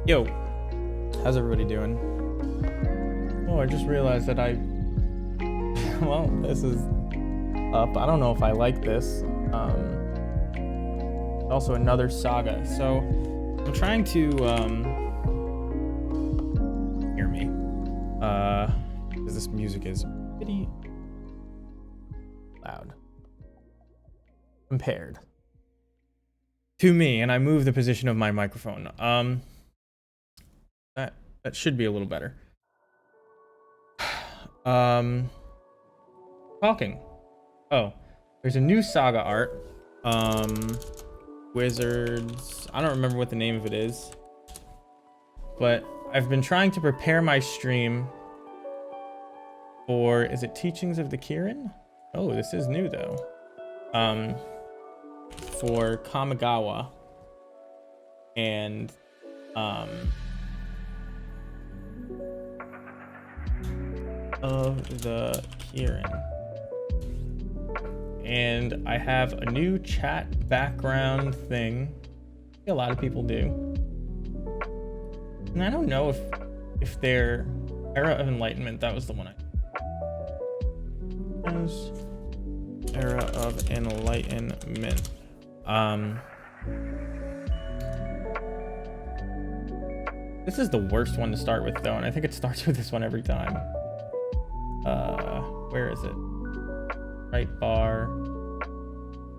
Yo, how's everybody doing? Oh, I just realized that well, this is up. I don't know if I like this. Also another saga. So I'm trying to, hear me. Because this music is pretty loud. Compared to me, and I move the position of my microphone. That should be a little better. Talking. Oh, there's a new saga art. Wizards. I don't remember what the name of it is. But I've been trying to prepare my stream for, is it Teachings of the Kirin? Oh, this is new though. For Kamigawa. And of the Kirin. And I have a new chat background thing. A lot of people do. And I don't know if their Era of Enlightenment, that was the one Era of Enlightenment. This is the worst one to start with though, and I think it starts with this one every time. Where is it? Right bar.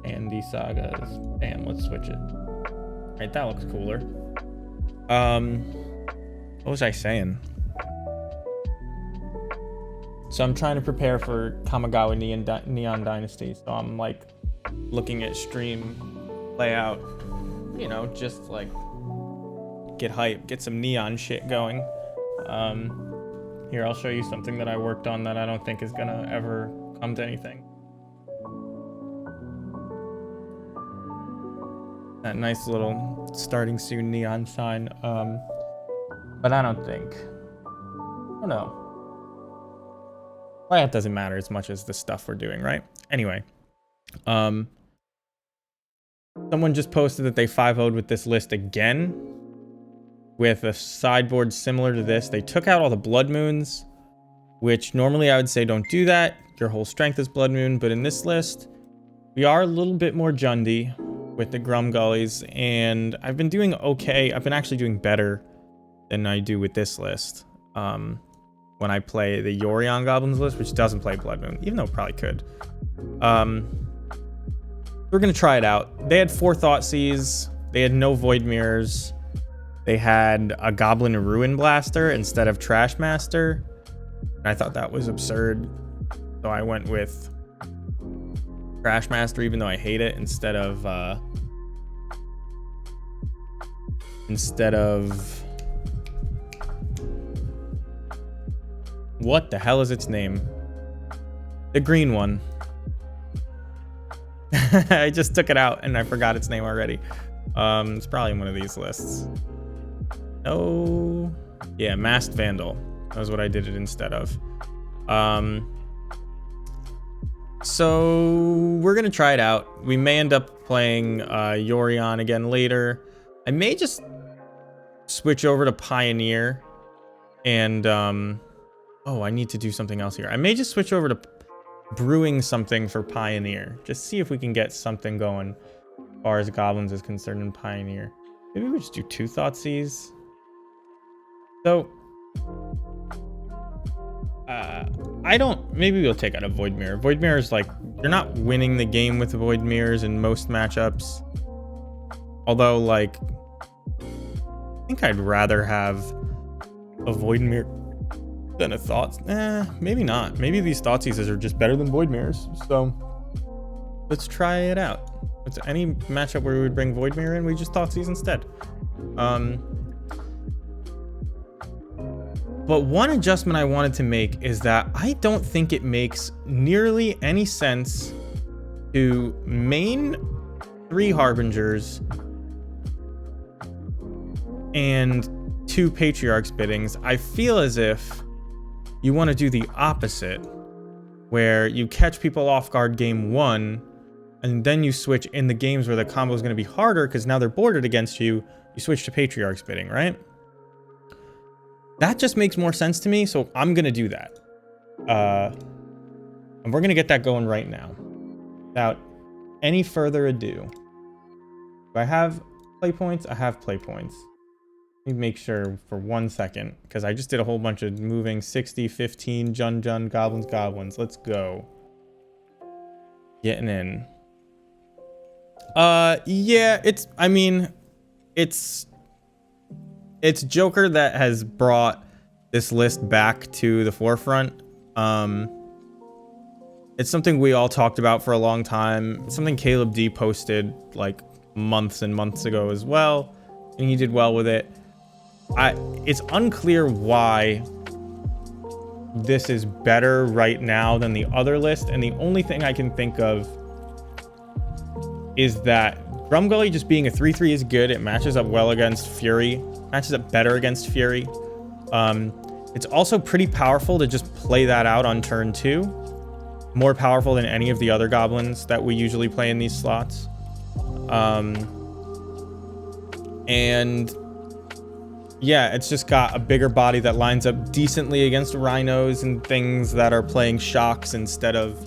Andy Sagas. Damn, let's switch it. Right, that looks cooler. What was I saying? So I'm trying to prepare for Kamigawa Neon Dynasty. So I'm like looking at stream layout, you know, just like get hype, get some neon shit going. Here, I'll show you something that I worked on that I don't think is gonna ever come to anything. That nice little starting soon neon sign. But I don't think. Oh no. Well, it doesn't matter as much as the stuff we're doing, right? Anyway. Someone just posted that they 5-0'd with this list again. With a sideboard similar to this. They took out all the blood moons, which normally I would say don't do that. Your whole strength is blood moon, but in this list, we are a little bit more Jundy with the Grum Gullies, and I've been doing okay. I've been actually doing better than I do with this list. When I play the Yorion Goblins list, which doesn't play blood moon, even though it probably could. We're gonna try it out. They had 4 Thoughtseas. They had no Void Mirrors. They had a Goblin Ruin Blaster instead of Trash Master. And I thought that was absurd. So I went with Trash Master, even though I hate it, instead of what the hell is its name? The green one. I just took it out and I forgot its name already. It's probably in one of these lists. Oh, yeah, Masked Vandal. That was what I did it instead of. So we're gonna try it out. We may end up playing Yorion again later. I may just switch over to Pioneer and oh, I need to do something else here. I may just switch over to brewing something for Pioneer. Just see if we can get something going as far as Goblins is concerned in Pioneer. Maybe we just do 2 Thoughtseas. So maybe we'll take out a Void Mirror. Void Mirror is like, you're not winning the game with Void Mirrors in most matchups. Although, like, I think I'd rather have a Void Mirror than a maybe not. Maybe these Thoughtseas are just better than Void Mirrors. So let's try it out. It's any matchup where we would bring Void Mirror in, we just Thoughtseas instead. But one adjustment I wanted to make is that I don't think it makes nearly any sense to main 3 Harbingers and 2 Patriarchs biddings. I feel as if you want to do the opposite, where you catch people off guard game 1, and then you switch in the games where the combo is going to be harder because now they're boarded against you. You switch to Patriarchs bidding, right? That just makes more sense to me, so I'm gonna do that. And we're gonna get that going right now. Without any further ado. Do I have play points? I have play points. Let me make sure for 1 second, because I just did a whole bunch of moving. 60, 15, Jun, goblins. Let's go. Getting in. Yeah, it's Joker that has brought this list back to the forefront. It's something we all talked about for a long time. Something Caleb D posted like months and months ago as well, and he did well with it. It's unclear why this is better right now than the other list, and the only thing I can think of is that Drumgully just being a 3/3 is good. It matches up well against Fury, matches up better against Fury. It's also pretty powerful to just play that out on turn 2. More powerful than any of the other goblins that we usually play in these slots. And yeah, it's just got a bigger body that lines up decently against rhinos and things that are playing shocks instead of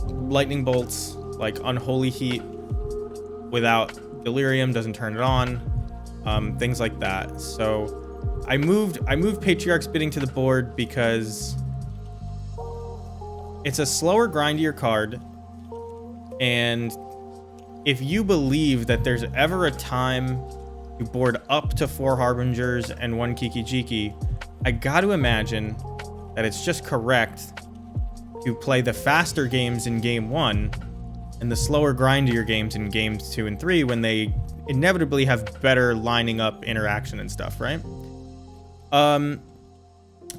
lightning bolts, like Unholy Heat without Delirium doesn't turn it on, things like that. So I moved Patriarch's Bidding to the board because it's a slower, grindier card, and if you believe that there's ever a time you board up to 4 Harbingers and 1 Kiki-Jiki, I got to imagine that it's just correct to play the faster games in game 1 and the slower, grindier games in games 2 and 3 when they inevitably have better lining up interaction and stuff, right?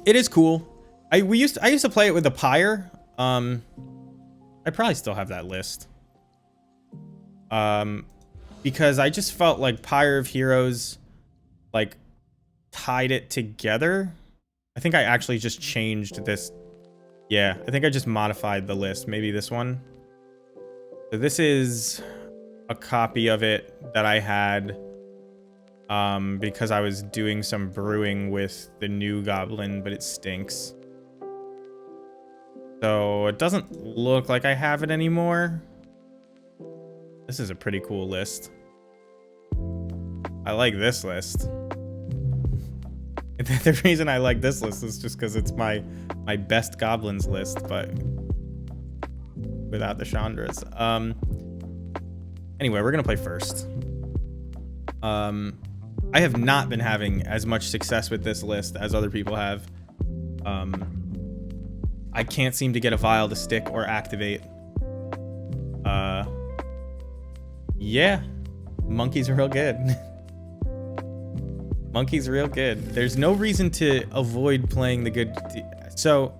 It is cool. I used to play it with the Pyre. I probably still have that list. Because I just felt like Pyre of Heroes, like, tied it together. I think I actually just changed this. Yeah, I think I just modified the list. Maybe this one. So this is a copy of it that I had because I was doing some brewing with the new goblin, but it stinks. So it doesn't look like I have it anymore. This is a pretty cool list. I like this list. The reason I like this list is just because it's my best goblins list, but without the Chandras. Anyway, we're gonna play first. I have not been having as much success with this list as other people have. I can't seem to get a vial to stick or activate. Yeah, Monkey's real good. Monkey's real good. There's no reason to avoid playing the good. So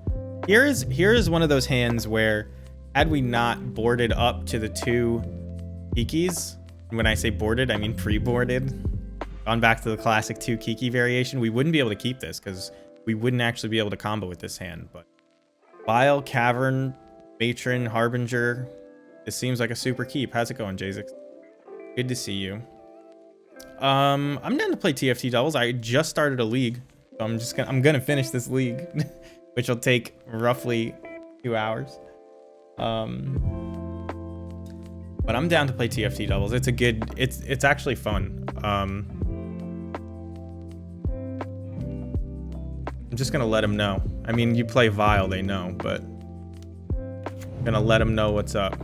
here is one of those hands where, had we not boarded up to the 2 Kikis, when I say boarded, I mean pre-boarded, gone back to the classic 2 Kiki variation, we wouldn't be able to keep this because we wouldn't actually be able to combo with this hand. But Vial, Cavern, Matron, Harbinger, this seems like a super keep. How's it going, Jazix? Good to see you. I'm down to play TFT doubles. I just started a league, so I'm gonna finish this league, which will take roughly 2 hours. But I'm down to play TFT doubles. It's actually fun. I'm just gonna let them know. I mean, you play Vile, they know, but I'm gonna let them know what's up.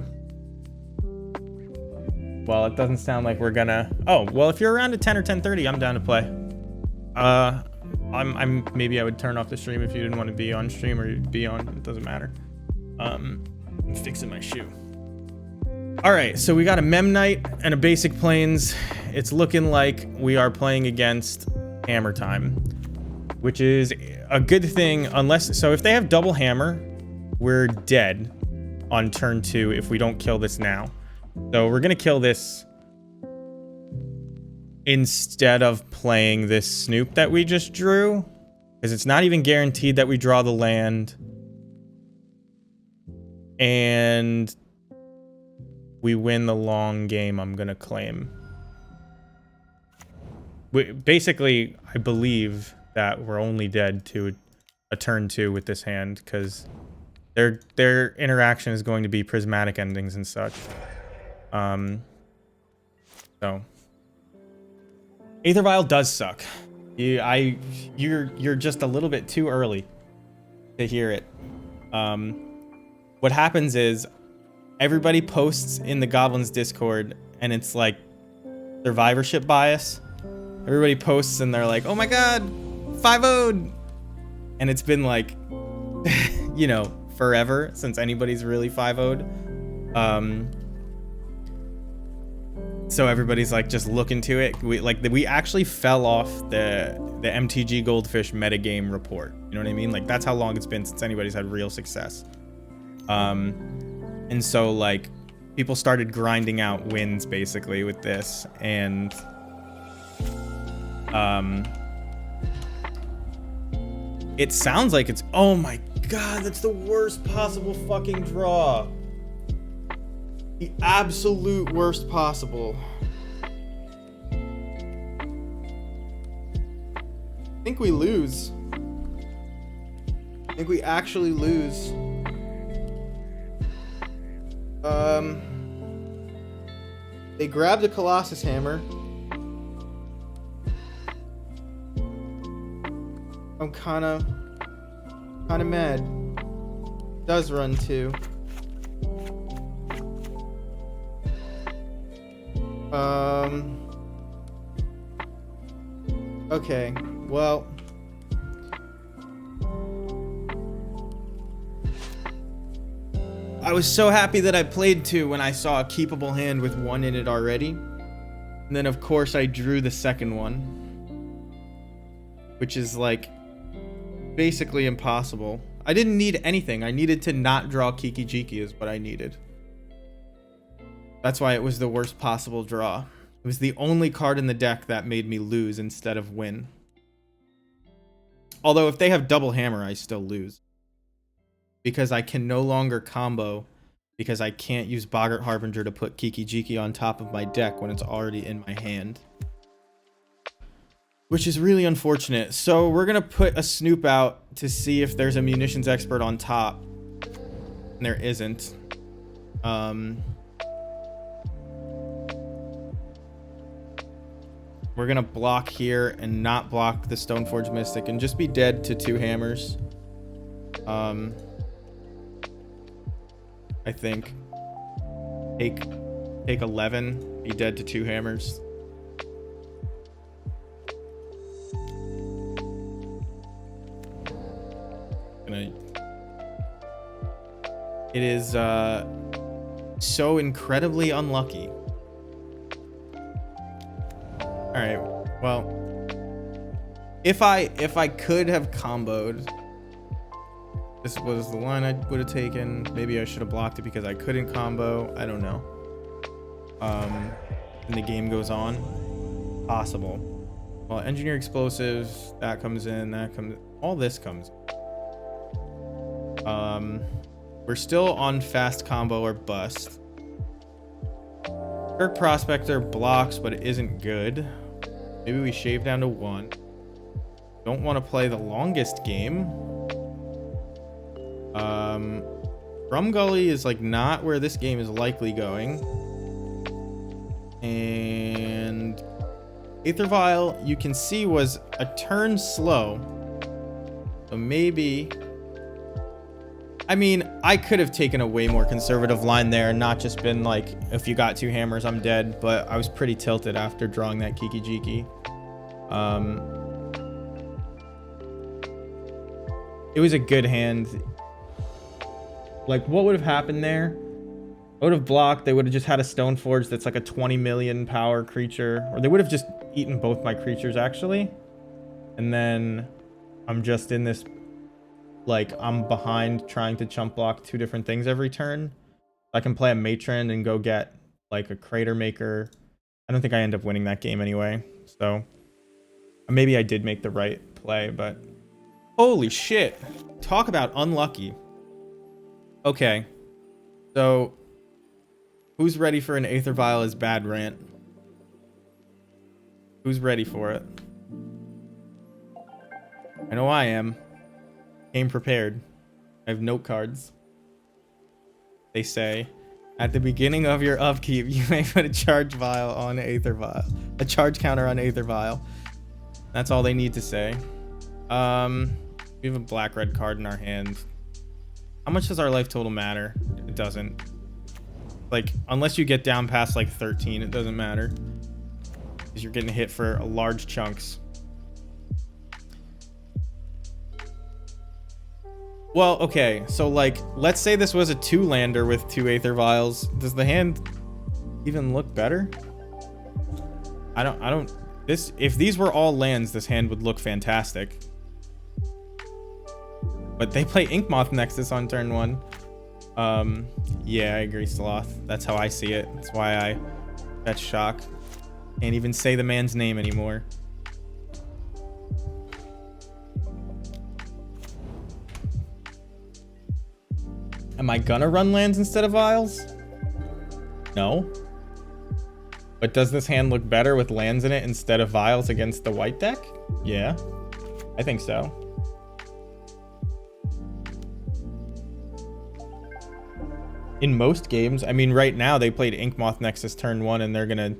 Well, it doesn't sound like we're gonna. Oh, well, if you're around at 10 or 10:30, I'm down to play. Maybe I would turn off the stream if you didn't want to be on stream or be on. It doesn't matter. I'm fixing my shoe. All right, so we got a Mem Knight and a basic plains. It's looking like we are playing against Hammer Time, which is a good thing so if they have double hammer, we're dead on turn 2 if we don't kill this now. So we're gonna kill this instead of playing this Snoop that we just drew, because it's not even guaranteed that we draw the land. And we win the long game, I'm gonna claim. basically, I believe that we're only dead to a turn 2 with this hand, because their interaction is going to be prismatic endings and such. So Aether Vial does suck. You're just a little bit too early to hear it. What happens is everybody posts in the Goblins Discord, and it's like survivorship bias. Everybody posts and they're like, "Oh my god, 5-0'd," and it's been like, you know, forever since anybody's really 5-0'd. So everybody's like just looking to it. We actually fell off the MTG Goldfish metagame report. You know what I mean? Like, that's how long it's been since anybody's had real success. And so like people started grinding out wins basically with this, and it sounds like it's, oh my god, that's the worst possible fucking draw. The absolute worst possible. I think we lose. I think we actually lose. They grabbed the Colossus Hammer. I'm kinda mad. Does run 2. Okay, well, I was so happy that I played 2 when I saw a keepable hand with 1 in it already. And then of course I drew the second one, which is like basically impossible. I didn't need anything. I needed to not draw Kiki Jiki is what I needed. That's why it was the worst possible draw. It was the only card in the deck that made me lose instead of win. Although if they have double hammer, I still lose. Because I can no longer combo, because I can't use Boggart Harbinger to put Kiki Jiki on top of my deck when it's already in my hand. Which is really unfortunate. So we're going to put a Snoop out to see if there's a munitions expert on top. And there isn't. We're going to block here and not block the Stoneforge Mystic and just be dead to 2 hammers. I think. Take 11, be dead to 2 hammers. It is so incredibly unlucky. All right, well, if I could have comboed, this was the line I would have taken. Maybe I should have blocked it because I couldn't combo. I don't know. And the game goes on. Possible. Well, engineer explosives, that comes in, that comes, all this comes in. We're still on fast combo or bust. Kirk Prospector blocks, but it isn't good. Maybe we shave down to 1. Don't want to play the longest game. Rum Gully is like not where this game is likely going. And Aether Vial, you can see, was a turn slow. So maybe, I mean, I could have taken a way more conservative line there and not just been like, if you got 2 hammers, I'm dead. But I was pretty tilted after drawing that Kiki Jiki. It was a good hand. Like, what would have happened there? I would have blocked. They would have just had a Stoneforge that's like a 20 million power creature. Or they would have just eaten both my creatures, actually. And then I'm just in this, like, I'm behind trying to chump block 2 different things every turn. I can play a Matron and go get, like, a Crater Maker. I don't think I end up winning that game anyway. So maybe I did make the right play, but holy shit. Talk about unlucky. Okay. So who's ready for an Aether Vial is bad rant? Who's ready for it? I know I am. Came prepared. I have note cards. They say, at the beginning of your upkeep, you may put a charge vial on Aether Vial. A charge counter on Aether Vial. That's all they need to say. We have a black-red card in our hand. How much does our life total matter? It doesn't. Like, unless you get down past like 13, it doesn't matter. Because you're getting hit for large chunks. Well, okay, so like, let's say this was a 2-lander with 2 Aether Vials. Does the hand even look better? If these were all lands, this hand would look fantastic. But they play Inkmoth Nexus on turn 1. Yeah, I agree, Sloth. That's how I see it. That's why I fetch Shock. Can't even say the man's name anymore. Am I gonna run lands instead of vials? No. But does this hand look better with lands in it instead of vials against the white deck? Yeah, I think so. In most games, I mean, right now they played Inkmoth Nexus turn 1 and they're gonna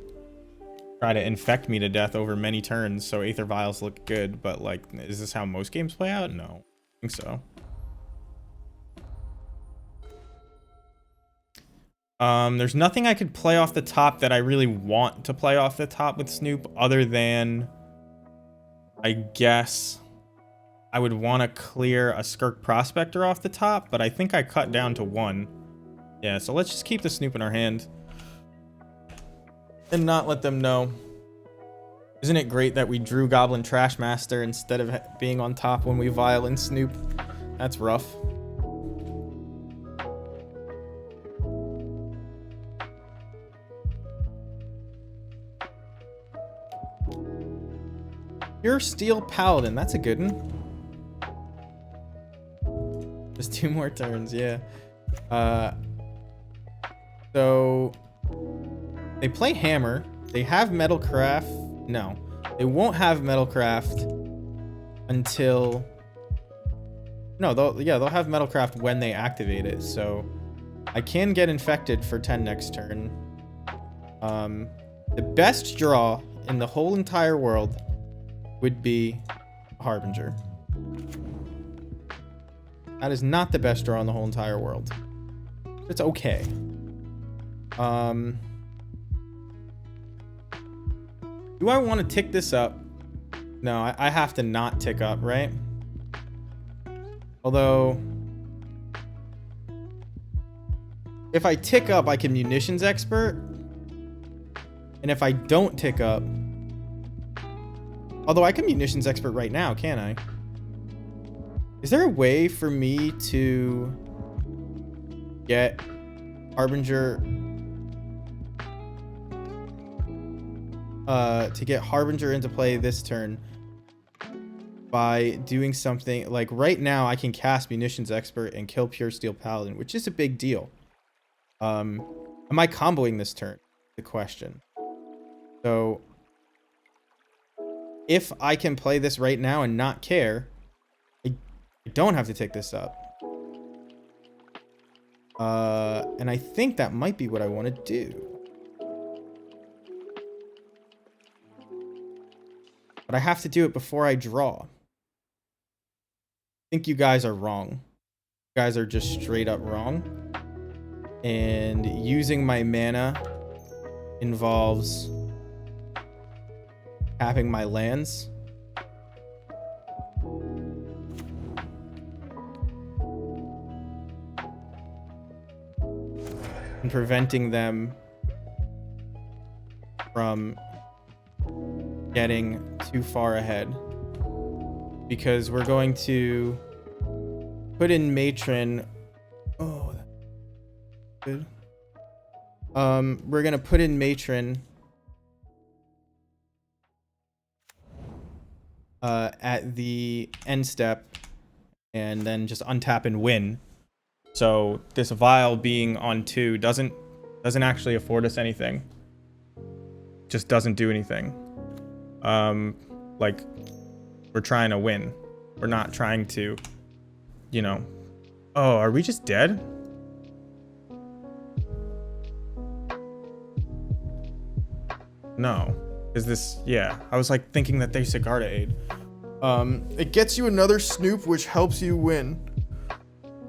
try to infect me to death over many turns, so Aether Vials look good, but like, is this how most games play out? No, I think so. There's nothing I could play off the top that I really want to play off the top with Snoop other than, I guess, I would want to clear a Skirk Prospector off the top, but I think I cut down to 1. Yeah, so let's just keep the Snoop in our hand and not let them know. Isn't it great that we drew Goblin Trashmaster instead of being on top when we Vial and Snoop? That's rough. Pure Steel Paladin, that's a good one. Just 2 more turns, yeah. So they play Hammer. They have Metalcraft. No, they won't have Metalcraft until. No, they'll have Metalcraft when they activate it. So I can get infected for 10 next turn. The best draw in the whole entire world would be Harbinger. That is not the best draw in the whole entire world. It's okay. Do I want to tick this up? No, I have to not tick up, right? Although, if I tick up, I can Munitions Expert. And if I don't tick up, although I can Munitions Expert right now, can't I? Is there a way for me to get Harbinger into play this turn by doing something like right now? I can cast Munitions Expert and kill Pure Steel Paladin, which is a big deal. Am I comboing this turn? The question. So if I can play this right now and not care, I don't have to take this up. And I think that might be what I want to do. But I have to do it before I draw. I think you guys are wrong. You guys are just straight up wrong. And using my mana involves tapping my lands. And preventing them from getting too far ahead, because we're going to put in Matron. Oh, that's good. We're gonna put in Matron at the end step, and then just untap and win. So this Vial being on 2 doesn't actually afford us anything. Just doesn't do anything. like we're trying to win. We're not trying to, you know. Oh, are we just dead? No. Is this, yeah. I was like thinking that they Sigarda aid. It gets you another Snoop, which helps you win.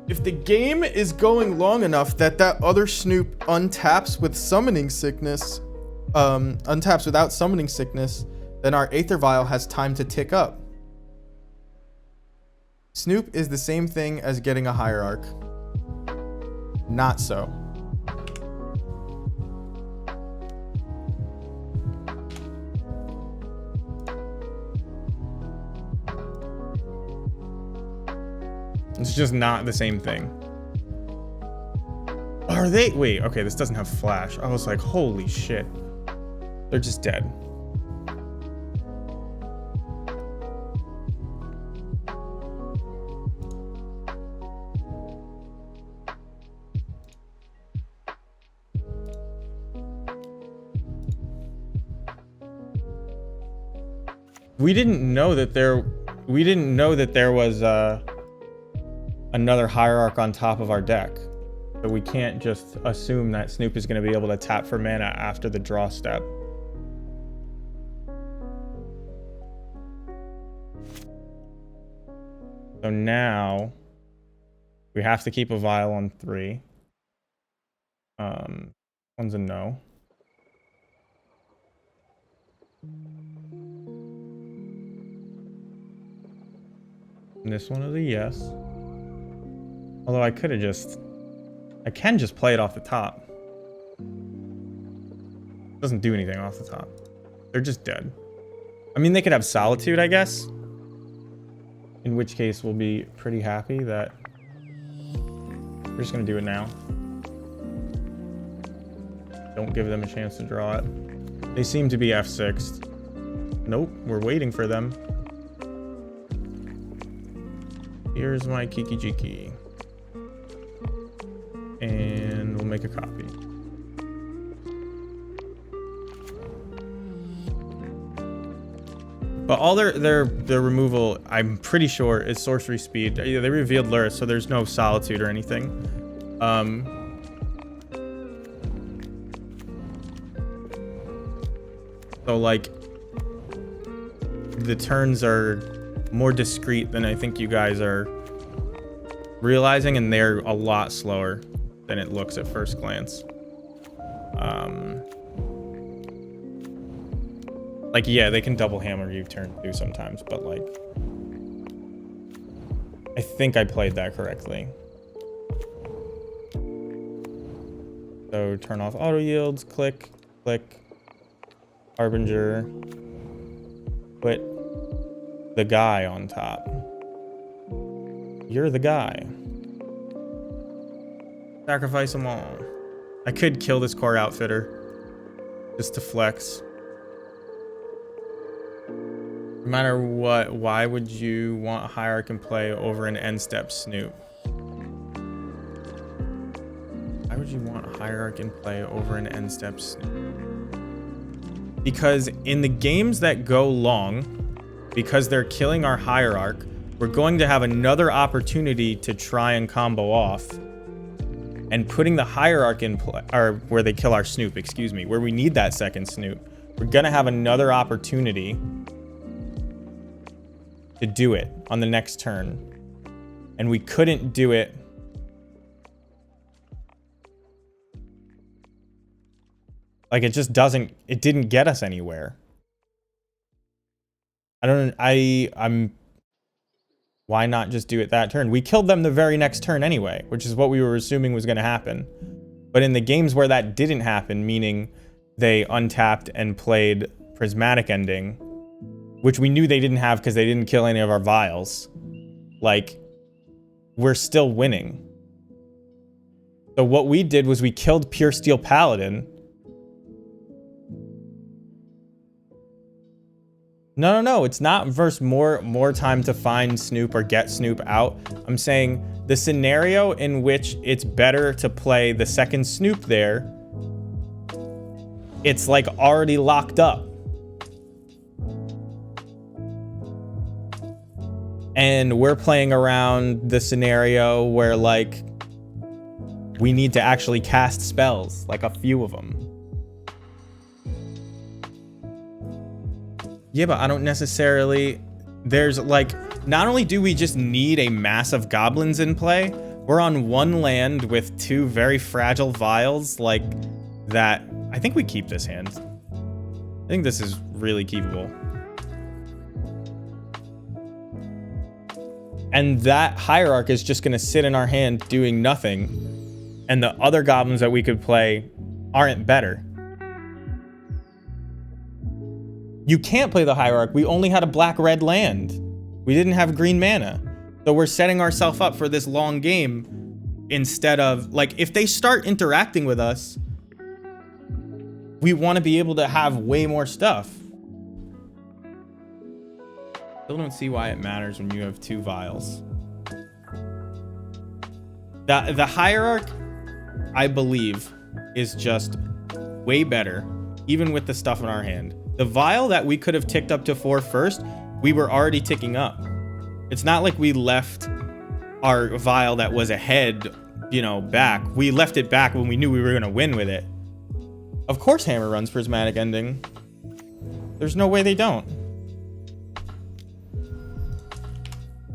If the game is going long enough that other Snoop untaps with summoning sickness, untaps without summoning sickness, then our Aether Vial has time to tick up. Snoop is the same thing as getting a Hierarch. Not so. It's just not the same thing. Are they? Wait, okay, this doesn't have flash. I was like, holy shit. They're just dead. We didn't know that there was another Hierarch on top of our deck. So we can't just assume that Snoop is going to be able to tap for mana after the draw step. So now we have to keep a Vial on 3. One's a no. And this one is a yes. Although I could have just... I can just play it off the top. Doesn't do anything off the top. They're just dead. I mean, they could have Solitude, I guess. In which case, we'll be pretty happy that... We're just going to do it now. Don't give them a chance to draw it. They seem to be F6'd. Nope, we're waiting for them. Here's my Kiki Jiki. And we'll make a copy. But all their removal, I'm pretty sure, is sorcery speed. They revealed Lurrus, so there's no Solitude or anything. So like the turns are more discreet than I think you guys are realizing, and they're a lot slower than it looks at first glance. Like, yeah, they can double hammer you turn 2 sometimes, but like, I think I played that correctly. So turn off auto yields, click, click, Harbinger, put the guy on top. You're the guy. Sacrifice them all. I could kill this core outfitter just to flex. No matter what, why would you want a Hierarch in play over an end step Snoop? Why would you want a Hierarch in play over an end step Snoop? Because in the games that go long, because they're killing our Hierarch, we're going to have another opportunity to try and combo off. And putting the Hierarch in play, or where they kill our Snoop, excuse me, where we need that second Snoop, we're gonna have another opportunity to do it on the next turn. And we couldn't do it. Like, it just doesn't, it didn't get us anywhere. Why not just do it that turn? We killed them the very next turn anyway, which is what we were assuming was going to happen. But in the games where that didn't happen, meaning they untapped and played Prismatic Ending, which we knew they didn't have because they didn't kill any of our vials, like, we're still winning. So what we did was we killed Pure Steel Paladin. No, it's not versus more time to find Snoop or get Snoop out. I'm saying the scenario in which it's better to play the second Snoop there, it's like already locked up. And we're playing around the scenario where, like, we need to actually cast spells, like a few of them. Yeah, but I don't necessarily... There's, like, not only do we just need a mass of goblins in play, we're on one land with 2 very fragile vials, like, that... I think we keep this hand. I think this is really keepable. And that Hierarch is just going to sit in our hand doing nothing. And the other goblins that we could play aren't better. You can't play the Hierarch. We only had a black-red land. We didn't have green mana. So we're setting ourselves up for this long game instead of... Like, if they start interacting with us, we want to be able to have way more stuff. Still don't see why it matters when you have 2 vials. The Hierarch, I believe, is just way better, even with the stuff in our hand. The vial that we could have ticked up to 4 first, we were already ticking up. It's not like we left our vial that was ahead, you know, back. We left it back when we knew we were going to win with it. Of course Hammer runs Prismatic Ending. There's no way they don't.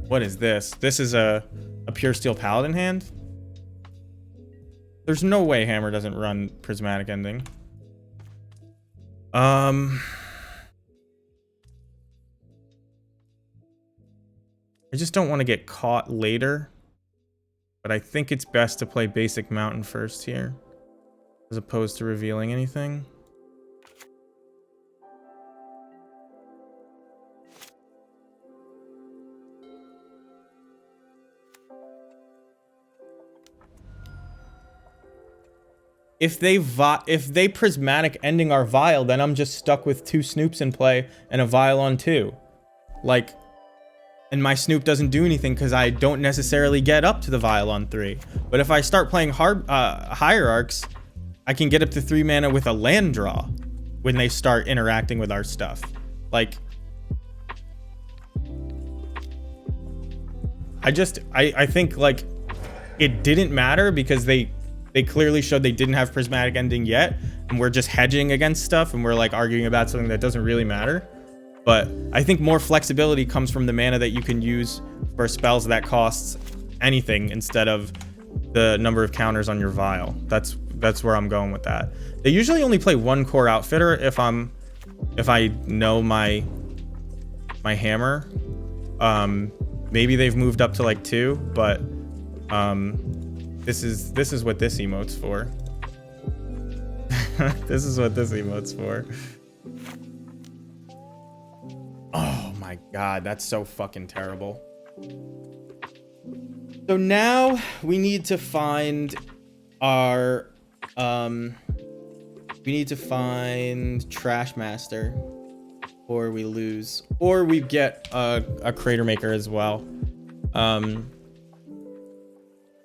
What is this? This is a Pure Steel Paladin hand? There's no way Hammer doesn't run Prismatic Ending. I just don't want to get caught later. But I think it's best to play Basic Mountain first here, as opposed to revealing anything. If they Prismatic Ending our vial, then I'm just stuck with 2 Snoops in play and a vial on 2. Like, and my Snoop doesn't do anything because I don't necessarily get up to the vial on 3. But if I start playing Hierarchs, I can get up to 3 mana with a land draw when they start interacting with our stuff. Like, I think, like, it didn't matter because they clearly showed they didn't have Prismatic Ending yet, and we're just hedging against stuff, and we're, like, arguing about something that doesn't really matter. But I think more flexibility comes from the mana that you can use for spells that costs anything instead of the number of counters on your vial. That's where I'm going with that. They usually only play 1 core outfitter if I know my hammer. Maybe they've moved up to like 2, but this is what this emote's for. This is what this emote's for. Oh my god, that's so fucking terrible. So now we need to find our we need to find Trash Master, or we lose, or we get a Crater Maker as well.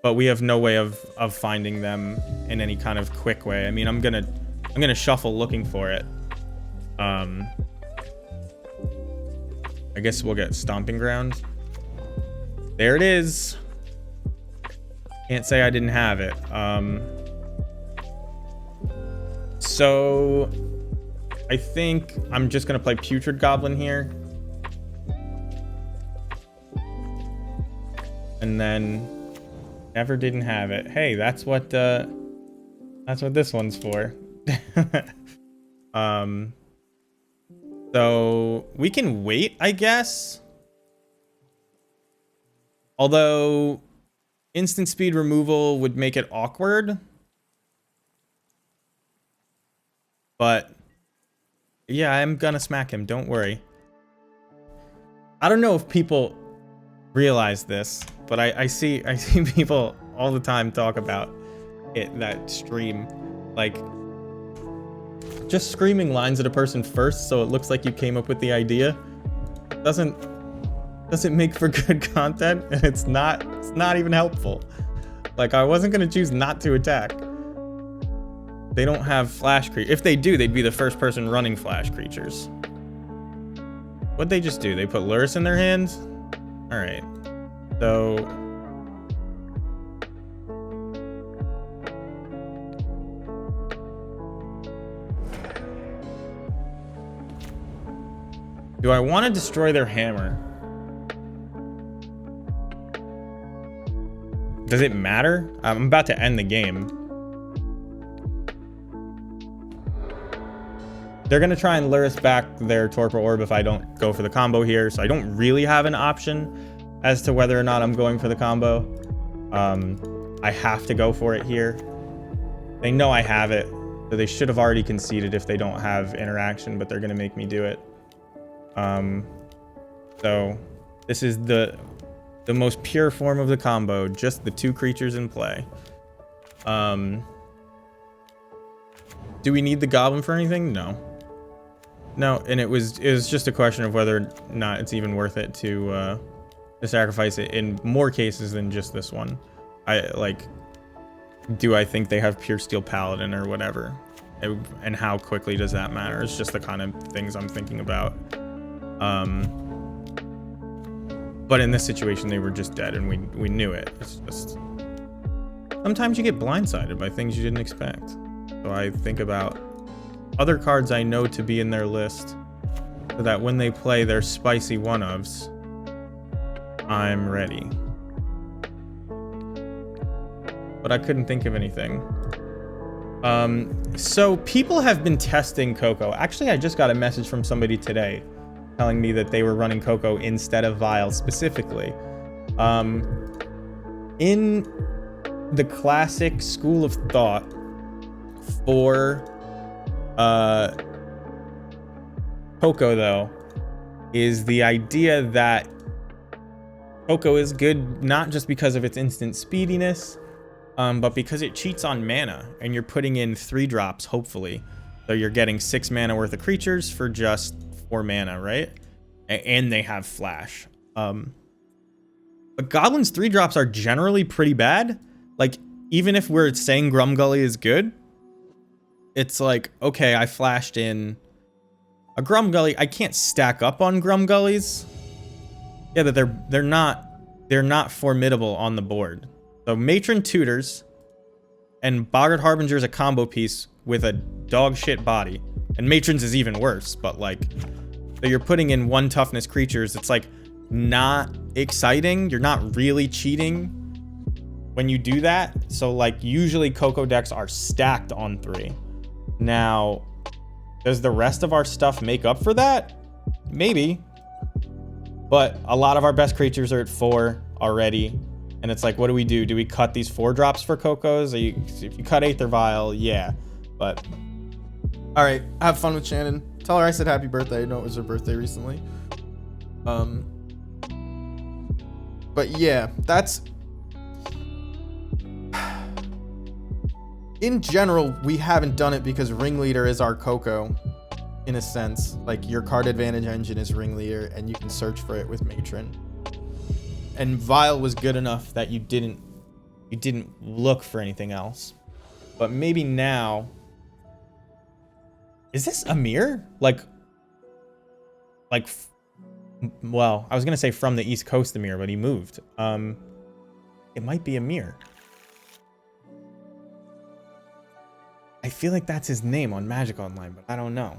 But we have no way of finding them in any kind of quick way. I mean, I'm gonna shuffle looking for it. I guess we'll get Stomping Ground. There it is. Can't say I didn't have it. So I think I'm just gonna play Putrid Goblin here. And then never didn't have it. Hey, that's what this one's for. So we can wait, I guess. Although instant speed removal would make it awkward. But yeah, I'm gonna smack him, don't worry. I don't know if people realize this, but I see people all the time talk about it, that stream, like just screaming lines at a person first so it looks like you came up with the idea doesn't make for good content, and it's not even helpful. Like, I wasn't gonna choose not to attack. They don't have flash creatures. If they do, they'd be the first person running flash creatures. What'd they just do? They put Lurrus in their hands? All right. So do I want to destroy their hammer? Does it matter? I'm about to end the game. They're going to try and lure us back their Torpor Orb if I don't go for the combo here. So I don't really have an option as to whether or not I'm going for the combo. I have to go for it here. They know I have it. So they should have already conceded if they don't have interaction, but they're going to make me do it. So this is the most pure form of the combo. Just the 2 creatures in play. Do we need the goblin for anything? No. No, and it was just a question of whether or not it's even worth it to sacrifice it in more cases than just this one. Do I think they have pure steel paladin or whatever? And how quickly does that matter? It's just the kind of things I'm thinking about. But in this situation, they were just dead, and we knew it. It's just sometimes you get blindsided by things you didn't expect. So I think about other cards I know to be in their list, so that when they play their spicy one-ofs, I'm ready. But I couldn't think of anything. So people have been testing Coco. Actually, I just got a message from somebody today telling me that they were running Coco instead of Vial specifically. In the classic school of thought for Coco, though, is the idea that Coco is good not just because of its instant speediness, but because it cheats on mana, and you're putting in 3 drops, hopefully. So you're getting 6 mana worth of creatures for just 4 mana, right? And they have flash. But Goblin's 3 drops are generally pretty bad. Like, even if we're saying Grumgully is good, it's like, okay, I flashed in a Grumgully. I can't stack up on Grumgullies. Yeah, but they're not formidable on the board. So Matron tutors, and Boggart Harbinger's a combo piece with a dog shit body. And Matron's is even worse, but like, so you're putting in 1 toughness creatures. It's like not exciting. You're not really cheating when you do that. So like usually Coco decks are stacked on 3. Now, does the rest of our stuff make up for that? Maybe. But a lot of our best creatures are at 4 already. And it's like, what do? Do we cut these 4 drops for Cocos? If you cut Aether Vial, yeah. But, all right, have fun with Shannon. Tell her I said happy birthday. I know it was her birthday recently. But yeah, that's... In general, we haven't done it because Ringleader is our Coco, in a sense. Like, your card advantage engine is Ringleader, and you can search for it with Matron. And Vial was good enough that you didn't look for anything else. But maybe now... Is this Amir? Well, I was going to say from the East Coast Amir, but he moved. It might be Amir. I feel like that's his name on Magic Online, but I don't know.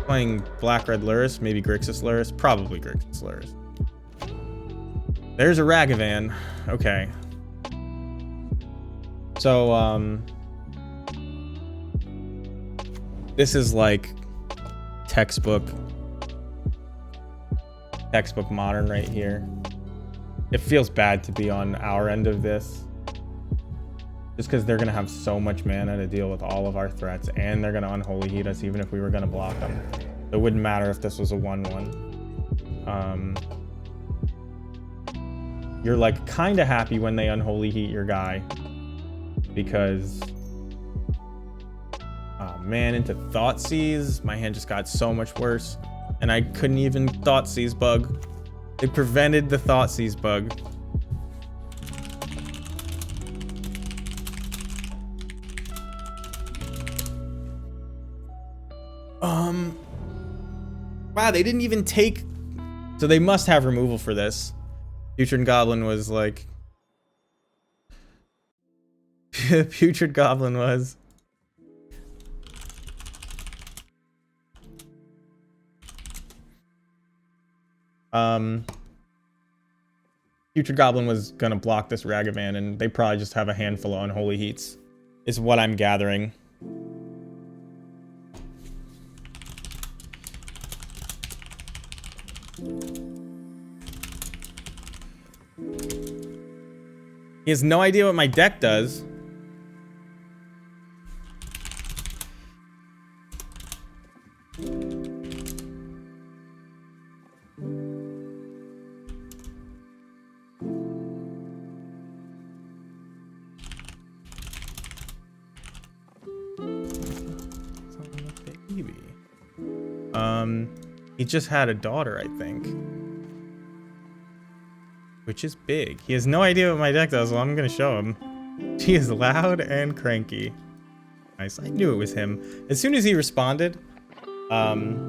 Playing Black-Red Lurrus, maybe Grixis Lurrus, probably Grixis Lurrus. There's a Ragavan. Okay. So, this is like textbook modern right here. It feels bad to be on our end of this, just because they're going to have so much mana to deal with all of our threats, and they're going to Unholy Heat us even if we were going to block them. It wouldn't matter if this was a 1/1. You're like kind of happy when they Unholy Heat your guy, because, oh man, into Thoughtseize, my hand just got so much worse, and I couldn't even Thoughtseize bug. It prevented the Thoughtseize bug. Wow, they didn't even take... So they must have removal for this. Putrid Goblin was like... Putrid Goblin was... Putrid Goblin was gonna block this Ragavan, and they probably just have a handful of Unholy Heats, is what I'm gathering. He has no idea what my deck does. He just had a daughter, I think. Which is big. He has no idea what my deck does, well, I'm gonna show him. She is loud and cranky. Nice, I knew it was him. As soon as he responded, no,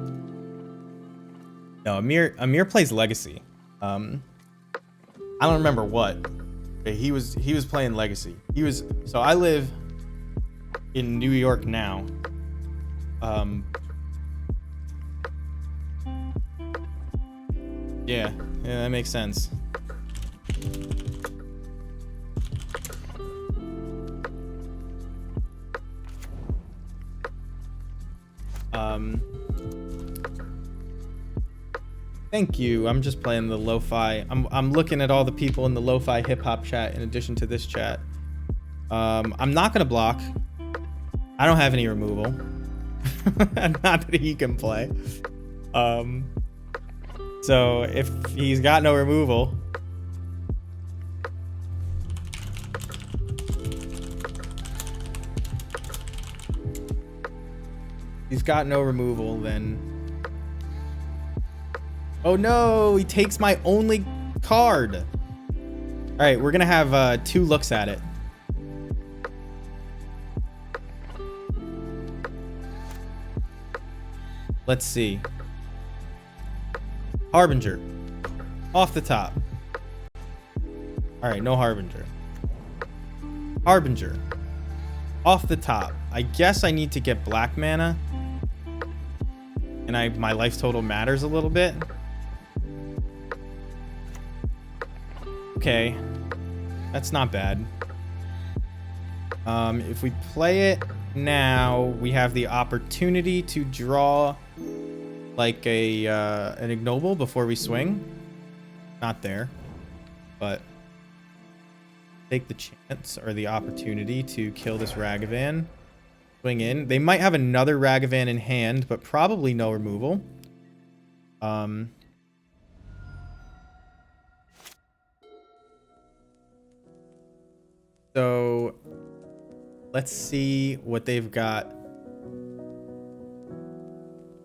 Amir plays Legacy. I don't remember what. But he was playing Legacy. So I live in New York now. Yeah, that makes sense. Thank you. I'm just playing the lo-fi. I'm looking at all the people in the lo-fi hip-hop chat in addition to this chat. I'm not gonna block. I don't have any removal. Not that he can play. So if he's got no removal, then... Oh no, he takes my only card. All right, we're gonna have 2 looks at it. Let's see. Harbinger. Off the top. All right, no Harbinger. Harbinger. Off the top. I guess I need to get black mana. And my life total matters a little bit. Okay. That's not bad. If we play it now, we have the opportunity to draw like an ignoble before we swing. Not there, but take the chance or the opportunity to kill this Ragavan. Swing in. They might have another Ragavan in hand, but probably no removal. So let's see what they've got.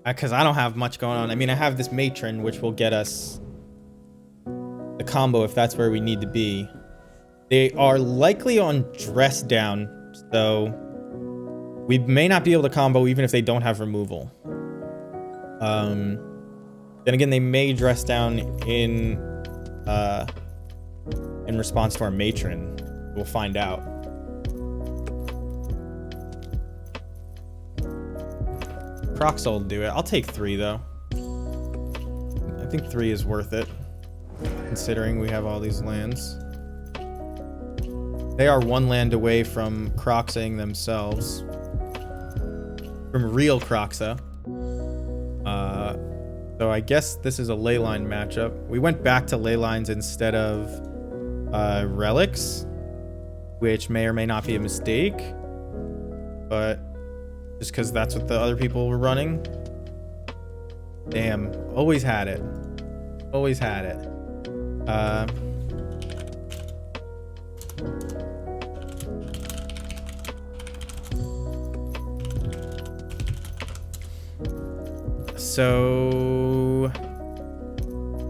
Because I don't have much going on. I mean, I have this Matron, which will get us the combo if that's where we need to be. They are likely on dress down, so we may not be able to combo even if they don't have removal. Then again, they may dress down in response to our Matron. We'll find out. Croxel will do it. I'll take 3 though. I think 3 is worth it, considering we have all these lands. They are 1 land away from Croxing themselves. From real Croxa. So I guess this is a Leyline matchup. We went back to Leylines instead of Relics, which may or may not be a mistake. But just because that's what the other people were running. Damn. Always had it. Always had it. So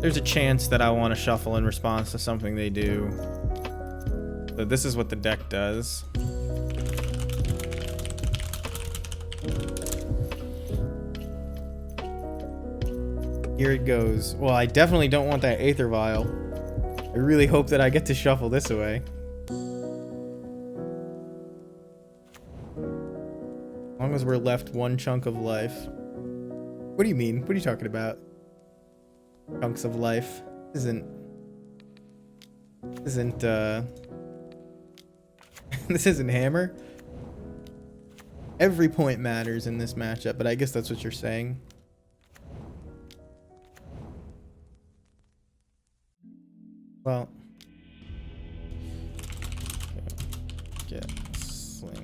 there's a chance that I want to shuffle in response to something they do. So this is what the deck does. Here it goes. Well, I definitely don't want that Aether Vial. I really hope that I get to shuffle this away. As long as we're left one chunk of life. What do you mean? What are you talking about? Chunks of life. Isn't this isn't Hammer? Every point matters in this matchup, but I guess that's what you're saying. Well, get sling on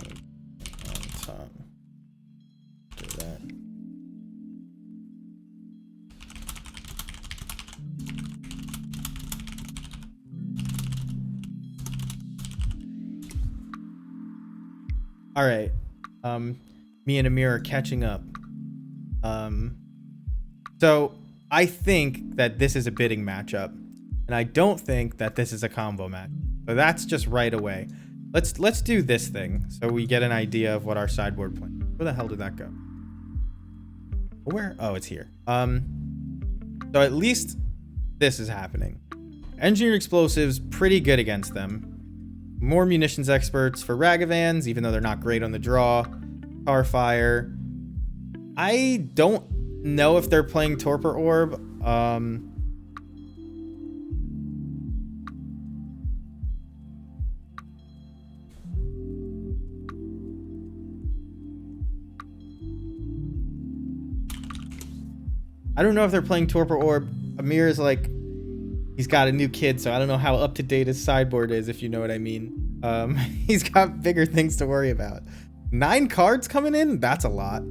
top. Do that. All right. Me and Amir are catching up. So I think that this is a bidding matchup, and I don't think that this is a combo match. So that's just right away. Let's do this thing so we get an idea of what our sideboard plan. Where the hell did that go? Where? Oh, it's here. So at least this is happening. Engineered explosives, pretty good against them. More munitions experts for Ragavans, even though they're not great on the draw. Starfire. I don't know if they're playing Torpor Orb. I don't know if they're playing Torpor Orb. Amir is like, he's got a new kid, so I don't know how up to date his sideboard is, if you know what I mean. He's got bigger things to worry about. 9 cards coming in? That's a lot.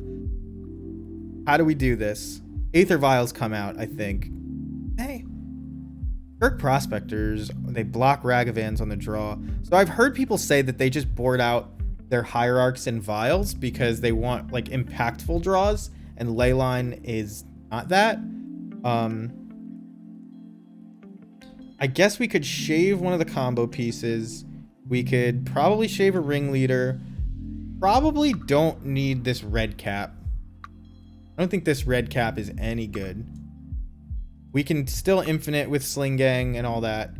How do we do this? Aether Vials come out, I think. Hey. Skirk Prospectors, they block Ragavans on the draw. So I've heard people say that they just board out their Hierarchs and Vials because they want like impactful draws, and Leyline is not that. I guess we could shave one of the combo pieces. We could probably shave a ringleader. Probably don't need this red cap. I don't think this red cap is any good. We can still infinite with Sling Gang and all that.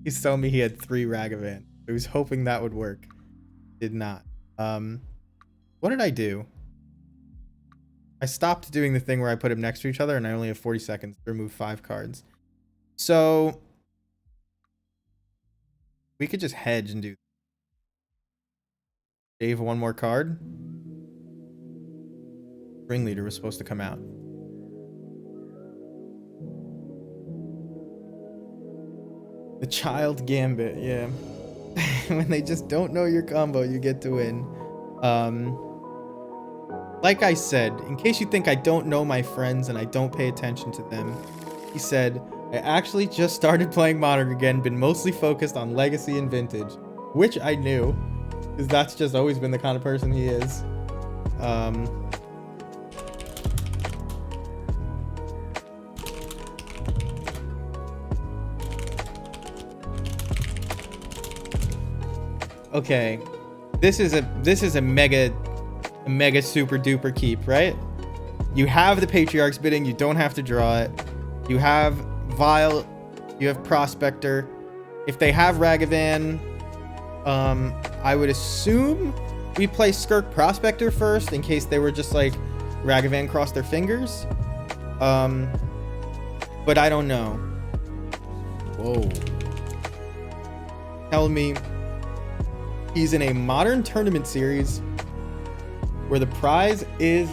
He's telling me he had 3 Ragavan. I was hoping that would work. Did not. What did I do? I stopped doing the thing where I put them next to each other, and I only have 40 seconds to remove 5 cards. So we could just hedge and do. Shave one more card. Ringleader was supposed to come out. The Child Gambit, yeah. When they just don't know your combo, you get to win. Like I said, in case you think I don't know my friends and I don't pay attention to them, he said, I actually just started playing Modern again, been mostly focused on Legacy and Vintage, which I knew, because that's just always been the kind of person he is. Okay, this is a mega super duper keep, right? You have the Patriarch's bidding, you don't have to draw it. You have Vial, you have Prospector. If they have Ragavan, I would assume we play Skirk Prospector first in case they were just like Ragavan crossed their fingers. But I don't know. Whoa. Tell me he's in a Modern tournament series where the prize is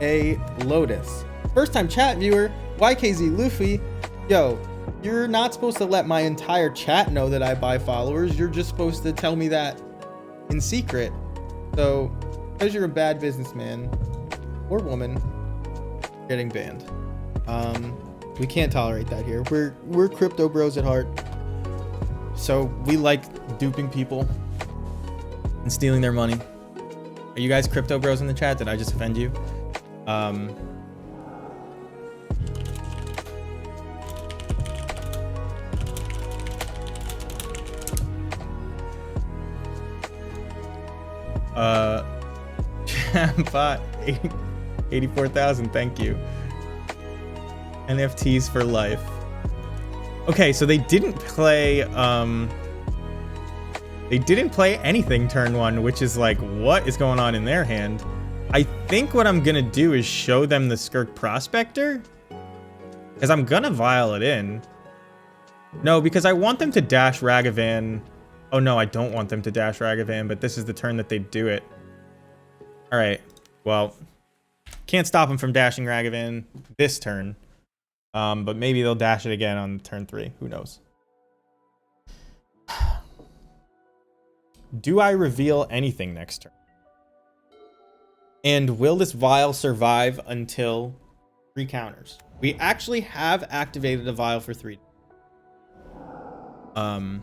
a Lotus. First time chat viewer, YKZ Luffy. Yo, you're not supposed to let my entire chat know that I buy followers. You're just supposed to tell me that in secret. So, because you're a bad businessman or woman, getting banned. We can't tolerate that here. We're crypto bros at heart. So we like duping people and stealing their money. Are you guys crypto bros in the chat? Did I just offend you? Bot 84,000. Thank you. NFTs for life. Okay, so they didn't play anything turn one, which is like, what is going on in their hand? I think what I'm gonna do is show them the Skirk Prospector, because I'm gonna vial it in. No, because I want them to dash Ragavan. Oh no, I don't want them to dash Ragavan, but this is the turn that they do it. All right, well, can't stop them from dashing Ragavan this turn. But maybe they'll dash it again on turn 3. Who knows? Do I reveal anything next turn? And will this vial survive until 3 counters? We actually have activated a vial for 3. I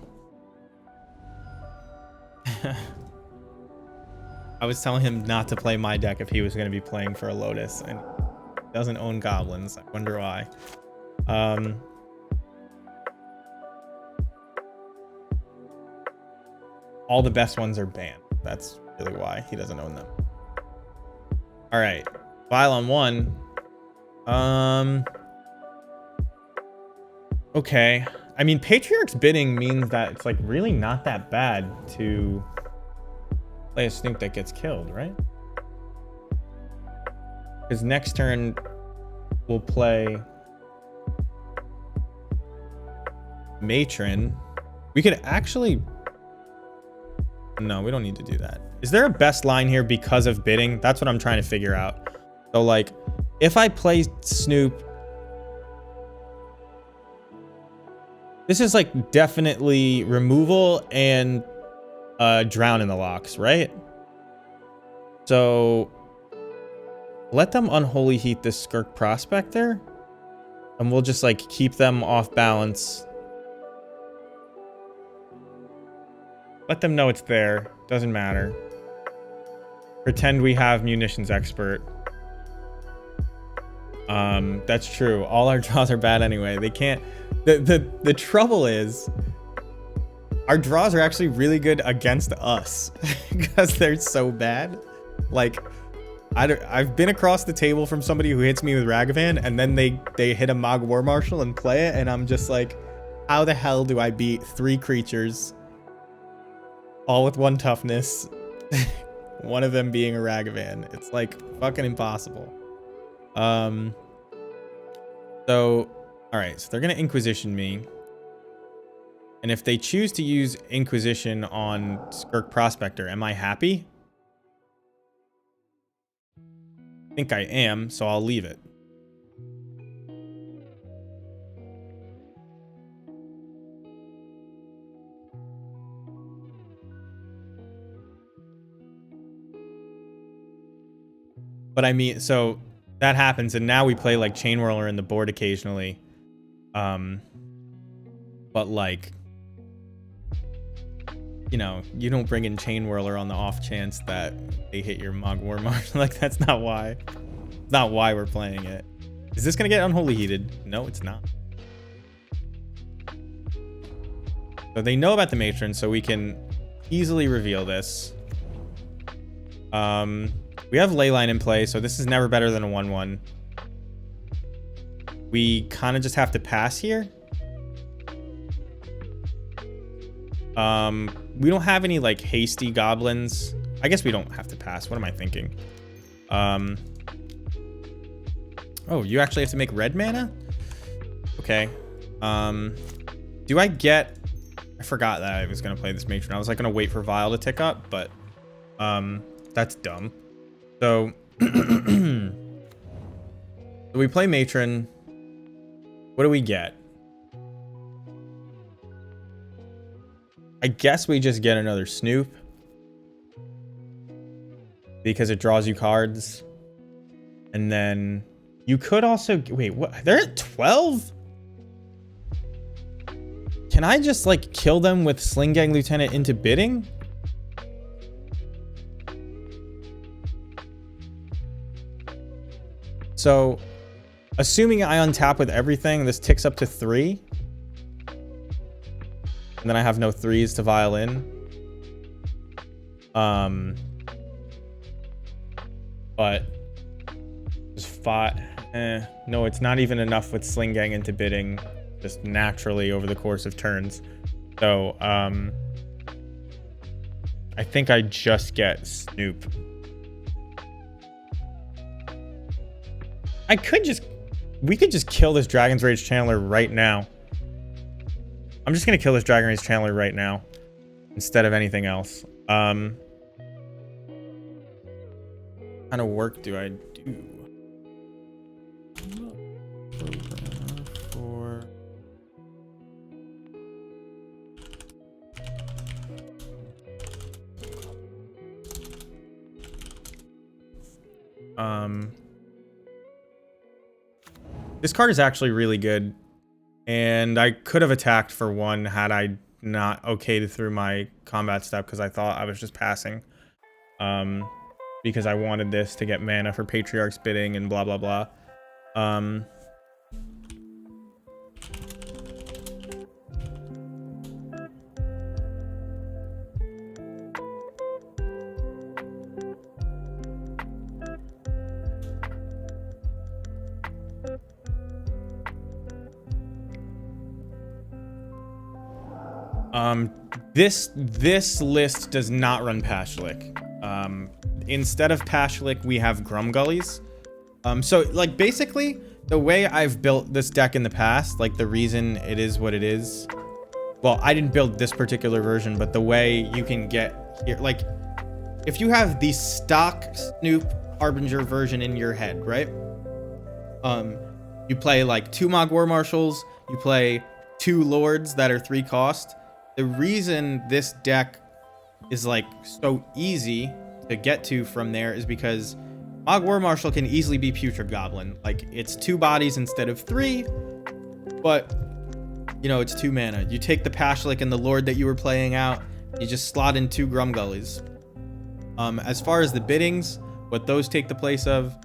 was telling him not to play my deck if he was going to be playing for a Lotus, and he doesn't own goblins. I wonder why. All the best ones are banned. That's really why he doesn't own them. All right, vial on 1. Okay. I mean, Patriarch's bidding means that it's like really not that bad to play a Snoop that gets killed, right? Because next turn we'll play Matron. We could actually... No, we don't need to do that. Is there a best line here because of bidding? That's what I'm trying to figure out. So, like, if I play Snoop... This is, like, definitely removal and drown in the locks, right? So, let them Unholy Heat this Skirk Prospector. And we'll just, like, keep them off balance. Let them know it's there. Doesn't matter. Pretend we have Munitions Expert. That's true. All our draws are bad anyway. They can't... The trouble is... Our draws are actually really good against us. Because they're so bad. Like... I've been across the table from somebody who hits me with Ragavan, and then they hit a Mog War Marshal and play it, and I'm just like... How the hell do I beat 3 creatures... all with 1 toughness, one of them being a Ragavan? It's like fucking impossible. So, all right, so they're gonna Inquisition me, and if they choose to use Inquisition on Skirk Prospector, am I happy? I think I am, so I'll leave it. But I mean, so that happens, and now we play like Chain Whirler in the board occasionally. But like, you know, you don't bring in Chain Whirler on the off chance that they hit your Mog War Marshal. Like, that's not why. It's not why we're playing it. Is this gonna get Unholy Heated? No, it's not. So they know about the Matron, so we can easily reveal this. We have Leyline in play, so this is never better than a 1/1. We kind of just have to pass here. We don't have any, like, hasty goblins. I guess we don't have to pass. What am I thinking? Oh, you actually have to make red mana? Okay. Do I get... I forgot that I was going to play this Matron. I was, like, going to wait for Vial to tick up, but... that's dumb. So, we play Matron. What do we get? I guess we just get another Snoop. Because it draws you cards. And then you could also... Wait, what? They're at 12? Can I just, like, kill them with Sling Gang Lieutenant into bidding? So, assuming I untap with everything, this ticks up to 3. And then I have no 3s to vial in. but just fought. No, it's not even enough with Sling Gang into bidding just naturally over the course of turns. So, I think I just get Snoop. We could just kill this Dragon's Rage Channeler right now. I'm just gonna kill this Dragon Rage Channeler right now instead of anything else. What kind of work do I do? This card is actually really good, and I could have attacked for one had I not okayed through my combat step because I thought I was just passing. Because I wanted this to get mana for Patriarch's bidding and blah blah blah. This list does not run Pashlik. Instead of Pashlik, we have Grumgullies. So like basically the way I've built this deck in the past, like the reason it is what it is. Well, I didn't build this particular version, but the way you can get here, like if you have the stock Snoop Harbinger version in your head, right? You play like 2 Mog War Marshals, you play 2 Lords that are 3 cost. The reason this deck is like so easy to get to from there is because Mog War Marshal can easily be Putrid Goblin. Like it's 2 bodies instead of 3, but you know, it's 2 mana. You take the Pashlik and the Lord that you were playing out, you just slot in 2 Grumgullies. As far as the biddings, what those take the place of,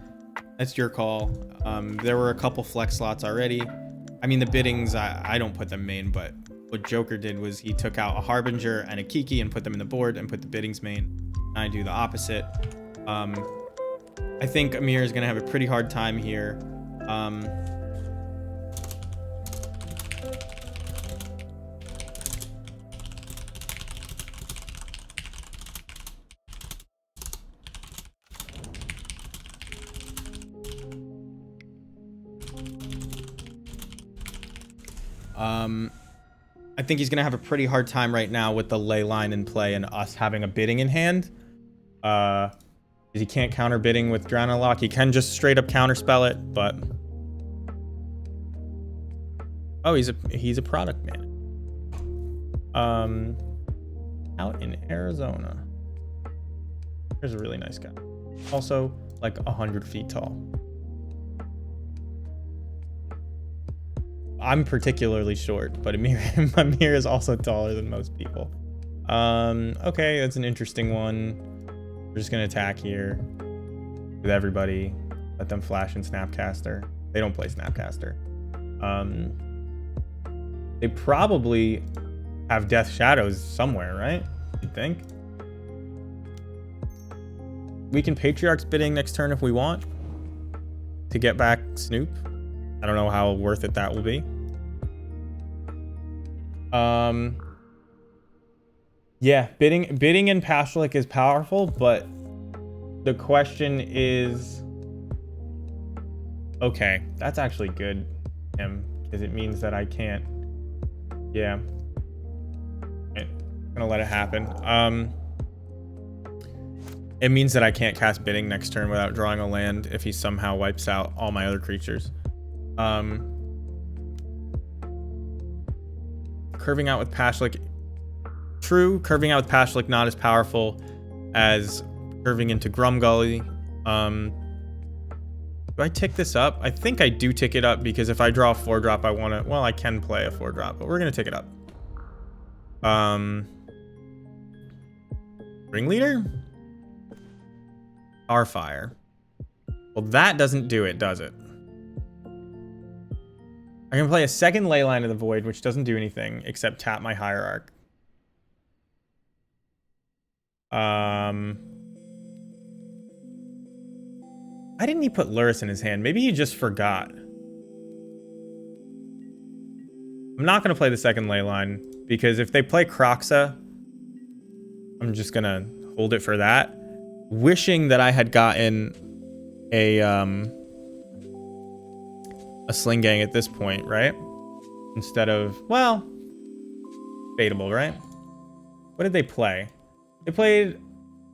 that's your call. There were a couple flex slots already. I mean, the biddings, I don't put them main, but what Joker did was he took out a Harbinger and a Kiki and put them in the board and put the biddings main. I do the opposite. I think Amir is going to have a pretty hard time here. I think he's going to have a pretty hard time right now with the ley line in play and us having a bidding in hand. He can't counter bidding with Drown Lock. He can just straight up counterspell it, but... Oh, he's a product man. Out in Arizona. Here's a really nice guy. Also, like 100 feet tall. I'm particularly short, but Amir is also taller than most people. Okay, that's an interesting one. We're just gonna attack here with everybody. Let them flash in Snapcaster. They don't play Snapcaster. They probably have Death Shadows somewhere, right? You'd think. We can Patriarch's bidding next turn if we want to get back Snoop. I don't know how worth it that will be. Yeah, bidding in Pashlik is powerful, but the question is, okay, that's actually good, because it means that I can't. Yeah, I'm gonna let it happen. It means that I can't cast bidding next turn without drawing a land if he somehow wipes out all my other creatures. Curving out with Pashlik. True, curving out with Pashlik not as powerful as curving into Grumgully. Do I tick this up? I think I do tick it up because if I draw a 4-drop, I want to... Well, I can play a 4-drop, but we're going to tick it up. Ringleader? Starfire. Well, that doesn't do it, does it? I can play a second Leyline of the Void, which doesn't do anything except tap my Hierarch. Why didn't he put Lurrus in his hand? Maybe he just forgot. I'm not going to play the second Leyline, because if they play Kroxa, I'm just going to hold it for that. Wishing that I had gotten a Sling Gang at this point, right? Instead of, well, debatable, right? What did they play? They played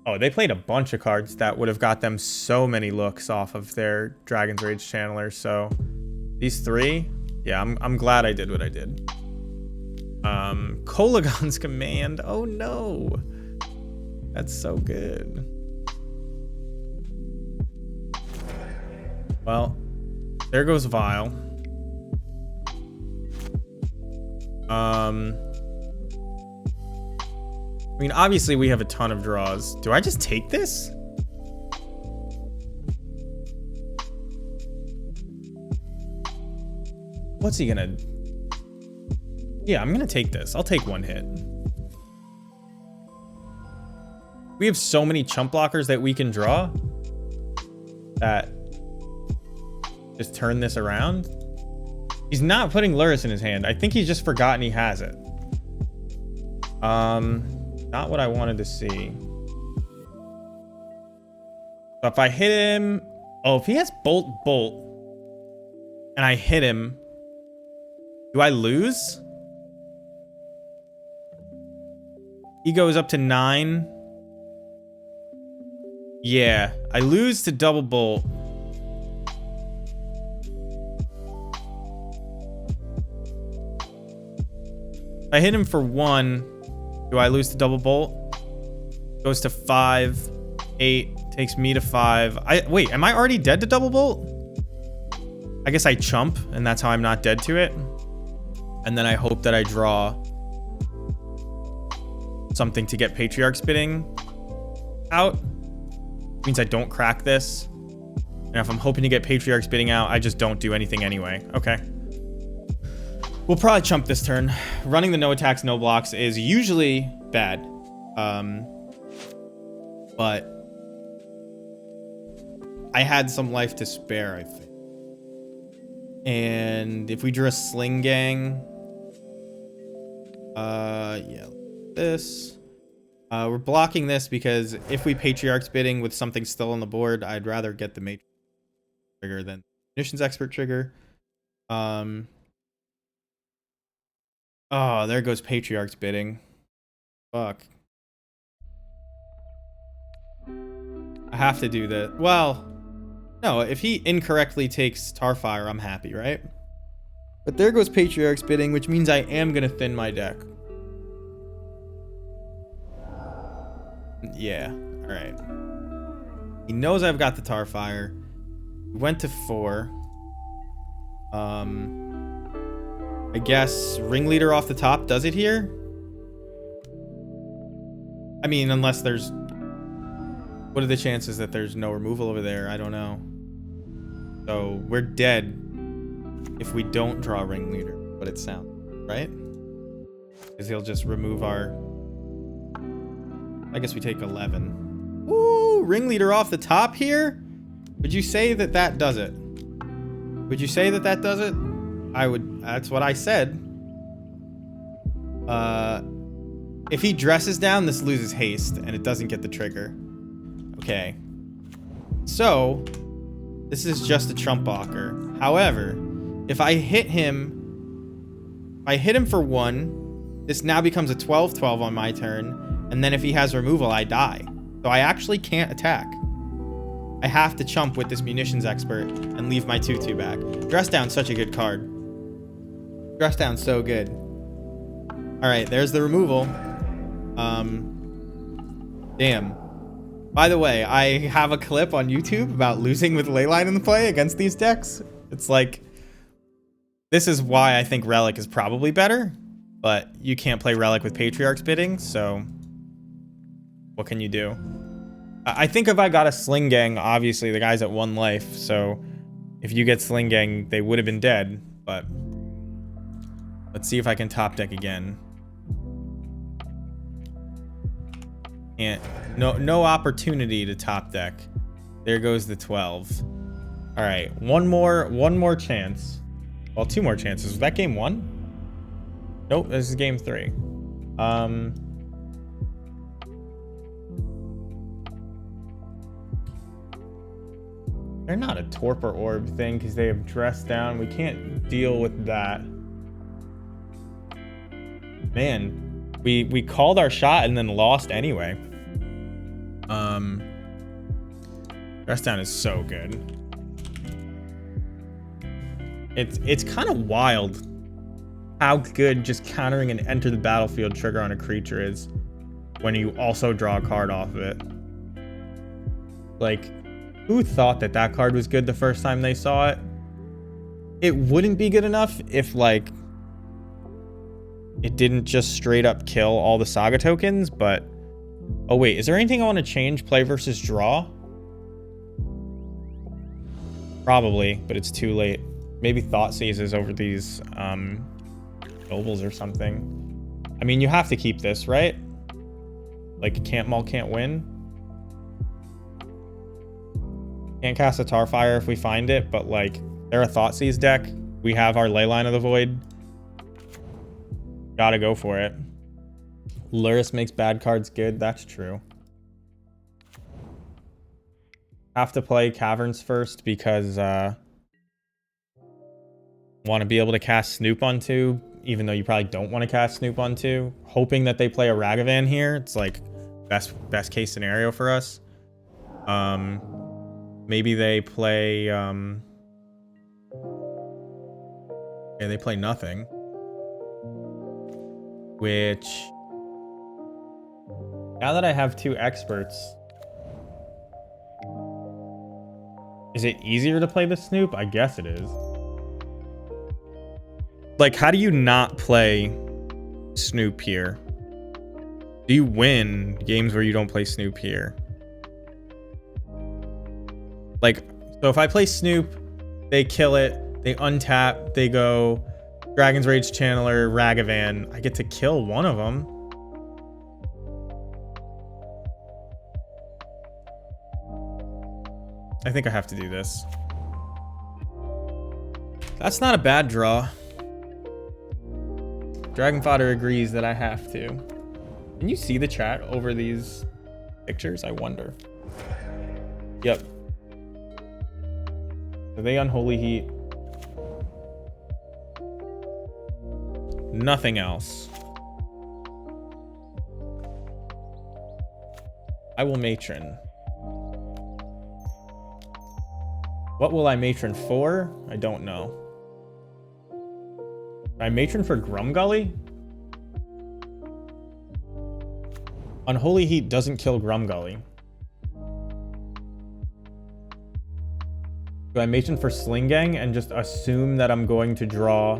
a bunch of cards that would have got them so many looks off of their Dragon's Rage Channeler. So these three, yeah, I'm glad I did what I did. Kolagon's Command. Oh no, that's so good. Well, there goes Vile. I mean, obviously we have a ton of draws. Do I just take this? What's he gonna... Yeah, I'm gonna take this. I'll take one hit. We have so many chump blockers that we can draw that just turn this around. He's not putting Lurrus in his hand. I think he's just forgotten he has it. Not what I wanted to see. So if I hit him... Oh, if he has Bolt, and I hit him, do I lose? He goes up to 9. Yeah, I lose to double Bolt. If I hit him for 1, do I lose to double Bolt? Goes to 5, 8, takes me to 5. Wait, am I already dead to double Bolt? I guess I chump, and that's how I'm not dead to it. And then I hope that I draw something to get Patriarch Spitting out. Means I don't crack this. And if I'm hoping to get Patriarch Spitting out, I just don't do anything anyway. Okay. We'll probably chump this turn. Running the no attacks, no blocks is usually bad. But I had some life to spare, I think. And if we drew a Sling Gang, yeah, this. We're blocking this because if we Patriarch Spitting with something still on the board, I'd rather get the Matrix trigger than Munitions Expert trigger. Oh, there goes Patriarch Spitting. Fuck. I have to do that. Well, no, if he incorrectly takes Tarfire, I'm happy, right? But there goes Patriarch Spitting, which means I am going to thin my deck. Yeah, alright. He knows I've got the Tarfire. We went to 4. I guess Ringleader off the top does it here? I mean, unless there's... What are the chances that there's no removal over there? I don't know. So, we're dead if we don't draw Ringleader, but it sounds, right? Because he'll just remove our... I guess we take 11. Ooh, Ringleader off the top here? Would you say that that does it? Would you say that that does it? I would. That's what I said. If he dresses down, this loses haste, and it doesn't get the trigger. Okay. So, this is just a Trump blocker. However, if I hit him for 1, this now becomes a 12-12 on my turn. And then if he has removal, I die. So I actually can't attack. I have to chump with this Munitions Expert and leave my 2/2 back. Dress Down's such a good card. Dress Down's so good. Alright, there's the removal. Damn. By the way, I have a clip on YouTube about losing with Leyline in the play against these decks. It's like... This is why I think Relic is probably better. But you can't play Relic with Patriarch Spitting, so... What can you do? I think if I got a Sling Gang, obviously the guy's at 1 life, so if you get Sling Gang, they would have been dead, but let's see if I can top deck again. No opportunity to top deck. There goes the 12. All right, one more chance. Well, two more chances. Was that game 1? Nope, this is game 3. They're not a torpor orb thing because they have dressed down. We can't deal with that. Man, we called our shot and then lost anyway. Dress down is so good. It's kind of wild how good just countering an enter the battlefield trigger on a creature is when you also draw a card off of it. Like, who thought that that card was good the first time they saw it? It wouldn't be good enough if, like, it didn't just straight up kill all the saga tokens, but... Oh, wait, is there anything I want to change? Play versus draw? Probably, but it's too late. Maybe Thought Seizes over these, nobles or something. I mean, you have to keep this, right? Like, can't Maul can't win. Can't cast a Tarfire if we find it, but like, they're a Thoughtseize deck. We have our Leyline of the Void. Gotta go for it. Luris makes bad cards good. That's true. Have to play Caverns first because want to be able to cast Snoop on 2, even though you probably don't want to cast Snoop on 2. Hoping that they play a Ragavan here. It's like best case scenario for us. Maybe they play yeah, they play nothing. Which, now that I have 2 experts, is it easier to play the Snoop? I guess it is. Like, how do you not play Snoop here? Do you win games where you don't play Snoop here? Like, so if I play Snoop, they kill it, they untap, they go Dragon's Rage Channeler, Ragavan. I get to kill one of them. I think I have to do this. That's not a bad draw. Dragon Fodder agrees that I have to. Can you see the chat over these pictures? I wonder. Yep. Are they Unholy Heat? Nothing else. I will Matron. What will I Matron for? I don't know. I Matron for Grumgully? Unholy Heat doesn't kill Grumgully. Do I Matron for Slingang and just assume that I'm going to draw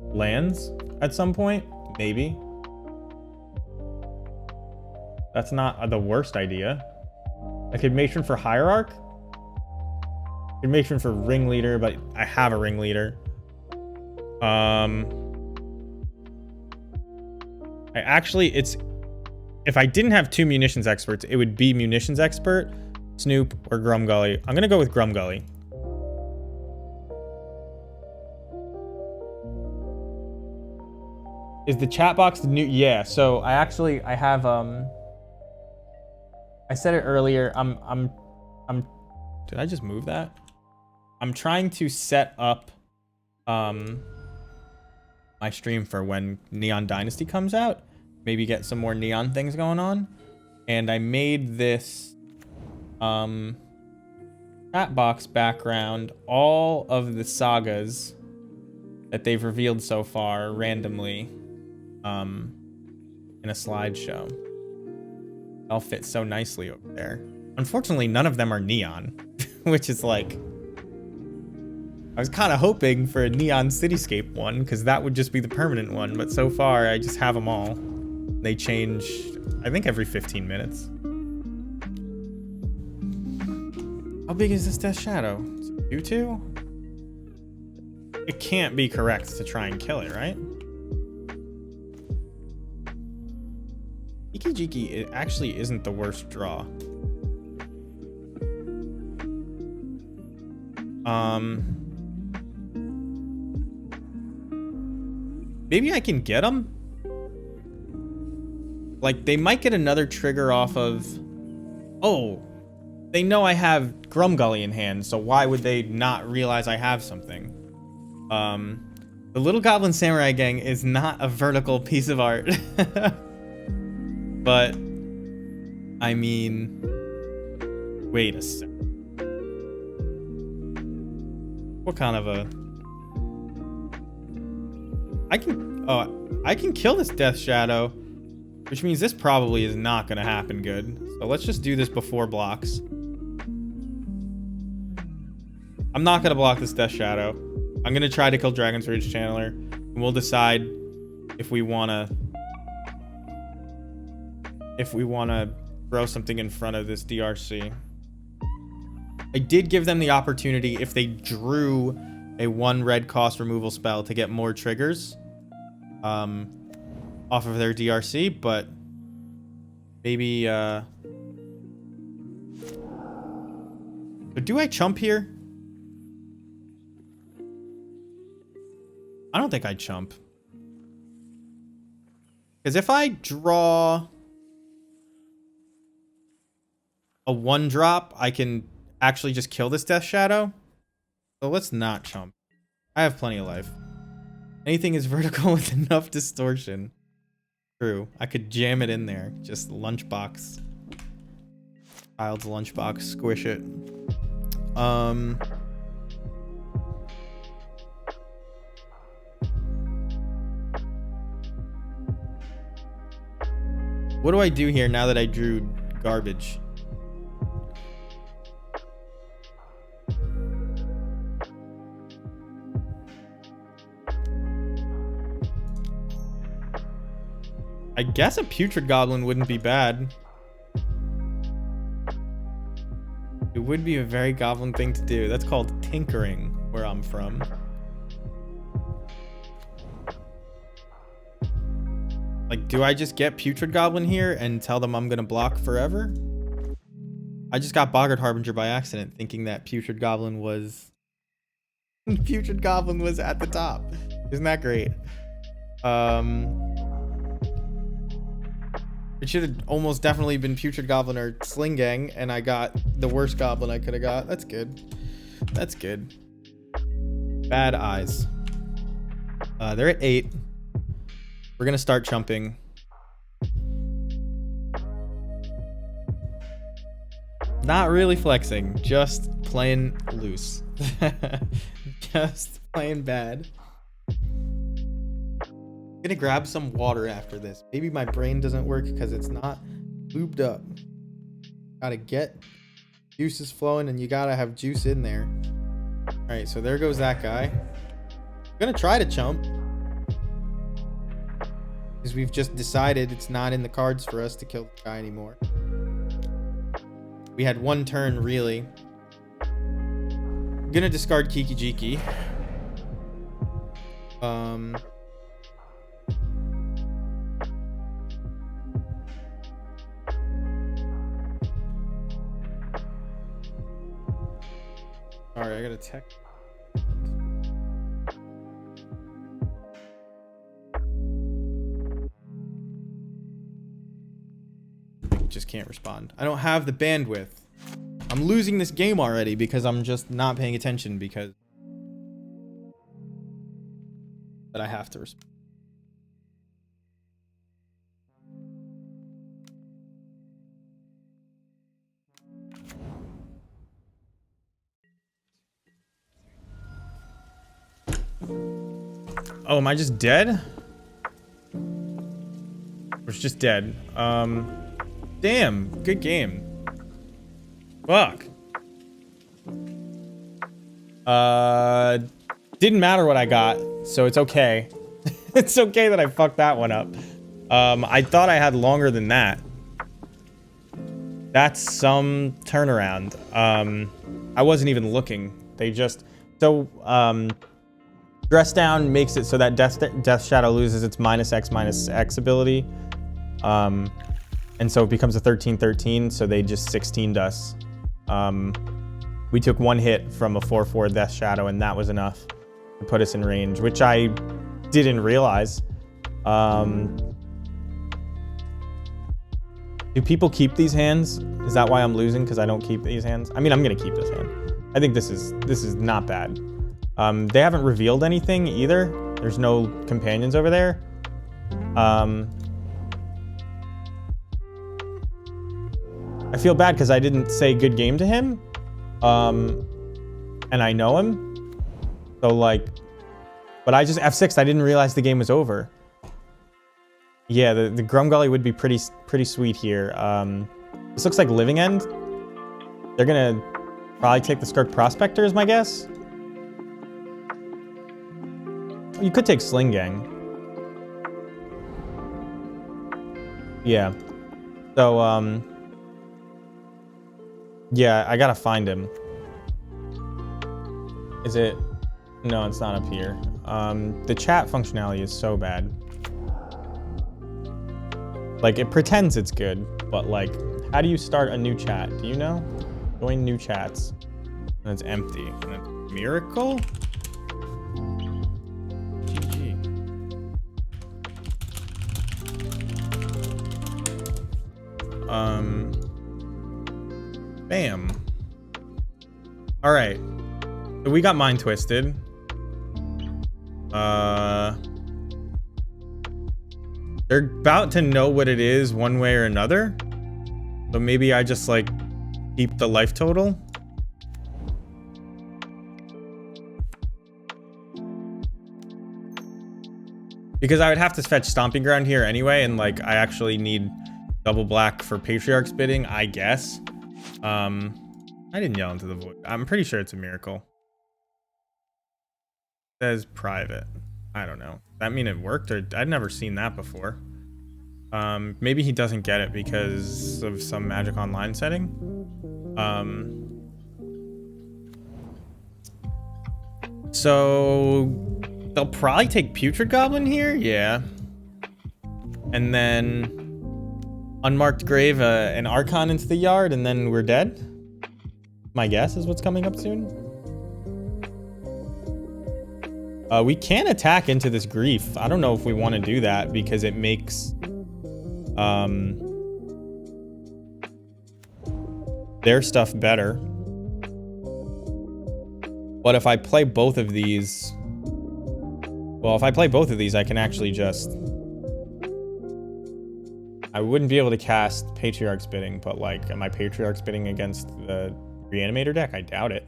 lands at some point? Maybe. That's not the worst idea. I could Matron for Hierarch. I could Matron for Ringleader, but I have a Ringleader. I actually, if I didn't have 2 Munitions Experts, it would be Munitions Expert, Snoop, or Grumgully. I'm gonna go with Grumgully. Is the chat box the new? Yeah, so I have I said it earlier. Did I just move that? I'm trying to set up my stream for when Neon Dynasty comes out. Maybe get some more neon things going on. And I made this chat box background all of the sagas that they've revealed so far randomly in a slideshow. I'll fit so nicely over there. Unfortunately, none of them are neon, which is like, I was kind of hoping for a Neon Cityscape one because that would just be the permanent one, but so far I just have them all. They change, I think, every 15 minutes. How big is this Death Shadow? 2/2? It can't be correct to try and kill it, right? Iki-Jiki, it actually isn't the worst draw. Maybe I can get them? Like, they might get another trigger off of... Oh, they know I have Grumgully in hand, so why would they not realize I have something? The Little Goblin Samurai Gang is not a vertical piece of art. But, I mean... Wait a sec. What kind of a... I can kill this Death Shadow, which means this probably is not going to happen good. So let's just do this before blocks. I'm not going to block this Death Shadow. I'm going to try to kill Dragon's Rage Channeler, and we'll decide if we want to throw something in front of this DRC. I did give them the opportunity, if they drew a 1 red cost removal spell, to get more triggers off of their DRC, but maybe but do I chump here? I don't think I chump, because if I draw a 1-drop, I can actually just kill this Death Shadow. So let's not chump. I have plenty of life. Anything is vertical with enough distortion. True. I could jam it in there. Just lunchbox. Child's lunchbox. Squish it. What do I do here now that I drew garbage? I guess a Putrid Goblin wouldn't be bad. It would be a very goblin thing to do. That's called tinkering where I'm from. Like, do I just get Putrid Goblin here and tell them I'm gonna block forever? I just got Boggart Harbinger by accident, thinking that Putrid Goblin was... Putrid Goblin was at the top. Isn't that great? It should have almost definitely been Putrid Goblin or Sling Gang, and I got the worst goblin I could have got. That's good. That's good. Bad eyes. They're at 8. We're gonna start chumping. Not really flexing, just playing loose. Just playing bad. I'm gonna grab some water after this. Maybe my brain doesn't work because it's not lubed up. Gotta get juices flowing, and you gotta have juice in there. All right, so there goes that guy. I'm gonna try to chump, because we've just decided it's not in the cards for us to kill the guy anymore. We had 1 turn, really. I'm gonna discard Kiki Jiki. Sorry, I got a tech. Just can't respond. I don't have the bandwidth. I'm losing this game already because I'm just not paying attention because... But I have to respond. Oh, am I just dead? Or it's just dead. Damn, good game. Fuck. Didn't matter what I got, so it's okay. It's okay that I fucked that one up. I thought I had longer than that. That's some turnaround. I wasn't even looking. They just... So, Dress Down makes it so that Death Shadow loses its -X ability. And so it becomes a 13-13, so they just 16'd us. We took one hit from a 4/4 Death Shadow, and that was enough to put us in range, which I didn't realize. Do people keep these hands? Is that why I'm losing? Because I don't keep these hands? I mean, I'm gonna keep this hand. I think this is not bad. They haven't revealed anything either. There's no companions over there. I feel bad because I didn't say good game to him. And I know him. So like, but I just F6'd. I didn't realize the game was over. Yeah, the Grumgully would be pretty sweet here. This looks like Living End. They're gonna probably take the Skirk Prospector is my guess. You could take Sling Gang. Yeah. So, yeah, I gotta find him. Is it? No, it's not up here. The chat functionality is so bad. Like, it pretends it's good, but like, how do you start a new chat? Do you know? Join new chats. And it's empty. And it's Miracle? GG. Bam. Alright. So we got Mind Twisted. They're about to know what it is one way or another. But maybe I just like keep the life total. Because I would have to fetch Stomping Ground here anyway, and like I actually need double black for Patriarch's Bidding, I guess. I didn't yell into the void. I'm pretty sure it's a Miracle. It says private. I don't know. That mean it worked, or I'd never seen that before. Maybe he doesn't get it because of some Magic Online setting. So they'll probably take Putrid Goblin here, yeah. And then Unmarked Grave, an Archon into the yard, and then we're dead. My guess is what's coming up soon. We can attack into this Grief. I don't know if we want to do that because it makes their stuff better. But if I play both of these, well, if I play both of these, I can actually just, I wouldn't be able to cast Patriarch's Bidding, but like, am I Patriarch's Bidding against the Reanimator deck? I doubt it.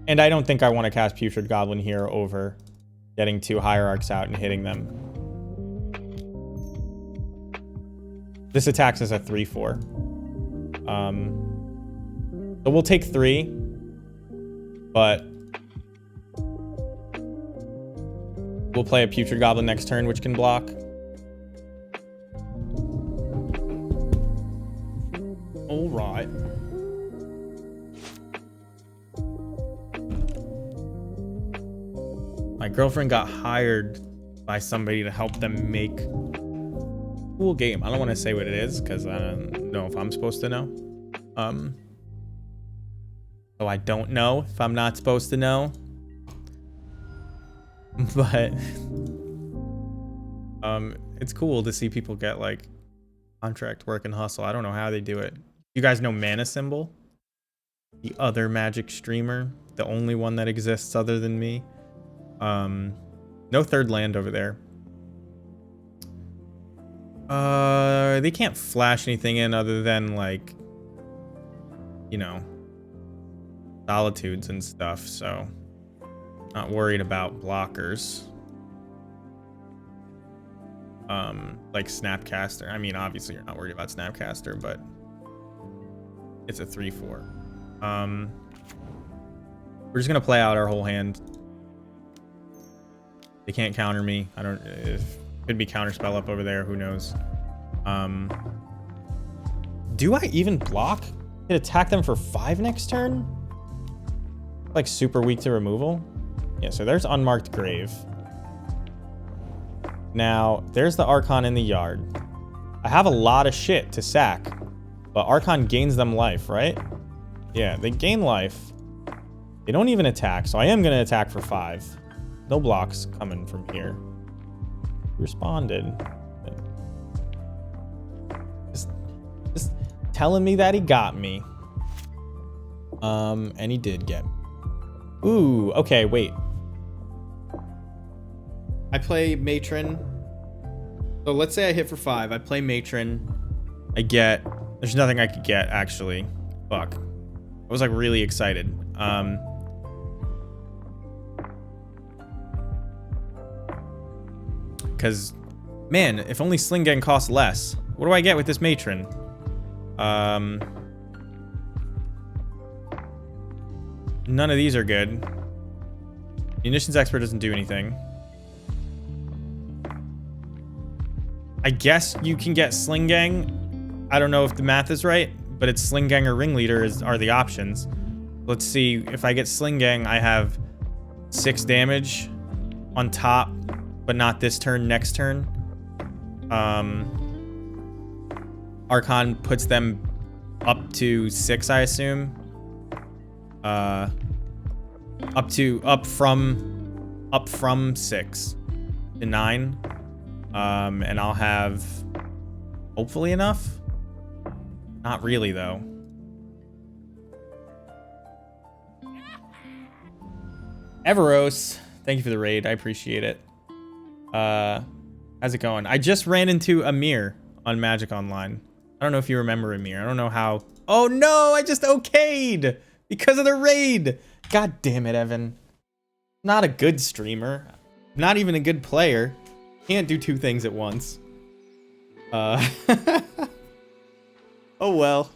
And I don't think I want to cast Putrid Goblin here over getting 2 Hierarchs out and hitting them. This attacks as a 3/4. So we'll take 3, but we'll play a Putrid Goblin next turn, which can block. All right. My girlfriend got hired by somebody to help them make a cool game. I don't want to say what it is because I don't know if I'm supposed to know. So I don't know if I'm not supposed to know. But it's cool to see people get like contract work and hustle. I don't know how they do it. You guys know Mana Symbol? The other Magic streamer, the only one that exists other than me. No third land over there. They can't flash anything in other than like, you know, solitudes and stuff, so not worried about blockers. Like Snapcaster. I mean, obviously you're not worried about Snapcaster, but it's a 3/4. We're just gonna play out our whole hand. They can't counter me. I don't. If could be counterspell up over there. Who knows? Do I even block? Could attack them for 5 next turn? Like super weak to removal. Yeah. So there's Unmarked Grave. Now there's the Archon in the yard. I have a lot of shit to sack. But Archon gains them life, right? Yeah, they gain life. They don't even attack, so I am going to attack for 5. No blocks coming from here. Responded. Just telling me that he got me. And he did get me. Ooh, okay, wait. I play Matron. So let's say I hit for 5. I play Matron. I get... There's nothing I could get, actually. Fuck. I was, like, really excited. Because, man, if only Sling Gang costs less. What do I get with this Matron? None of these are good. Munitions Expert doesn't do anything. I guess you can get Sling Gang. I don't know if the math is right, but it's Sling Gang or Ringleader are the options. Let's see. If I get Sling Gang, I have 6 damage on top, but not this turn, next turn. Archon puts them up to 6, I assume. Up from 6 to 9. And I'll have hopefully enough. Not really, though. Everos, thank you for the raid. I appreciate it. How's it going? I just ran into Amir on Magic Online. I don't know if you remember Amir. I don't know how. Oh no, I just okayed because of the raid. God damn it, Evan. Not a good streamer. Not even a good player. Can't do 2 things at once. Oh well.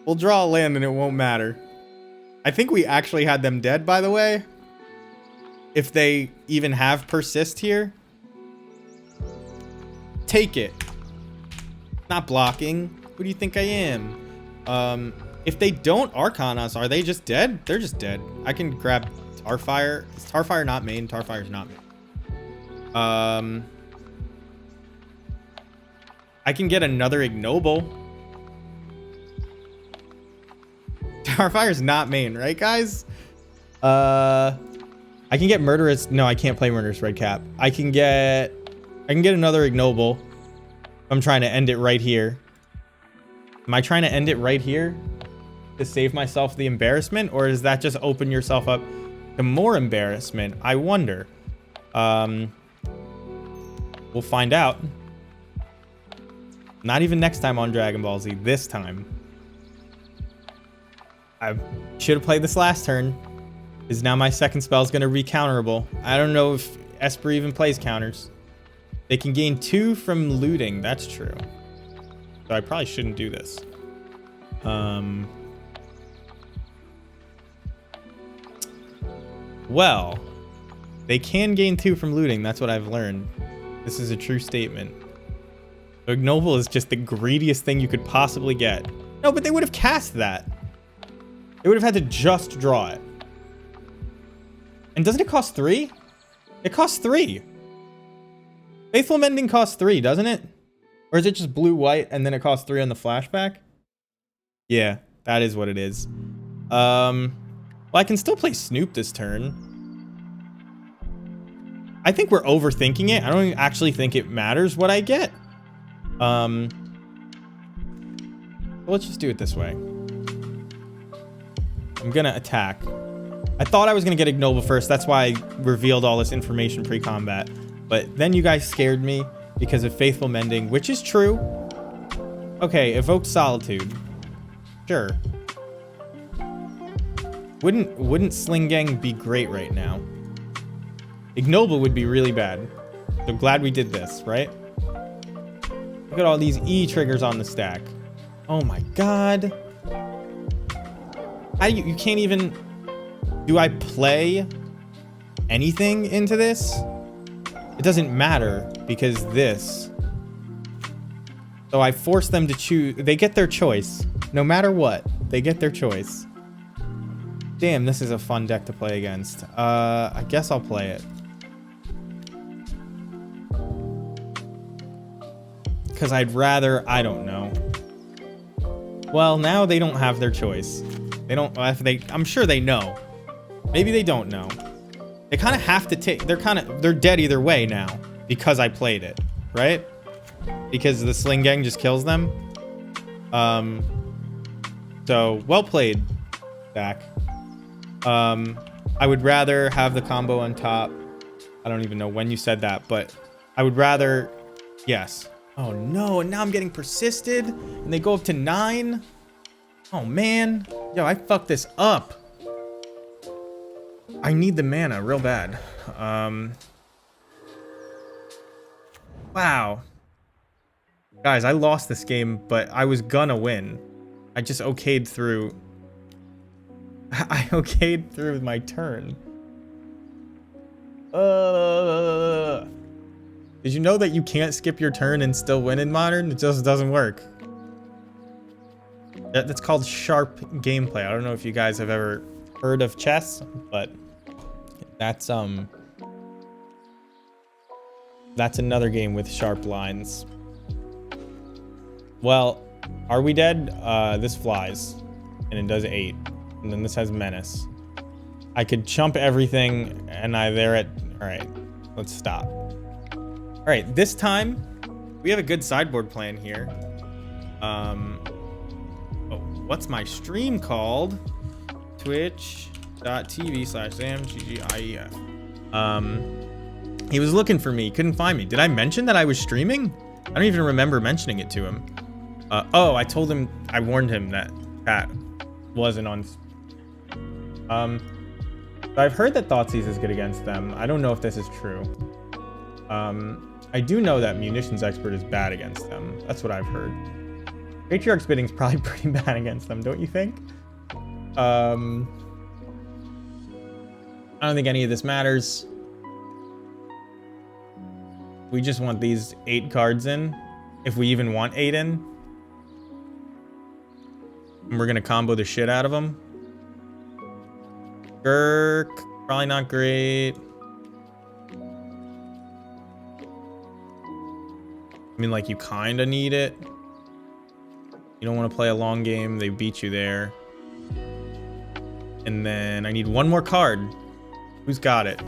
We'll draw a land and it won't matter. I think we actually had them dead, by the way. If they even have persist here. Take it. Not blocking. Who do you think I am? If they don't Archon us, are they just dead? They're just dead. I can grab Tarfire. Is Tarfire not main? Tarfire's not main. I can get another Ignoble. Tarfire's not main, right, guys? I can get Murderous. No, I can't play Murderous Redcap. I can get another Ignoble. I'm trying to end it right here. Am I trying to end it right here to save myself the embarrassment, or does that just open yourself up to more embarrassment? I wonder. We'll find out. Not even next time on Dragon Ball Z. This time. I should have played this last turn. Because now my second spell is going to be counterable. I don't know if Esper even plays counters. They can gain 2 from looting. That's true. So I probably shouldn't do this. Well, they can gain 2 from looting. That's what I've learned. This is a true statement. Ignoble is just the greediest thing you could possibly get. No, but they would have cast that. They would have had to just draw it. And doesn't it cost 3? It costs 3. Faithful Mending costs 3, doesn't it? Or is it just blue-white and then it costs 3 on the flashback? Yeah, that is what it is. Well, I can still play Snoop this turn. I think we're overthinking it. I don't actually think it matters what I get. Let's just do it this way. I'm gonna attack. I thought I was gonna get Ignoble first. That's why I revealed all this information pre-combat. But then you guys scared me because of Faithful Mending, which is true. Okay, Evoke Solitude. Sure. Wouldn't Sling Gang be great right now? Ignoble would be really bad. So glad we did this, right? Look at all these E triggers on the stack. Oh my god. How you can't even... Do I play anything into this? It doesn't matter because this. So I force them to choose. They get their choice. No matter what, they get their choice. Damn, this is a fun deck to play against. I guess I'll play it. Because I'd rather, I don't know. Well, now they don't have their choice. They don't, I'm sure they know. Maybe they don't know. They kind of have to take, they're dead either way now because I played it, right? Because the Sling Gang just kills them. So well played, Zach. I would rather have the combo on top. I don't even know when you said that, but I would rather, yes. Oh no, and now I'm getting persisted and they go up to 9. Oh man, yo, I fucked this up. I need the mana real bad. Wow. Guys, I lost this game, but I was gonna win. I just okayed through. I okayed through my turn. Did you know that you can't skip your turn and still win in Modern? It just doesn't work. That's called sharp gameplay. I don't know if you guys have ever heard of chess, but that's another game with sharp lines. Well, are we dead? This flies, and it does 8, and then this has menace. I could chump everything, and they're at. All right, let's stop. All right, this time we have a good sideboard plan here. What's my stream called? Twitch.tv/SamGGIEF. He was looking for me, couldn't find me. Did I mention that I was streaming? I don't even remember mentioning it to him. Oh, I told him, I warned him that Pat wasn't on. I've heard that Thoughtseize is good against them. I don't know if this is true. I do know that Munitions Expert is bad against them. That's what I've heard. Patriarch Spitting's probably pretty bad against them, don't you think? I don't think any of this matters. We just want these 8 cards in. If we even want 8 in. And we're gonna combo the shit out of them. Gurk, probably not great. I mean, like, you kind of need it. You don't want to play a long game. They beat you there. And then I need one more card. Who's got it?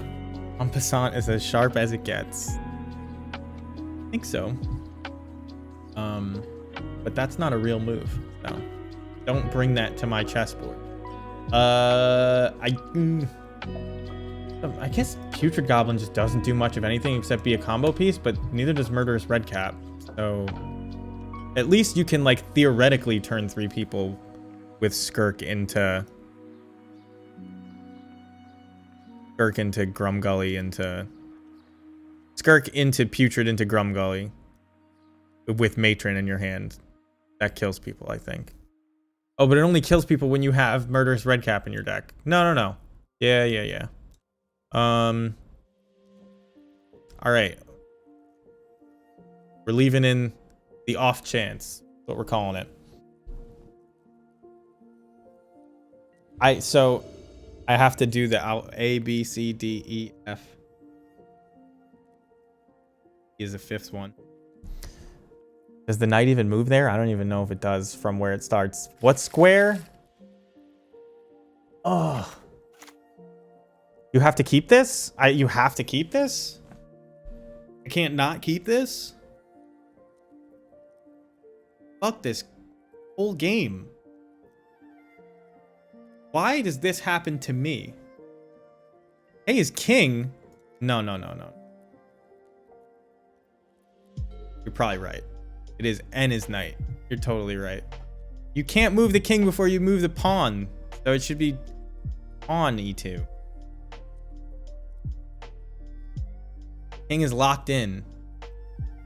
En Passant is as sharp as it gets. I think so. But that's not a real move. So don't bring that to my chessboard. I guess Putrid Goblin just doesn't do much of anything except be a combo piece, but neither does Murderous Redcap. So at least you can, like, theoretically turn 3 people with Skirk into Grumgully into Skirk into Putrid into Grumgully with Matron in your hand. That kills people, I think. Oh, but it only kills people when you have Murderous Redcap in your deck. No. Yeah. All right. We're leaving in the off chance. That's what we're calling it. So I have to do the A, B, C, D, E, F. E is the 5th one. Does the knight even move there? I don't even know if it does from where it starts. What square? Oh. You have to keep this? You have to keep this? I can't not keep this? Fuck this whole game. Why does this happen to me? A is king? No. You're probably right. It is N is knight. You're totally right. You can't move the king before you move the pawn. So it should be pawn E2. King is locked in.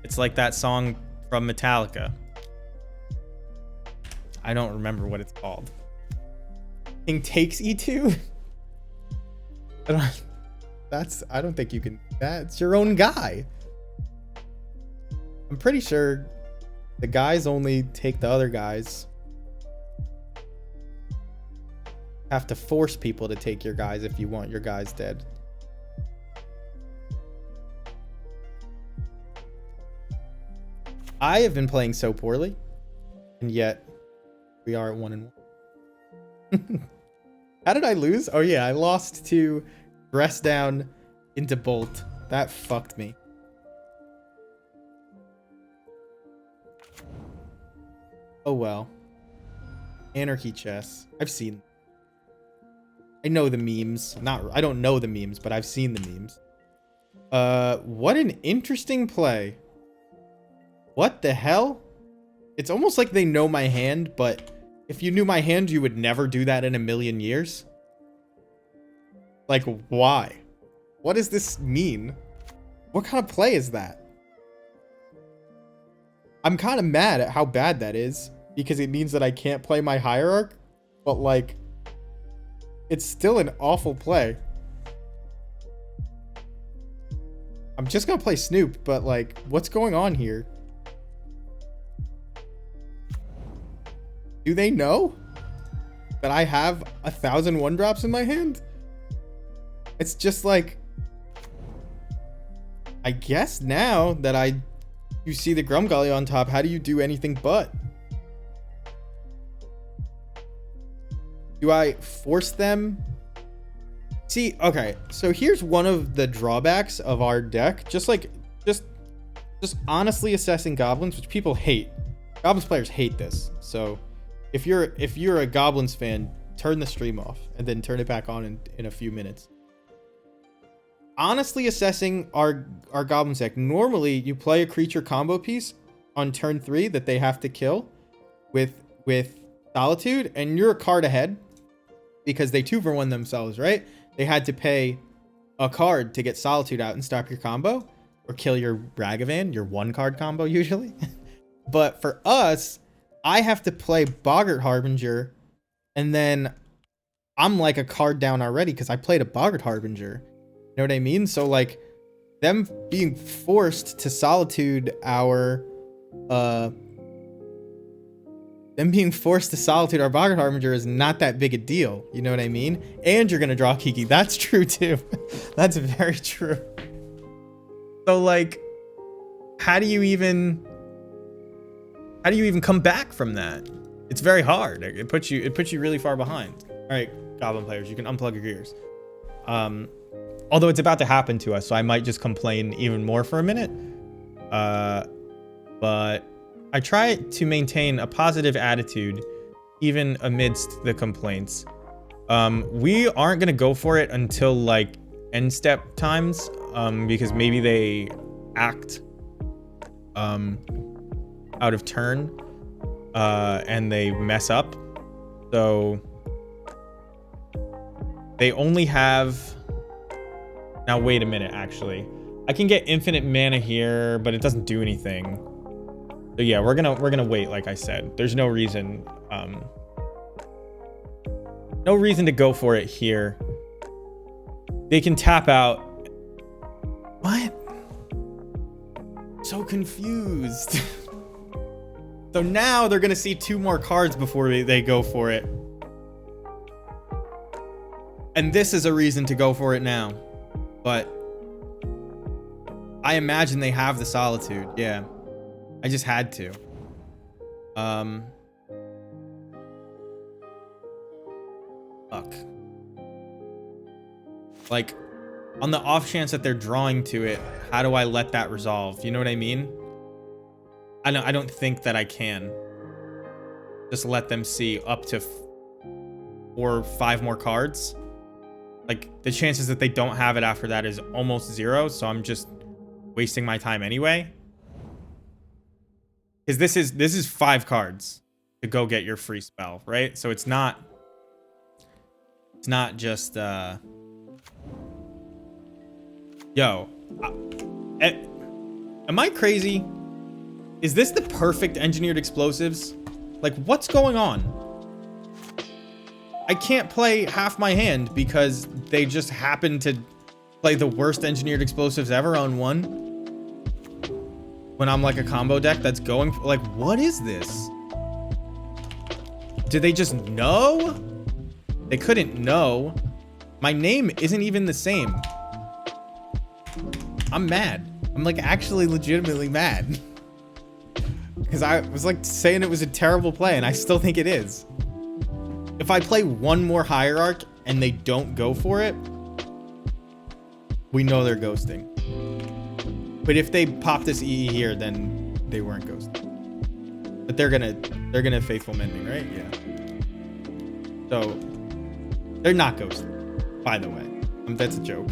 It's like that song from Metallica. I don't remember what it's called. King takes E2? I don't think you can. That's your own guy. I'm pretty sure the guys only take the other guys. Have to force people to take your guys if you want your guys dead. I have been playing so poorly, and yet We are at 1-1. How did I lose? Oh yeah, I lost to Dress Down into Bolt. That fucked me. Oh well. Anarchy chess. I've seen. I know the memes. I don't know the memes, but I've seen the memes. What an interesting play. What the hell? It's almost like they know my hand, but if you knew my hand, you would never do that in a million years. Like, why? What does this mean? What kind of play is that? I'm kind of mad at how bad that is, because it means that I can't play my hierarch, but like, it's still an awful play. I'm just gonna play Snoop, but like, what's going on here? Do they know that I have 1,000 1-drops in my hand? It's just like, I guess now that you see the Grumgully on top, how do you do anything but? Do I force them? See, okay, so here's one of the drawbacks of our deck. Just honestly assessing goblins, which people hate. Goblins players hate this. So if you're a Goblins fan, turn the stream off and then turn it back on in a few minutes. Honestly assessing our Goblins deck, normally you play a creature combo piece on turn 3 that they have to kill with Solitude, and you're a card ahead because they 2-for-1 themselves, right? They had to pay a card to get Solitude out and stop your combo or kill your Ragavan, your 1-card combo usually. But for us, I have to play Boggart Harbinger, and then I'm like a card down already because I played a Boggart Harbinger. You know what I mean? So like, them being forced to Solitude our Boggart Harbinger is not that big a deal. You know what I mean? And you're gonna draw Kiki. That's true too. That's very true. So like, how do you even come back from that? It's very hard. It puts you really far behind. All right, Goblin players, you can unplug your gears. Although it's about to happen to us, so I might just complain even more for a minute. But I try to maintain a positive attitude even amidst the complaints. We aren't gonna go for it until like end step times, because maybe they act out of turn and they mess up. So they only have, now wait a minute, actually. I can get infinite mana here, but it doesn't do anything. So yeah, we're gonna wait, like I said. There's no reason to go for it here. They can tap out. What? So confused. So now they're gonna see 2 more cards before they go for it. And this is a reason to go for it now. But I imagine they have the Solitude. Yeah. I just had to. Fuck. Like, on the off chance that they're drawing to it, how do I let that resolve? You know what I mean? I don't think that I can. Just let them see up to 4 or 5 more cards. Like, the chances that they don't have it after that is almost 0, so I'm just wasting my time anyway. Because this is 5 cards to go get your free spell, right? So it's not just yo, am I crazy? Is this the perfect engineered explosives? Like, what's going on? I can't play half my hand because they just happen to play the worst engineered explosives ever on 1. When I'm like a combo deck that's going, like, what is this? Do they just know? They couldn't know. My name isn't even the same. I'm mad. I'm like actually legitimately mad. Because I was like saying it was a terrible play, and I still think it is. If I play one more Hierarch and they don't go for it, we know they're ghosting. But if they pop this EE here, then they weren't ghosting. But they're gonna faithful mending, right? Yeah. So they're not ghosting, by the way. That's a joke.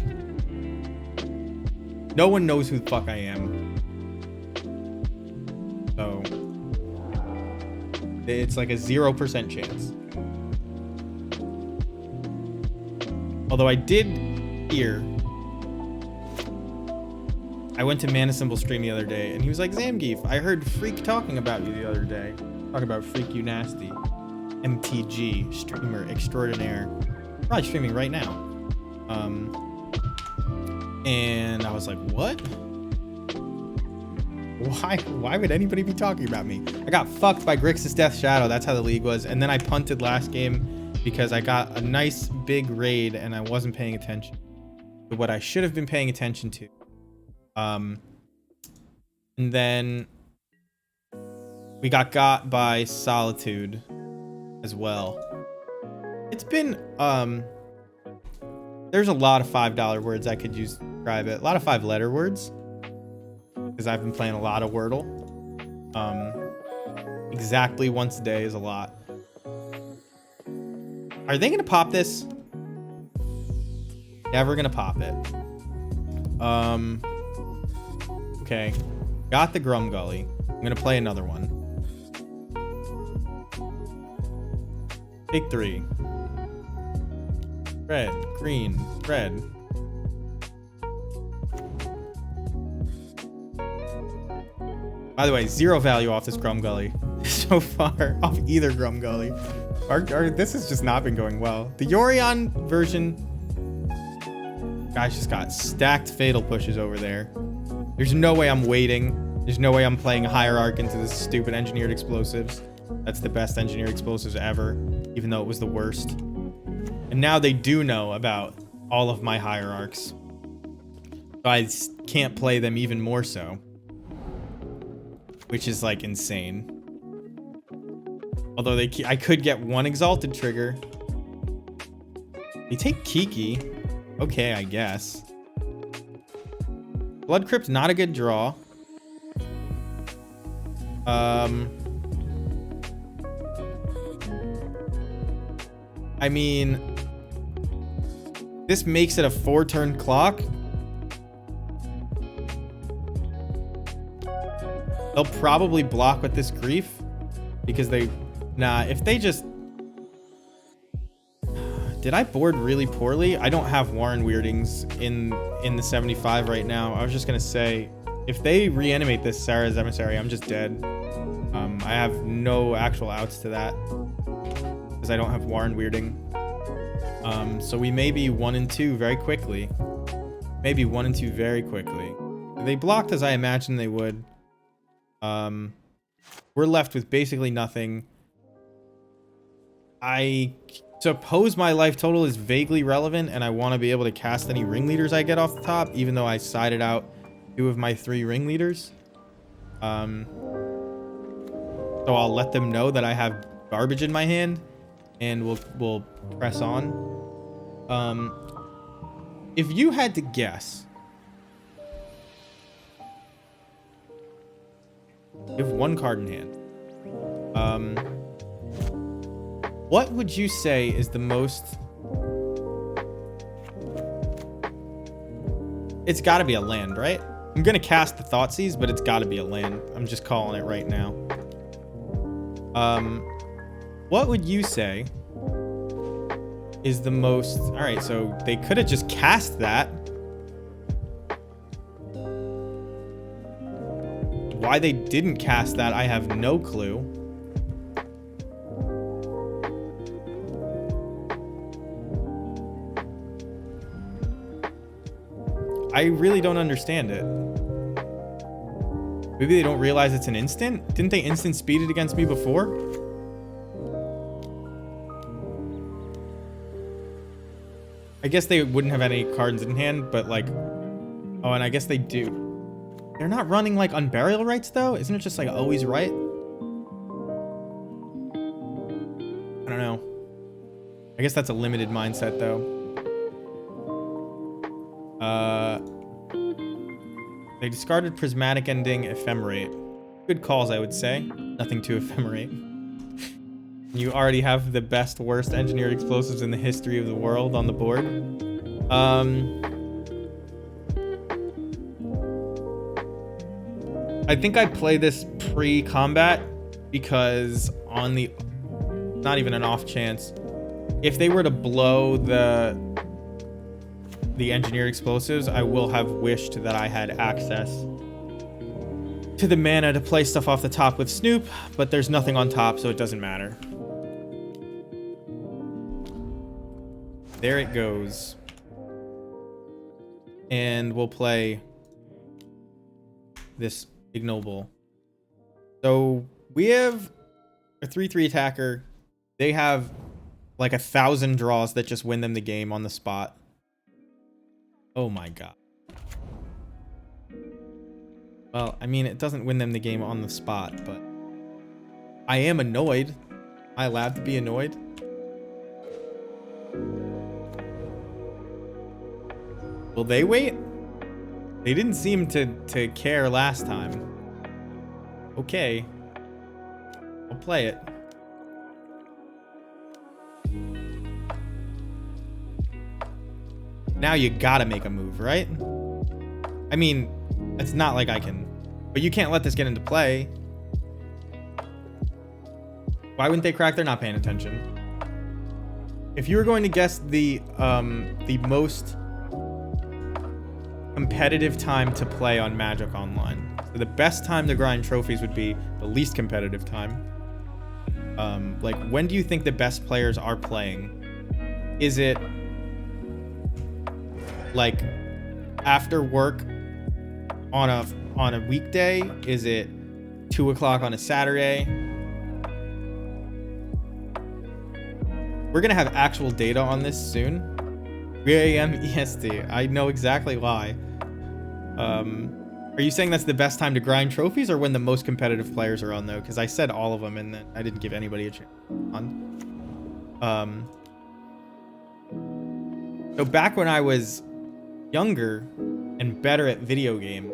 No one knows who the fuck I am. So it's like a 0% chance. Although I did hear, I went to Mana Symbol stream the other day, and he was like, Zamgeef, I heard Freak talking about you the other day. Talking about Freak You Nasty. MTG, streamer extraordinaire. Probably streaming right now. And I was like, what? Why would anybody be talking about me? I got fucked by Grixis Death Shadow. That's how the league was. And then I punted last game because I got a nice big raid and I wasn't paying attention to what I should have been paying attention to. And then we got by Solitude as well. It's been there's a lot of $5 words I could use to describe it. A lot of 5-letter words. Because I've been playing a lot of Wordle. Exactly once a day is a lot. Are they gonna pop this? Never gonna pop it. Okay. Got the Grum Gully. I'm gonna play another one. Take 3. Red, green, red. By the way, 0 value off this Grum Gully so far, off either Grum Gully. This has just not been going well. The Yorion version, guys, just got stacked fatal pushes over there. There's no way I'm waiting. There's no way I'm playing a Hierarch into this stupid engineered explosives. That's the best engineered explosives ever, even though it was the worst. And now they do know about all of my Hierarchs. So I can't play them even more so. Which is like insane. Although I could get 1 Exalted trigger. They take Kiki. Okay, I guess. Blood Crypt, not a good draw. I mean, this makes it a 4-turn clock. They'll probably block with this Grief because if they just, did I board really poorly? I don't have Warren Weirdings in the 75 right now. I was just gonna say, if they reanimate this Sarah's Emissary, I'm just dead. I have no actual outs to that because I don't have Warren Weirding. So we may be 1 and 2 very quickly. Maybe 1 and 2 very quickly. They blocked as I imagined they would. We're left with basically nothing. I suppose my life total is vaguely relevant and I want to be able to cast any ringleaders I get off the top, even though I sided out 2 of my 3 ringleaders. So I'll let them know that I have garbage in my hand and we'll press on. If you had to guess, you have 1 card in hand. What would you say is the most... It's got to be a land, right? I'm going to cast the Thoughtseize, but it's got to be a land. I'm just calling it right now. What would you say is the most... All right, so they could have just cast that. Why they didn't cast that, I have no clue. I really don't understand it. Maybe they don't realize it's an instant? Didn't they instant speed it against me before? I guess they wouldn't have any cards in hand, but like... Oh, and I guess they do. They're not running like Unburial Rites though? Isn't it just like always right? I guess that's a limited mindset, though. They discarded Prismatic Ending, Ephemerate. Good calls, I would say. Nothing to ephemerate. You already have the best, worst engineered explosives in the history of the world on the board. I think I play this pre-combat because on the... not even an off chance. If they were to blow the engineered explosives, I will have wished that I had access to the mana to play stuff off the top with Snoop, but there's nothing on top, so it doesn't matter. There it goes. And we'll play this ignoble. So we have a 3/3 attacker. They have like 1,000 draws that just win them the game on the spot. Oh my god. Well, I mean, it doesn't win them the game on the spot, but I am annoyed. Am I allowed to be annoyed? Will they wait? They didn't seem to care last time. Okay. I'll play it. Now you gotta make a move, right? I mean, it's not like I can... But you can't let this get into play. Why wouldn't they crack? They're not paying attention. If you were going to guess the most competitive time to play on Magic Online, so the best time to grind trophies would be the least competitive time. Like, when do you think the best players are playing? Is it like after work on a weekday? Is it 2 o'clock on a Saturday? We're gonna have actual data on this soon. 3 a.m. EST. I know exactly why. Are you saying that's the best time to grind trophies, or when the most competitive players are on, though? Because I said all of them and then I didn't give anybody a chance on. So back when I was younger and better at video games,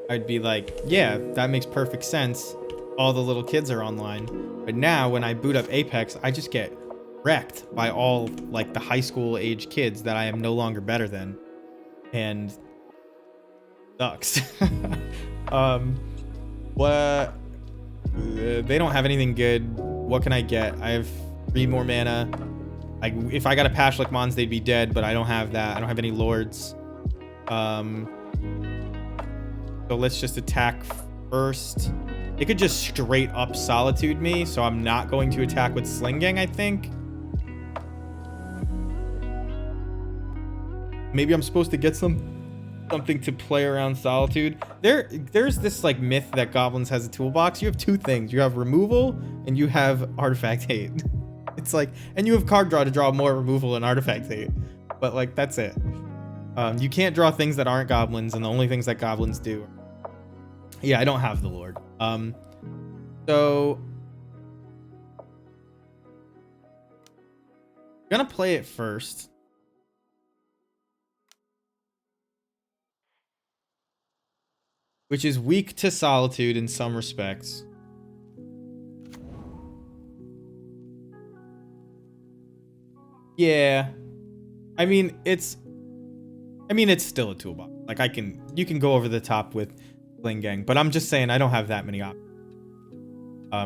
I'd be like, yeah, that makes perfect sense. All the little kids are online. But now when I boot up Apex, I just get wrecked by all like the high school age kids that I am no longer better than. And sucks. What? They don't have anything good. What can I get? I have 3 more mana. Like, if I got a Pashlik Mons, they'd be dead, but I don't have that. I don't have any lords. So let's just attack first. It could just straight up Solitude me, so I'm not going to attack with Sling Gang, I think. Maybe I'm supposed to get something to play around Solitude. There's this like myth that Goblins has a toolbox. You have 2 things. You have removal and you have artifact hate. It's like, and you have card draw to draw more removal and artifact hate. But like, that's it. You can't draw things that aren't goblins, and the only things that goblins do. Yeah, I don't have the Lord. So I'm gonna play it first. Which is weak to Solitude in some respects. Yeah. I mean, it's still a toolbox. Like, you can go over the top with Sling Gang, but I'm just saying I don't have that many options.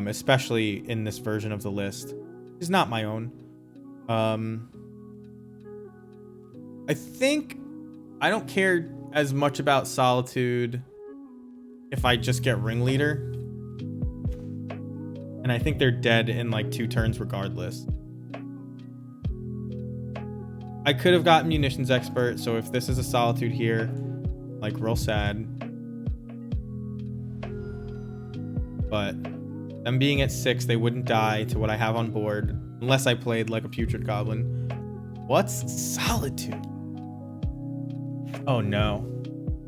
Especially in this version of the list. It's not my own. I think I don't care as much about Solitude if I just get Ringleader. And I think they're dead in like 2 turns regardless. I could have gotten Munitions Expert, so if this is a Solitude here, like, real sad. But them being at 6, they wouldn't die to what I have on board, unless I played like a Putrid Goblin. What's Solitude? Oh no.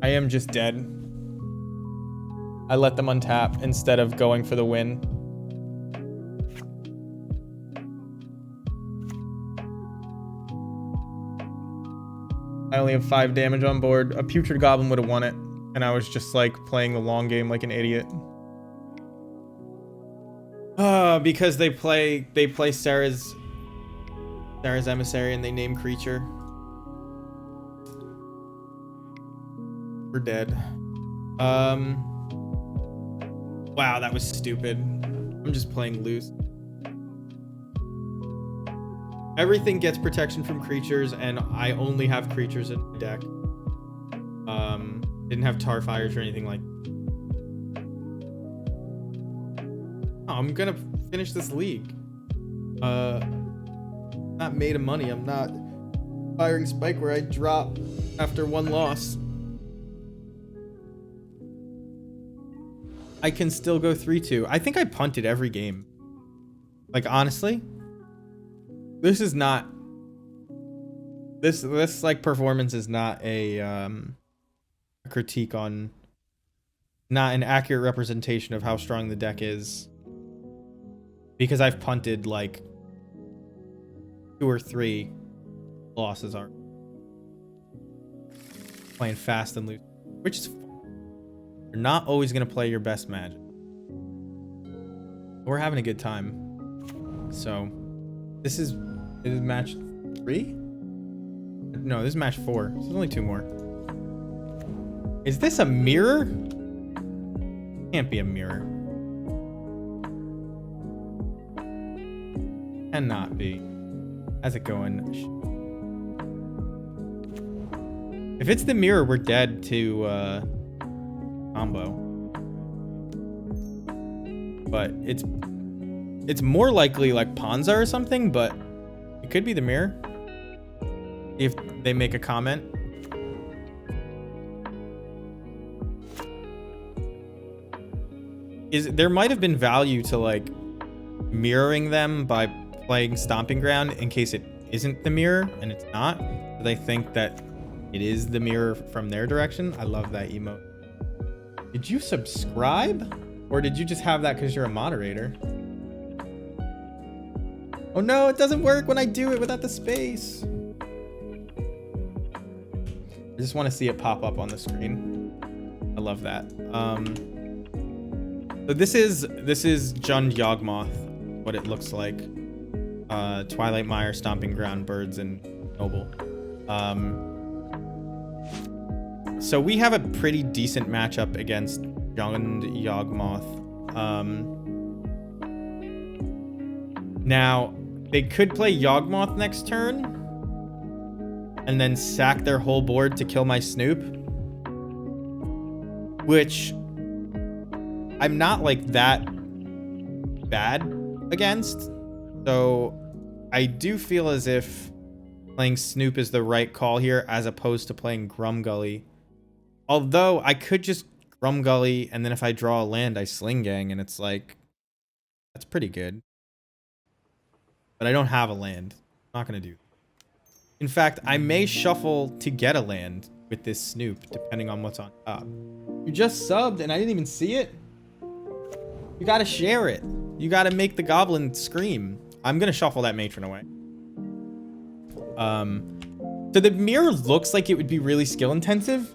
I am just dead. I let them untap instead of going for the win. I only have 5 damage on board. A Putrid Goblin would have won it. And I was just like playing the long game like an idiot. Because they play Sarah's Emissary and they name creature. We're dead. Wow, that was stupid. I'm just playing loose. Everything gets protection from creatures, and I only have creatures in my deck. Didn't have tar fires or anything like. Oh, I'm gonna finish this league. Not made of money. I'm not firing spike where I drop after 1 loss. I can still go 3-2. I think I punted every game. Like, honestly, this is not this like performance is not a critique on, not an accurate representation of how strong the deck is, because I've punted like 2 or 3 losses are playing fast and loose, which is you're not always going to play your best Magic. We're having a good time. So this is match 3? No, this is match 4. There's only 2 more. Is this a mirror? Can't be a mirror. Cannot be. How's it going? If it's the mirror, we're dead to combo. But it's more likely like Ponza or something, but it could be the mirror. If they make a comment. There might have been value to like mirroring them by playing Stomping Ground in case it isn't the mirror and it's not. But I think that it is the mirror from their direction. I love that emote. Did you subscribe? Or did you just have that because you're a moderator? Oh no, it doesn't work when I do it without the space. I just want to see it pop up on the screen. I love that. So this is Jund Yawgmoth, what it looks like. Twilight Mire, Stomping Ground, Birds, and Noble. So we have a pretty decent matchup against Jund Yawgmoth. Now, they could play Yawgmoth next turn and then sack their whole board to kill my Snoop, which I'm not like that bad against. So I do feel as if playing Snoop is the right call here as opposed to playing Grumgully. Although I could just Grumgully, and then if I draw a land, I Sling Gang, and it's like, that's pretty good. But I don't have a land. I'm not going to do that. In fact, I may shuffle to get a land with this Snoop, depending on what's on top. You just subbed, and I didn't even see it? You got to share it. You got to make the goblin scream. I'm going to shuffle that matron away. So the mirror looks like it would be really skill intensive.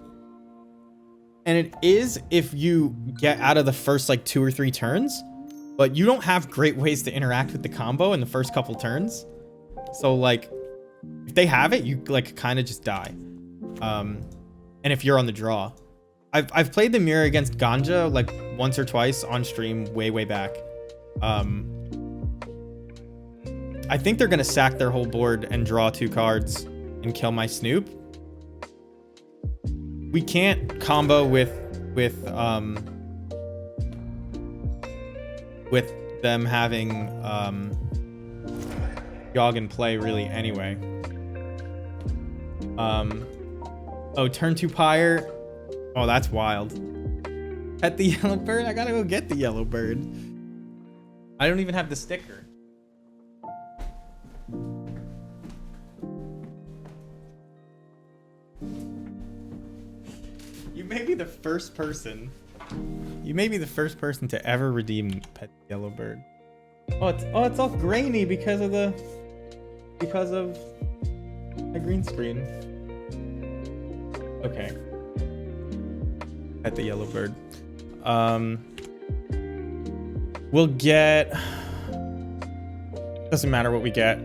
And it is if you get out of the first like 2 or 3 turns, but you don't have great ways to interact with the combo in the first couple turns. So like if they have it, you like kind of just die. And if you're on the draw, I've played the mirror against Ganja like once or twice on stream way back. I think they're gonna sack their whole board and draw 2 cards and kill my Snoop. We can't combo with them having Yogg in play really anyway. Oh, turn 2 Pyre. Oh, that's wild. At the yellow bird? I gotta go get the yellow bird. I don't even have the sticker. You may be the first person. You may be the first person to ever redeem Pet Yellow Bird. Oh, it's all grainy because of my green screen. Okay. At the yellow bird. We'll get... Doesn't matter what we get.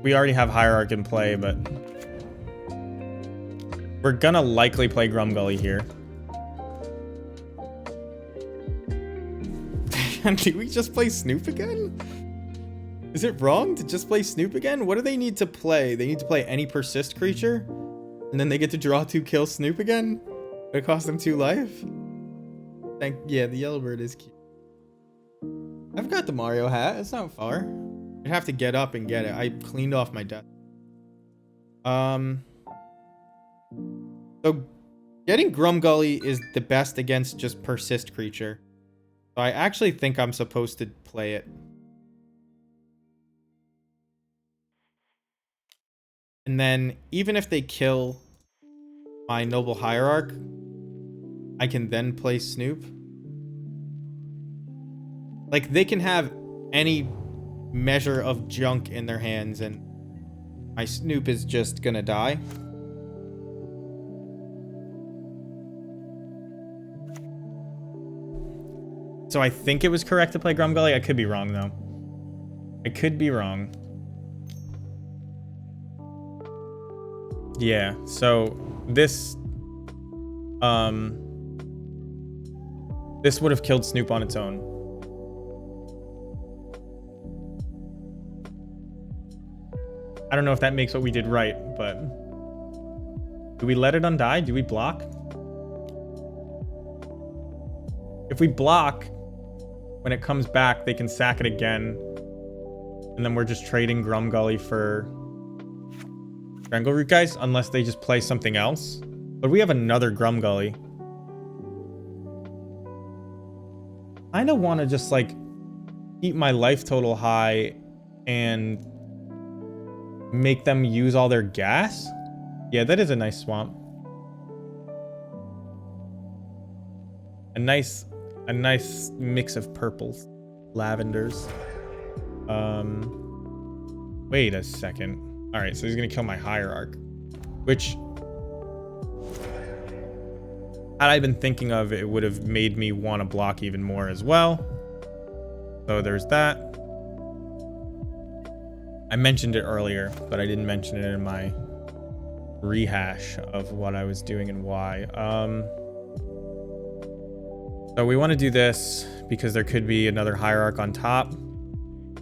We already have Hierarch in play, but... We're gonna likely play Grumgully here. Do we just play Snoop again? Is it wrong to just play Snoop again? What do they need to play? They need to play any persist creature? And then they get to draw 2, kill Snoop again? It costs them 2 life? Yeah, the yellow bird is cute. I've got the Mario hat. It's not far. I'd have to get up and get it. I cleaned off my desk. So getting Grumgully is the best against just persist creature. So I actually think I'm supposed to play it. And then even if they kill my Noble Hierarch, I can then play Snoop. Like, they can have any measure of junk in their hands and my Snoop is just gonna die. So I think it was correct to play Grumgully. I could be wrong, though. I could be wrong. Yeah, so this... This would have killed Snoop on its own. I don't know if that makes what we did right, but... Do we let it undie? Do we block? If we block, when it comes back, they can sack it again. And then we're just trading Grumgully for Strangleroot, guys, unless they just play something else. But we have another Grumgully. I kind of want to just, like, keep my life total high and make them use all their gas. Yeah, that is a nice swamp. A nice mix of purples, lavenders. Wait a second. All right, so he's gonna kill my Hierarch, which, had I been thinking of, it would have made me want to block even more as well. So there's that. I mentioned it earlier, but I didn't mention it in my rehash of what I was doing and why. So we want to do this because there could be another Hierarch on top.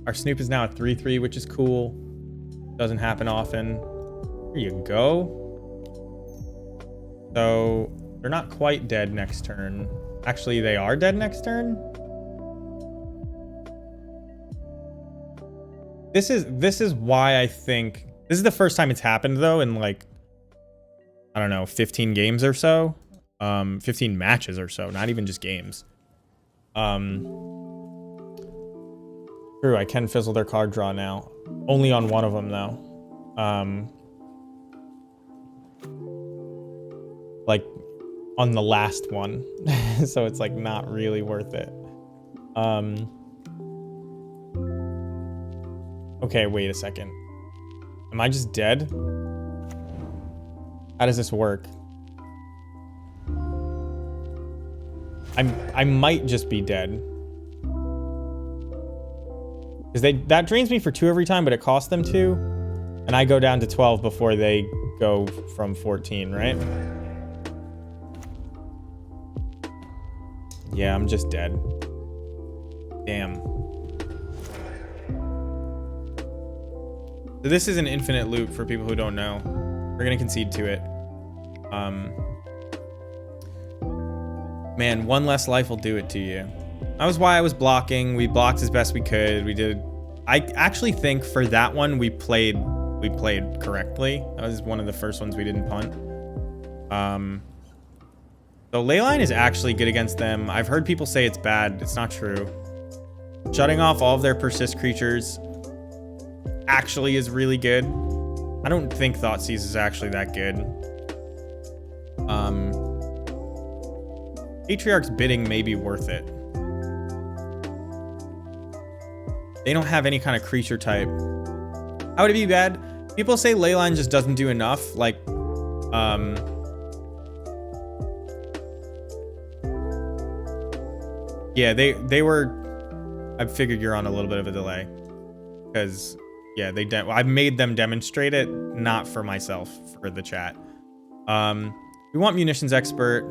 Our Snoop is now at 3/3, which is cool. Doesn't happen often. There you go. So they're not quite dead next turn. Actually, they are dead next turn. This is why I think this is the first time it's happened, though, in like, I don't know, 15 games or so. 15 matches or so, not even just games. True, I can fizzle their card draw now. Only on one of them, though. Like, on the last one. So it's, like, not really worth it. Okay, wait a second. Am I just dead? How does this work? I might just be dead. Because that drains me for 2 every time, but it costs them 2. And I go down to 12 before they go from 14, right? Yeah, I'm just dead. Damn. So this is an infinite loop for people who don't know. We're gonna concede to it. Man, 1 less life will do it to you. That was why I was blocking. We blocked as best we could. We did. I actually think for that one we played correctly. That was one of the first ones we didn't punt. So Leyline is actually good against them. I've heard people say it's bad. It's not true. Shutting off all of their persist creatures actually is really good. I don't think Thoughtseize is actually that good. Patriarch's bidding may be worth it. They don't have any kind of creature type. How would it be bad? People say Leyline just doesn't do enough. Like, yeah, they were. I figured you're on a little bit of a delay, because yeah, I made them demonstrate it, not for myself, for the chat. We want munitions expert.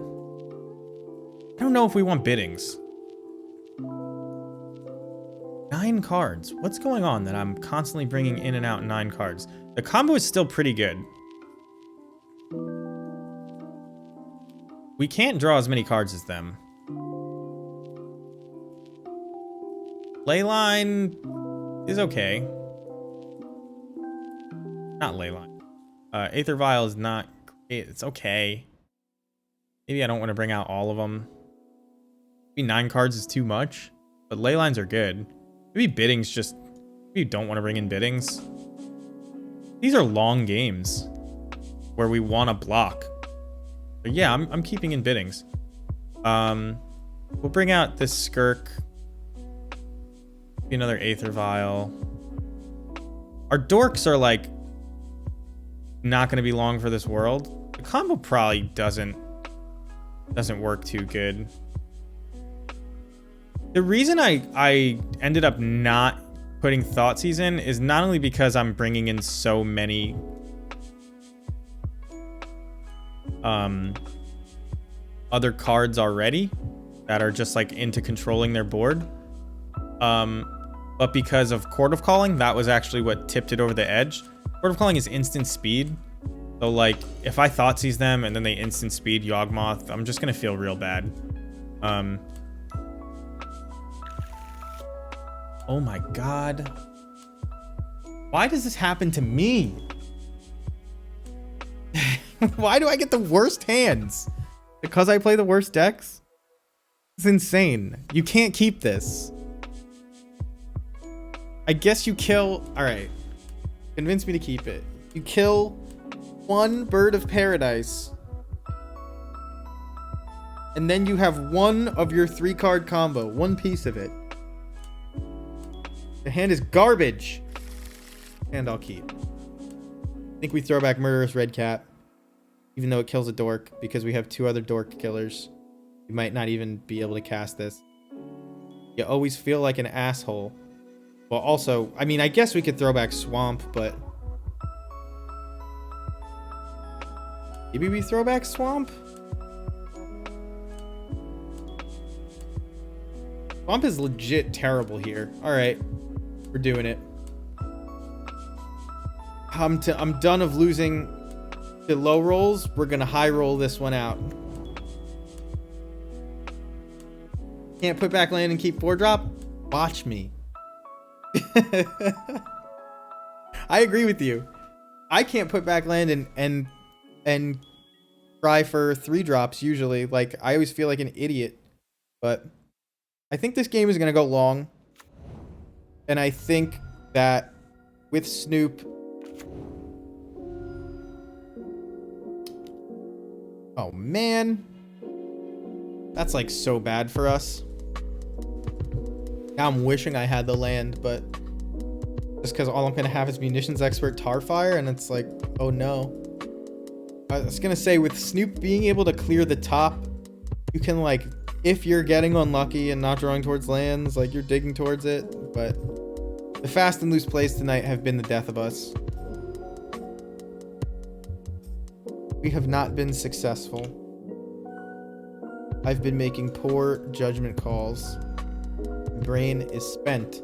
I don't know if we want biddings. 9 cards. What's going on that I'm constantly bringing in and out 9 cards? The combo is still pretty good. We can't draw as many cards as them. Leyline is okay. Not Leyline. Aether Vial is not great. It's okay. Maybe I don't want to bring out all of them. Maybe 9 cards is too much. But Leylines are good. Maybe biddings just... Maybe you don't want to bring in biddings. These are long games where we want to block. But yeah, I'm keeping in biddings. We'll bring out this Skirk. Maybe another Aether Vial. Our dorks are like not going to be long for this world. The combo probably doesn't work too good. The reason I ended up not putting Thoughtseize in is not only because I'm bringing in so many other cards already that are just like into controlling their board, but because of Court of Calling. That was actually what tipped it over the edge. Court of Calling is instant speed, so like if I Thoughtseize them and then they instant speed Yawgmoth, I'm just gonna feel real bad. Oh my god. Why does this happen to me? Why do I get the worst hands? Because I play the worst decks? It's insane. You can't keep this. I guess you kill... Alright. Convince me to keep it. You kill 1 Bird of Paradise. And then you have 1 of your 3-card combo. 1 piece of it. The hand is garbage. And I'll keep. I think we throw back Murderous Redcap. Even though it kills a dork. Because we have 2 other dork killers. We might not even be able to cast this. You always feel like an asshole. Well, also, I mean, I guess we could throw back Swamp, but... Maybe we throw back Swamp? Swamp is legit terrible here. Alright. We're doing it. I'm done of losing the low rolls. We're gonna high roll this one out. Can't put back land and keep 4-drop? Watch me. I agree with you. I can't put back land and try for 3-drops usually. Like, I always feel like an idiot. But I think this game is gonna go long. And I think that with Snoop... Oh, man. That's, like, so bad for us. Now I'm wishing I had the land, but... Just because all I'm going to have is Munitions Expert Tarfire, and it's like, oh, no. I was going to say, with Snoop being able to clear the top, you can, like... If you're getting unlucky and not drawing towards lands, like, you're digging towards it, but... The fast and loose plays tonight have been the death of us. We have not been successful. I've been making poor judgment calls. My brain is spent.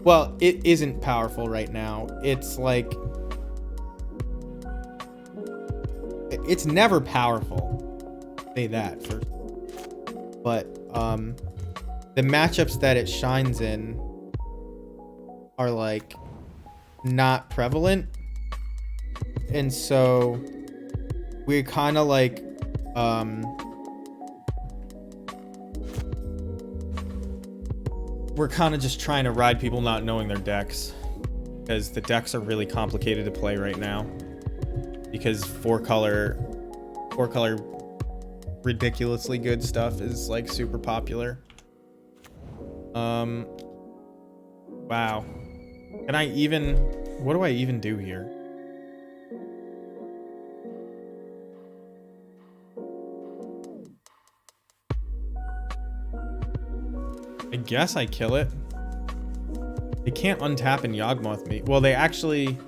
Well, it isn't powerful right now. It's like... It's never powerful. Say that first. But the matchups that it shines in are like not prevalent, and so we're kind of like we're kind of just trying to ride people not knowing their decks, because the decks are really complicated to play right now, because four color ridiculously good stuff is like super popular. Wow. Can I even... What do I even do here? I guess I kill it. They can't untap and Yawgmoth me. Well, they actually...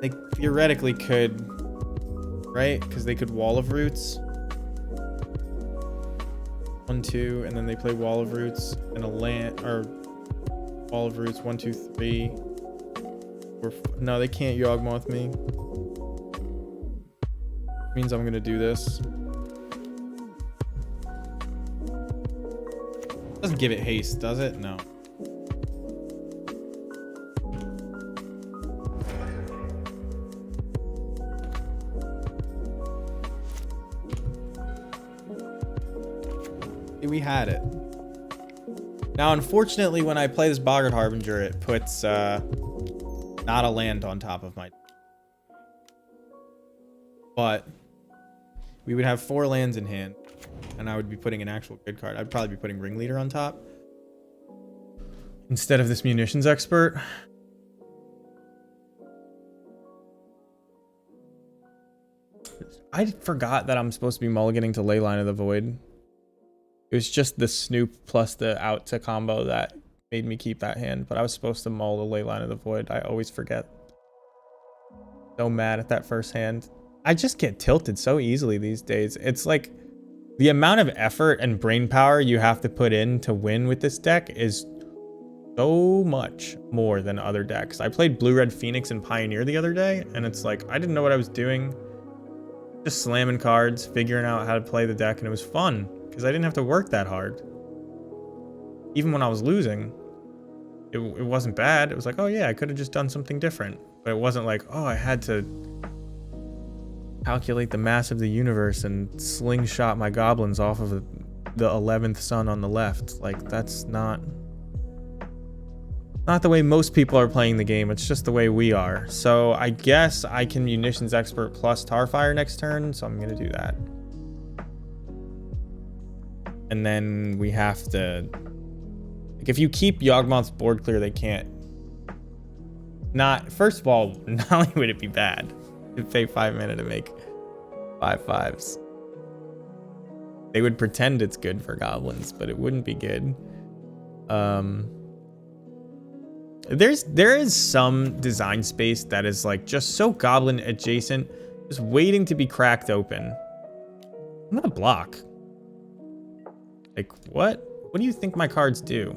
They theoretically could... Right? Because they could Wall of Roots. 1, 2, and then they play Wall of Roots and a land... Or... Wall of Roots, 1, 2, 3. No, they can't Yawgmoth me. Means I'm gonna do this. Doesn't give it haste, does it? No. We had it. Now, unfortunately, when I play this Boggart Harbinger, it puts not a land on top of my... But we would have 4 lands in hand, and I would be putting an actual good card. I'd probably be putting Ringleader on top instead of this Munitions Expert. I forgot that I'm supposed to be mulliganing to Leyline of the Void. It was just the Snoop plus the out to combo that made me keep that hand, but I was supposed to mull the Leyline of the Void. I always forget. So mad at that first hand. I just get tilted so easily these days. It's like the amount of effort and brain power you have to put in to win with this deck is so much more than other decks. I played Blue-Red Phoenix and Pioneer the other day, and it's like I didn't know what I was doing. Just slamming cards, figuring out how to play the deck, and it was fun. Because I didn't have to work that hard. Even when I was losing, it wasn't bad. It was like, oh yeah, I could have just done something different. But it wasn't like, oh, I had to calculate the mass of the universe and slingshot my goblins off of the 11th sun on the left. Like, that's not the way most people are playing the game. It's just the way we are. So I guess I can Munitions Expert plus Tarfire next turn. So I'm going to do that. And then we have to... Like, if you keep Yawgmoth's board clear, they can't... Not... First of all, not only would it be bad, it'd pay 5 mana to make 5 5s. They would pretend it's good for goblins, but it wouldn't be good. There is some design space that is like just so goblin adjacent, just waiting to be cracked open. I'm gonna block. Like, what? What do you think my cards do?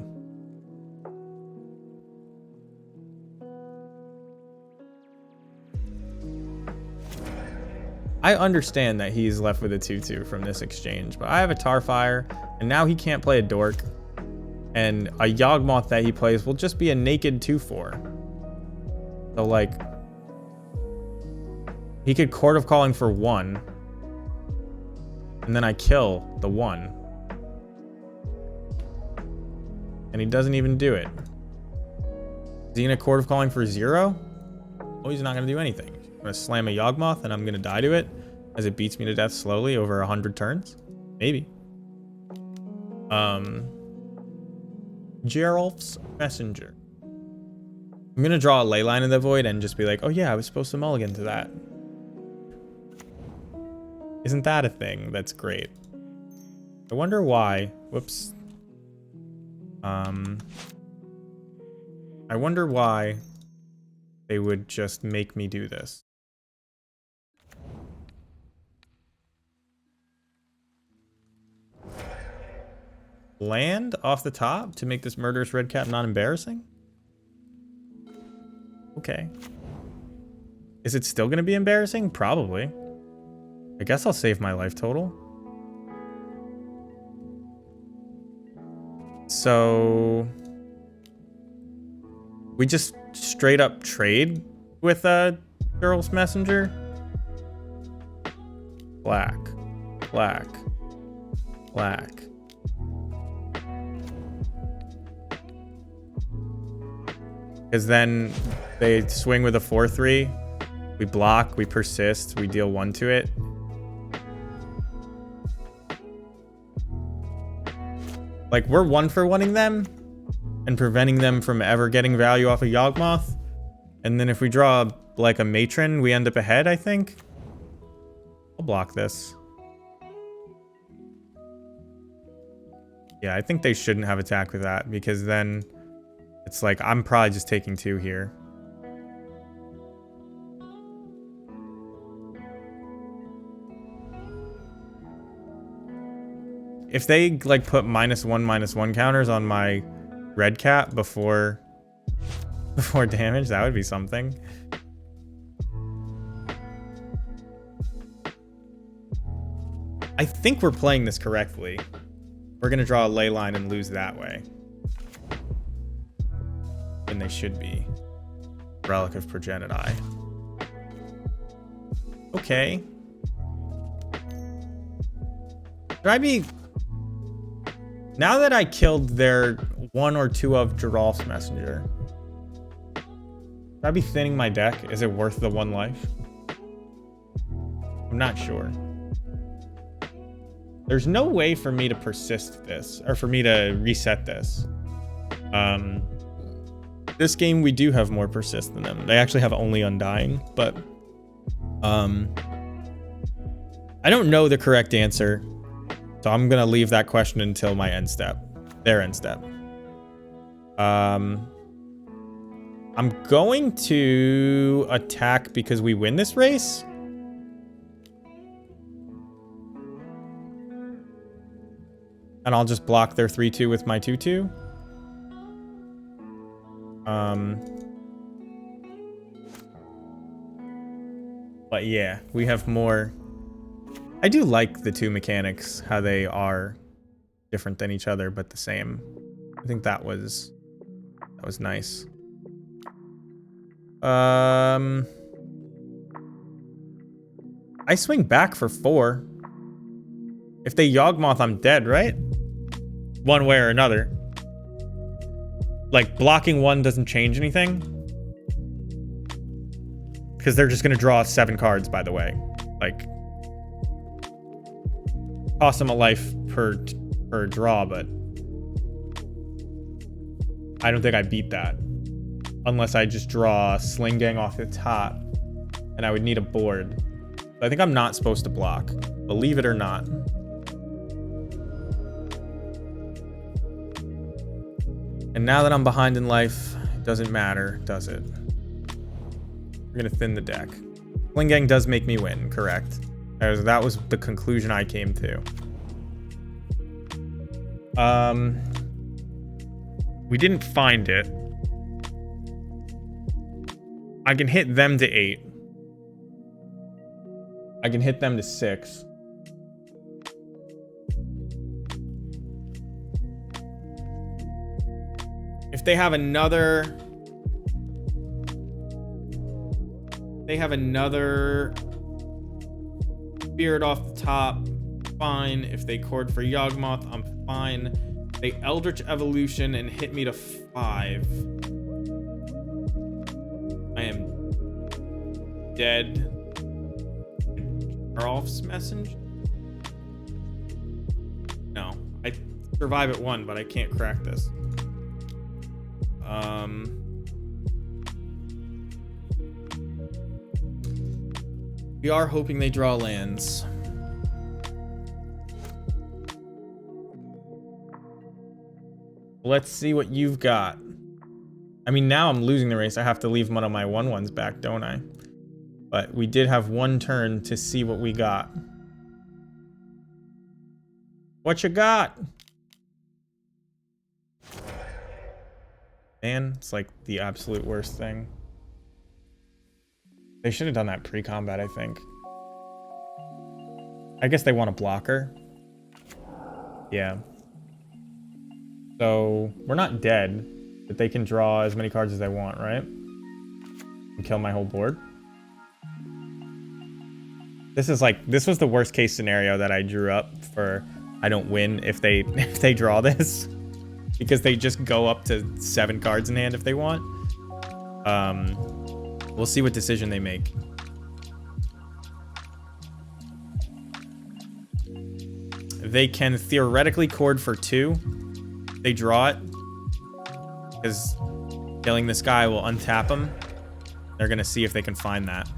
I understand that he's left with a 2/2 from this exchange, but I have a Tarfire, and now he can't play a Dork. And a Yawgmoth that he plays will just be a naked 2/4. So, like, he could Court of Calling for 1, and then I kill the 1. And he doesn't even do it. Is he gonna Court of Calling for 0? Oh, he's not gonna do anything. I'm gonna slam a Yawgmoth and I'm gonna die to it as it beats me to death slowly over 100 turns. Maybe. Geralf's Messenger. I'm gonna draw a Leyline of the Void and just be like, oh yeah, I was supposed to mulligan to that. Isn't that a thing? That's great. I wonder why. Whoops. I wonder why they would just make me do this. Land off the top to make this Murderous Redcap not embarrassing? Okay. Is it still going to be embarrassing? Probably. I guess I'll save my life total. So we just straight up trade with Geralf's Messenger. Black, black, black. Because then they swing with a 4/3. We block, we persist, we deal 1 to it. Like, we're 1-for-1ing them and preventing them from ever getting value off of Yawgmoth. And then if we draw, like, a Matron, we end up ahead, I think. I'll block this. Yeah, I think they shouldn't have attack with that, because then it's like, I'm probably just taking 2 here. If they, like, put -1/-1 counters on my red cap before damage, that would be something. I think we're playing this correctly. We're gonna draw a ley line and lose that way. And they should be. Relic of Progenitai. Okay. Should I be... Now that I killed their 1 or 2 of Geralf's Messenger, should I be thinning my deck? Is it worth the 1 life? I'm not sure. There's no way for me to persist this, or for me to reset this. This game, we do have more persist than them. They actually have only Undying, but I don't know the correct answer. So I'm going to leave that question until my end step. Their end step. I'm going to attack because we win this race. And I'll just block their 3/2 with my 2/2. But yeah, we have more... I do like the 2 mechanics, how they are different than each other, but the same. I think that was nice. I swing back for 4. If they Yawgmoth, I'm dead, right? One way or another. Like, blocking 1 doesn't change anything. Because they're just going to draw 7 cards, by the way. Like... Cost them a life per draw, but I don't think I beat that unless I just draw Sling Gang off the top, and I would need a board. But I think I'm not supposed to block, believe it or not. And now that I'm behind in life, it doesn't matter, does it? We're gonna thin the deck. Sling Gang does make me win, correct? That was the conclusion I came to. We didn't find it. I can hit them to 8. I can hit them to 6. If they have another... Spirit off the top, fine. If they chord for Yawgmoth, I'm fine. They Eldritch Evolution and hit me to 5. I am dead. Geralf's Messenger? No. I survive at 1, but I can't crack this. We are hoping they draw lands. Let's see what you've got. I mean, now I'm losing the race. I have to leave one of my 1/1s back, don't I? But we did have 1 turn to see what we got. What you got? Man, it's like the absolute worst thing. They should have done that pre-combat, I think. I guess they want a blocker. Yeah. So, we're not dead, but they can draw as many cards as they want, right? And kill my whole board. This is like, this was the worst case scenario that I drew up for I don't win if they draw this. Because they just go up to 7 cards in hand if they want. We'll see what decision they make. They can theoretically chord for 2. They draw it. Because killing this guy will untap him. They're going to see if they can find that.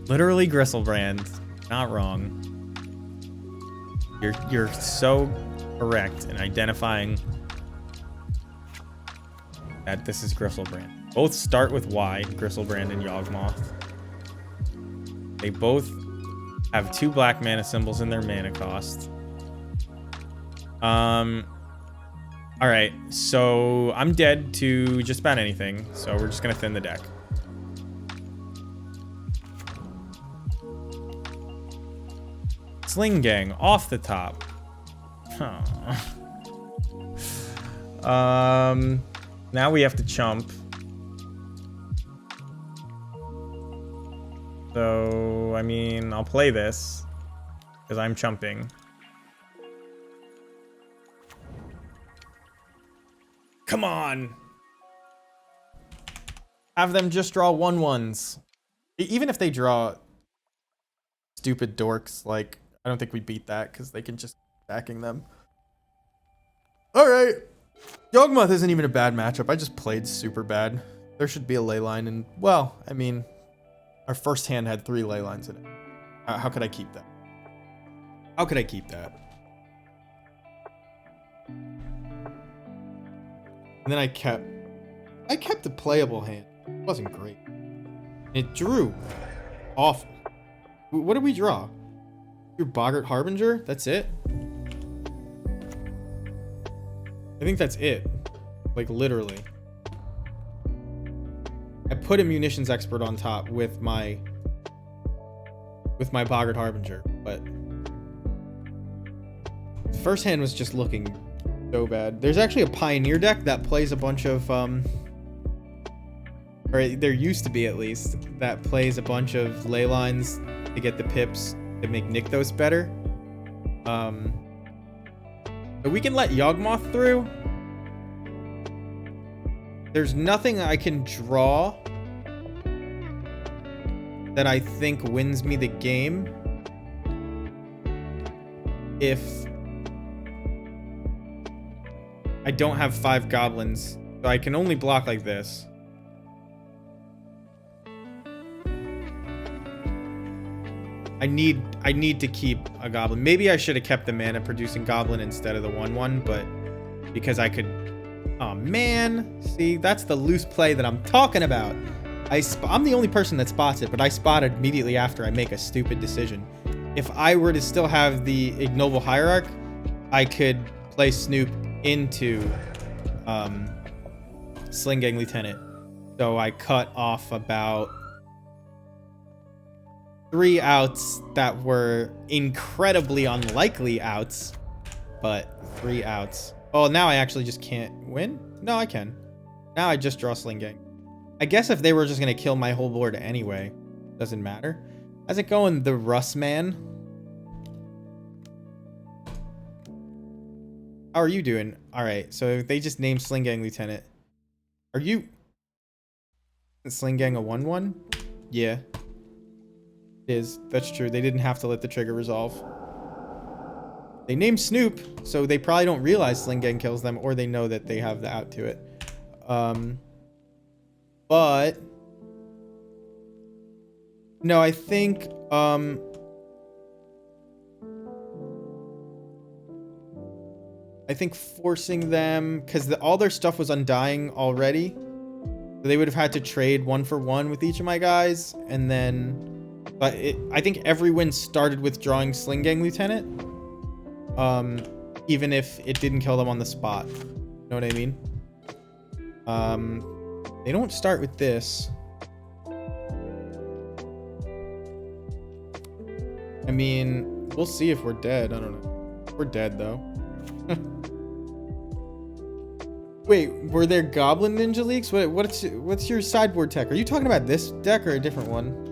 Literally Gristlebrand. Not wrong. You're so correct in identifying that this is Gristlebrand. Both start with Y, Gristlebrand and Yawgmoth. They both have 2 black mana symbols in their mana cost. Alright, so I'm dead to just about anything, so we're just gonna thin the deck. Sling Gang off the top. Huh. Now we have to chump. So, I mean, I'll play this because I'm chumping. Come on. Have them just draw 1/1s. Even if they draw stupid dorks, like, I don't think we beat that because they can just attacking them. All right. Yawgmoth isn't even a bad matchup. I just played super bad. There should be a ley line, and, well, I mean, our first hand had 3 ley lines in it. How could I keep that? How could I keep that? And then I kept a playable hand. It wasn't great. It drew. Awful. What did we draw? Your Boggart Harbinger? That's it? I think that's it. Like, literally. I put a Munitions Expert on top with my Boggart Harbinger, but the first hand was just looking so bad. There's actually a Pioneer deck that plays a bunch of or there used to be, at least, that plays a bunch of ley lines to get the pips to make Nykthos better. But we can let Yawgmoth through. There's nothing I can draw that I think wins me the game if I don't have 5 goblins. So I can only block like this. I need to keep a goblin. Maybe I should have kept the mana producing goblin instead of the 1/1, but because I could. Oh man, see, that's the loose play that I'm talking about. I'm the only person that spots it, but I spot it immediately after I make a stupid decision. If I were to still have the Ignoble Hierarch, I could play Snoop into Sling Gang Lieutenant. So I cut off about 3 outs that were incredibly unlikely outs, but 3 outs. Oh, now I actually just can't win? No, I can. Now I just draw Sling Gang. I guess if they were just going to kill my whole board anyway, doesn't matter. How's it going, the Russ man? How are you doing? All right, so if they just named Sling Gang Lieutenant. Are you... Sling Gang a 1/1? Yeah. It is. That's true. They didn't have to let the trigger resolve. They named Snoop, so they probably don't realize Sling Gang kills them, or they know that they have the out to it. But no, I think forcing them, because all their stuff was undying already, so they would have had to trade 1-for-1 with each of my guys, and then. But I think every win started with drawing Sling Gang Lieutenant. Even if it didn't kill them on the spot. You know what I mean? They don't start with this. I mean, we'll see if we're dead. I don't know. We're dead, though. Wait, were there Goblin Ninja Leaks? What's your sideboard tech? Are you talking about this deck or a different one?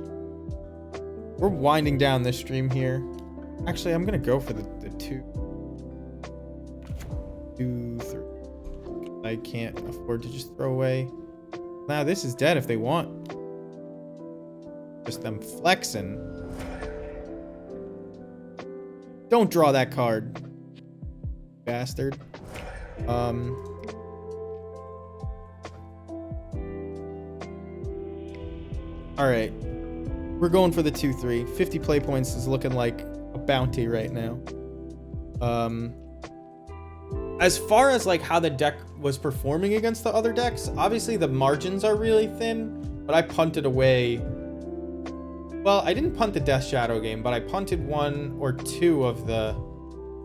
We're winding down this stream here. Actually, I'm gonna go for the 2, 3. I can't afford to just throw away. Nah, this is dead if they want. Just them flexing. Don't draw that card. bastard. Alright. We're going for the 2-3. 50 play points is looking like a bounty right now. As far as like how the deck was performing against the other decks, obviously the margins are really thin, but I punted away. Well, I didn't punt the Death Shadow game, but I punted 1 or 2 of the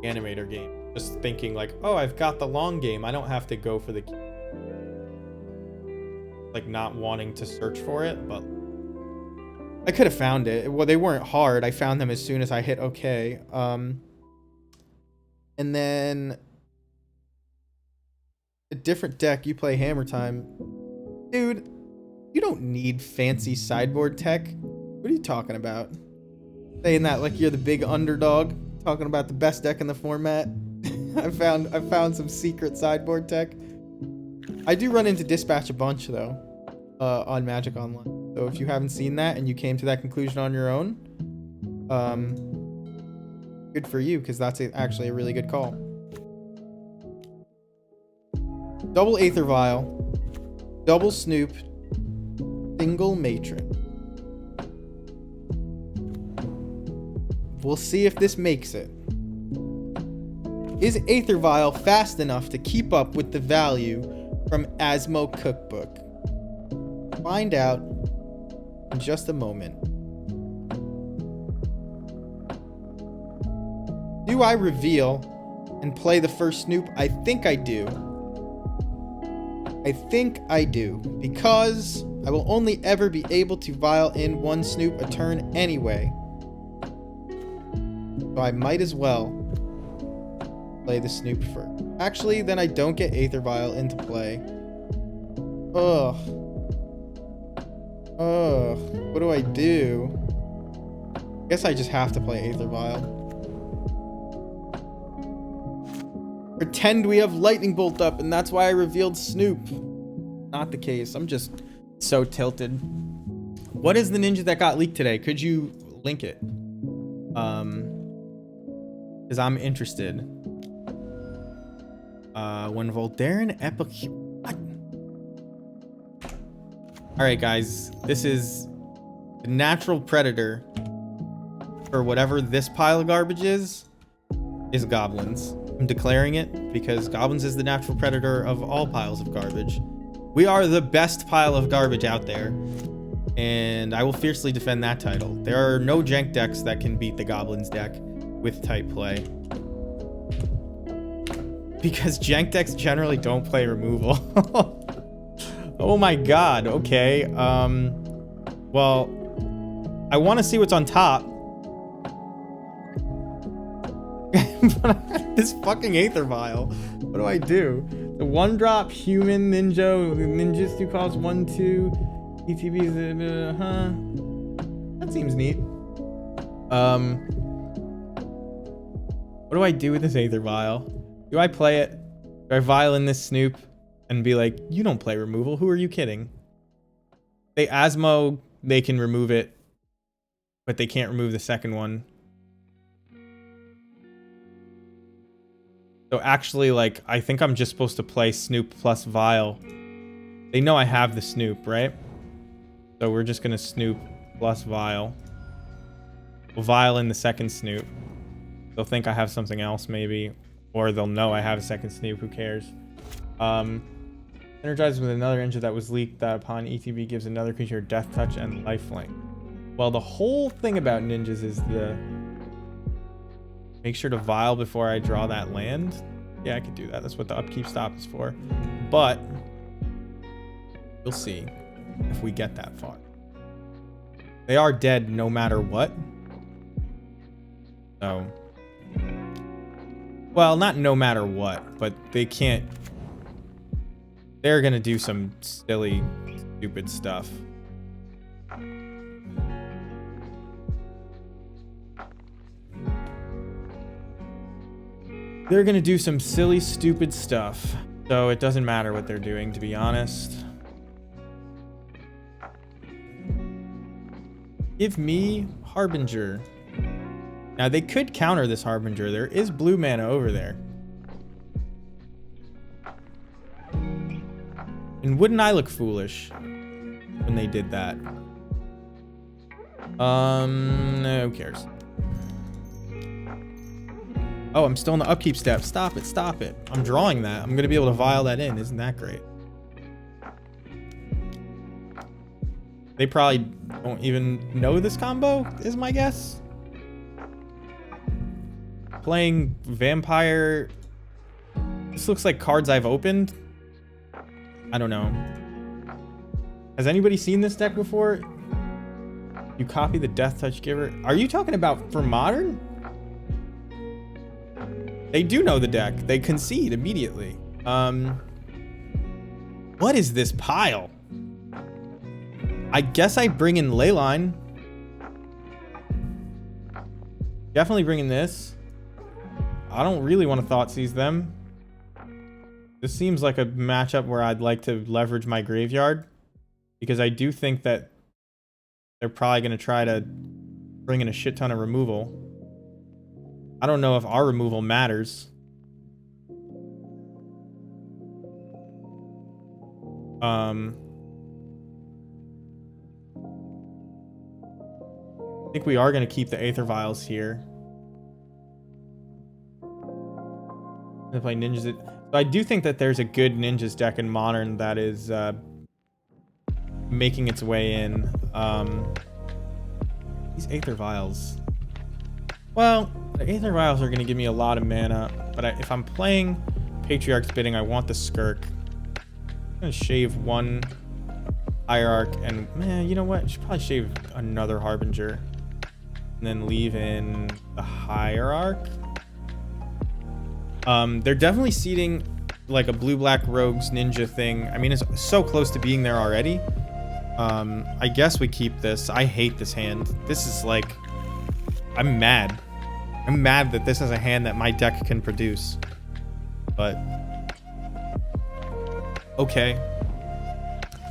Animator game. Just thinking like, oh, I've got the long game. I don't have to go for the... Like not wanting to search for it, but... I could have found it. Well, they weren't hard. I found them as soon as I hit okay. And then... A different deck, you play Hammer Time. Dude, you don't need fancy sideboard tech. What are you talking about? Saying that like you're the big underdog, talking about the best deck in the format. I found some secret sideboard tech. I do run into Dispatch a bunch though, on Magic Online. So if you haven't seen that and you came to that conclusion on your own, good for you, because that's actually a really good call. Double Aether Vial, double Snoop, single Matron. We'll see if this makes it. Is Aether Vial fast enough to keep up with the value from Asmo Cookbook? Find out in just a moment. Do I reveal and play the first Snoop? I think I do. I think I do, because I will only ever be able to vial in 1 Snoop a turn anyway. So I might as well play the Snoop first. Actually, then I don't get Aether Vial into play. Ugh. Ugh. What do I do? Guess I just have to play Aether Vial. Pretend we have Lightning Bolt up, and that's why I revealed Snoop. Not the case. I'm just so tilted. What is the ninja that got leaked today? Could you link it? Because I'm interested. When Voldaren Epic... Alright, guys. This is the natural predator for whatever this pile of garbage is Goblins. I'm declaring it because Goblins is the natural predator of all piles of garbage. We are the best pile of garbage out there, and I will fiercely defend that title. There are no jank decks that can beat the Goblins deck with type play, because jank decks generally don't play removal. Oh my god, okay. Well, I want to see what's on top. But I got this fucking Aether Vial. What do I do? The 1-drop human ninjutsu costs 1/2. ETBs, That seems neat. What do I do with this Aether Vial? Do I play it? Do I vial in this Snoop and be like, you don't play removal? Who are you kidding? They Asmo, they can remove it, but they can't remove the second one. So actually, like, I think I'm just supposed to play Snoop plus Vial. They know I have the Snoop, right? So we're just gonna Snoop plus Vial. We'll Vial in the second Snoop. They'll think I have something else, maybe. Or they'll know I have a second Snoop, who cares? Energizes with another ninja that was leaked that upon ETB gives another creature Death Touch and Lifelink. Well, the whole thing about ninjas is the... Make sure to vial before I draw that land. Yeah, I could do that. That's what the upkeep stop is for. But we'll see if we get that far. They are dead no matter what. So, well, not no matter what, but they can't. They're gonna do some silly, stupid stuff. They're gonna do some silly, stupid stuff. So it doesn't matter what they're doing, to be honest. Give me Harbinger. Now they could counter this Harbinger. There is blue mana over there. And wouldn't I look foolish when they did that? Who cares? Oh, I'm still in the upkeep step. Stop it, stop it. I'm drawing that. I'm gonna be able to vial that in. Isn't that great? They probably don't even know this combo, is my guess. Playing Vampire. This looks like cards I've opened. I don't know. Has anybody seen this deck before? You copy the Death Touch Giver. Are you talking about for Modern? They do know the deck. They concede immediately. What is this pile? I guess I bring in Leyline. Definitely bring in this. I don't really want to Thought Seize them. This seems like a matchup where I'd like to leverage my graveyard, because I do think that they're probably going to try to bring in a shit ton of removal. I don't know if our removal matters. I think we are going to keep the Aether Vials here. If I ninjas it. So I do think that there's a good ninjas deck in Modern that is making its way in. These Aether Vials. Well, the Aether Vials are going to give me a lot of mana, but if I'm playing Patriarch's Bidding, I want the Skirk. I'm going to shave one Hierarch, and man, you know what? I should probably shave another Harbinger. And then leave in the Hierarch. They're definitely seeding like a blue-black rogues ninja thing. I mean, it's so close to being there already. I guess we keep this. I hate this hand. This is like... I'm mad. I'm mad that this is a hand that my deck can produce. But... okay.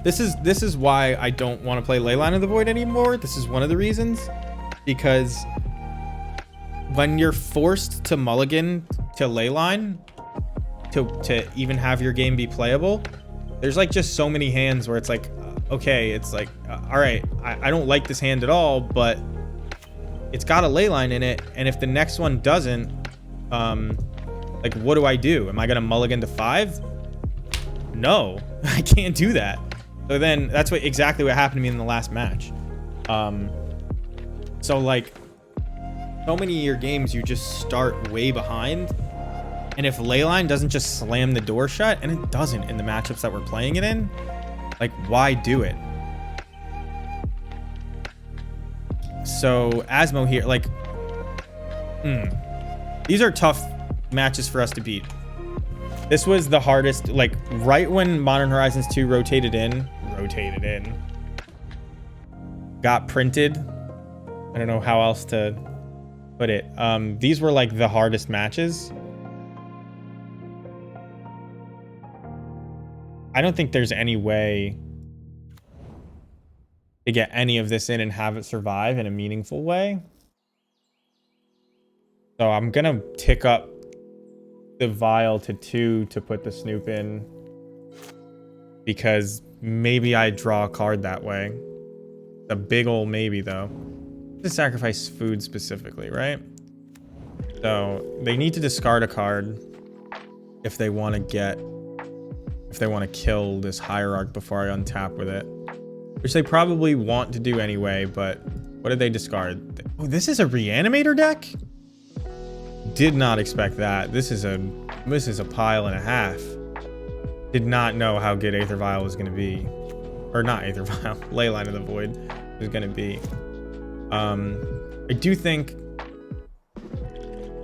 This is why I don't want to play Leyline of the Void anymore. This is one of the reasons. Because... when you're forced to mulligan to Leyline to even have your game be playable, there's like just so many hands where it's like, okay, it's like, all right, I don't like this hand at all, but it's got a Leyline in it, and if the next one doesn't, like, what do I do? Am I gonna mulligan to 5? No, I can't do that. So then that's exactly what happened to me in the last match. So like, so many of your games you just start way behind, and if Leyline doesn't just slam the door shut, and it doesn't in the matchups that we're playing it in, like, why do it? So Asmo here, like, these are tough matches for us to beat. This was the hardest, like, right when Modern Horizons 2 rotated in, got printed. I don't know how else to put it. These were like the hardest matches. I don't think there's any way to get any of this in and have it survive in a meaningful way. So I'm gonna tick up the vial to 2 to put the Snoop in, because maybe I draw a card that way. A big ol' maybe though. To sacrifice food specifically, right? So they need to discard a card if they want to kill this Hierarch before I untap with it, which they probably want to do anyway. But what did they discard? Oh, this is a Reanimator deck. Did not expect that. This is a pile and a half. Did not know how good Aether Vial was going to be, or not Aether Vial, Leyline of the Void was going to be. I do think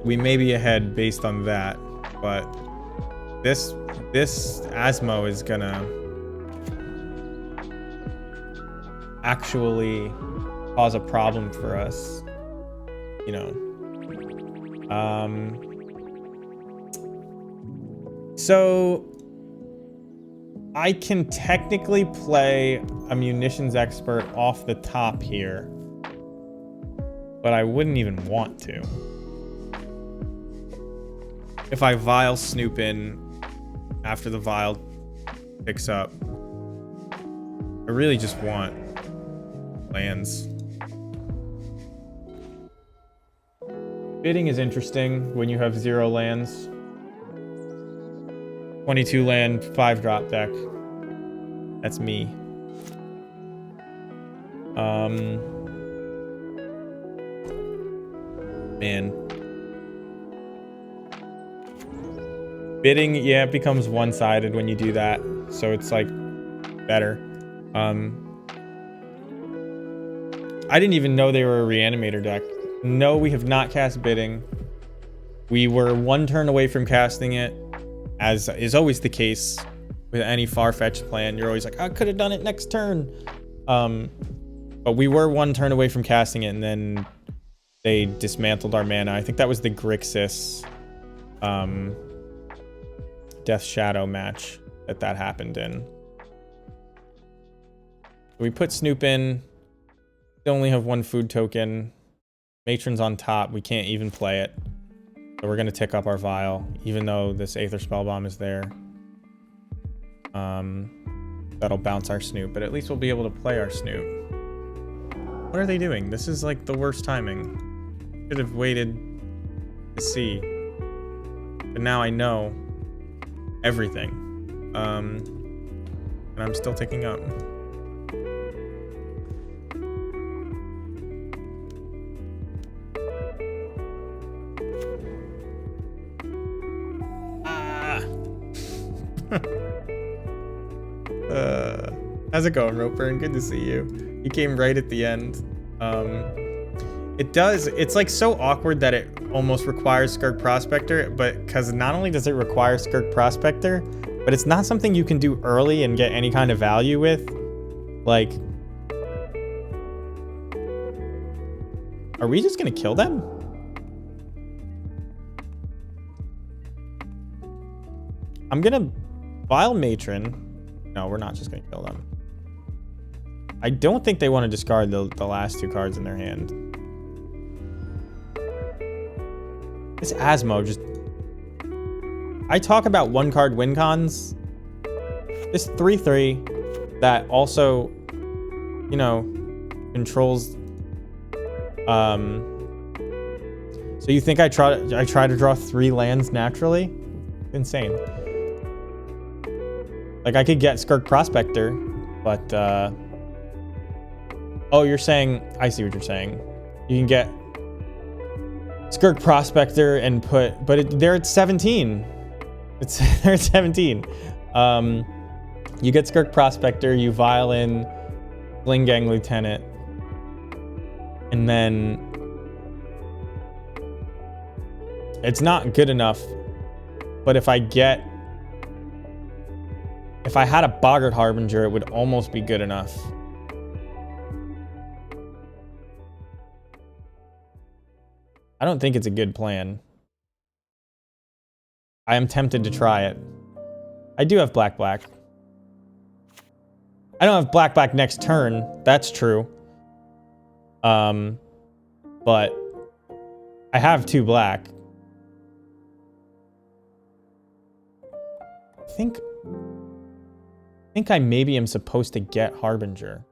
we may be ahead based on that, but this Asmo is gonna actually cause a problem for us, you know. So I can technically play a Munitions Expert off the top here, but I wouldn't even want to. If I Vial Snoop in after the Vial picks up. I really just want lands. Bidding is interesting when you have 0 lands. 22 land, 5 drop deck. That's me. Man. Bidding, yeah, it becomes one-sided when you do that. So it's like better. I didn't even know they were a reanimator deck. No, we have not cast bidding. We were 1 turn away from casting it, as is always the case with any far-fetched plan. You're always like, I could have done it next turn. But we were 1 turn away from casting it, and then they dismantled our mana. I think that was the Grixis Death Shadow match that happened in. We put Snoop in. We only have 1 food token. Matron's on top. We can't even play it. So we're going to tick up our Vial, even though this Aether Spellbomb is there. That'll bounce our Snoop, but at least we'll be able to play our Snoop. What are they doing? This is like the worst timing. Should have waited to see. But now I know everything. And I'm still ticking up. How's it going, Roper? Good to see you. You came right at the end. It's like so awkward that it almost requires Skirk Prospector, but because not only does it require Skirk Prospector, but it's not something you can do early and get any kind of value with. Like, are we just gonna kill them? I'm gonna Vile Matron. No, we're not just gonna kill them. I don't think they want to discard the last 2 cards in their hand. This Asmo just... I talk about 1-card win cons. This 3/3 that also, you know, controls... So you think I try to draw 3 lands naturally? Insane. Like, I could get Skirk Prospector, but... Oh, you're saying... I see what you're saying. You can get Skirk Prospector and put... But they're at 17. They're at 17. You get Skirk Prospector, you Vial in Blingang Lieutenant, and then... It's not good enough, but if I had a Boggart Harbinger, it would almost be good enough. I don't think it's a good plan. I am tempted to try it. I do have black. I don't have black next turn. That's true. But I have 2 black. I think I maybe am supposed to get Harbinger.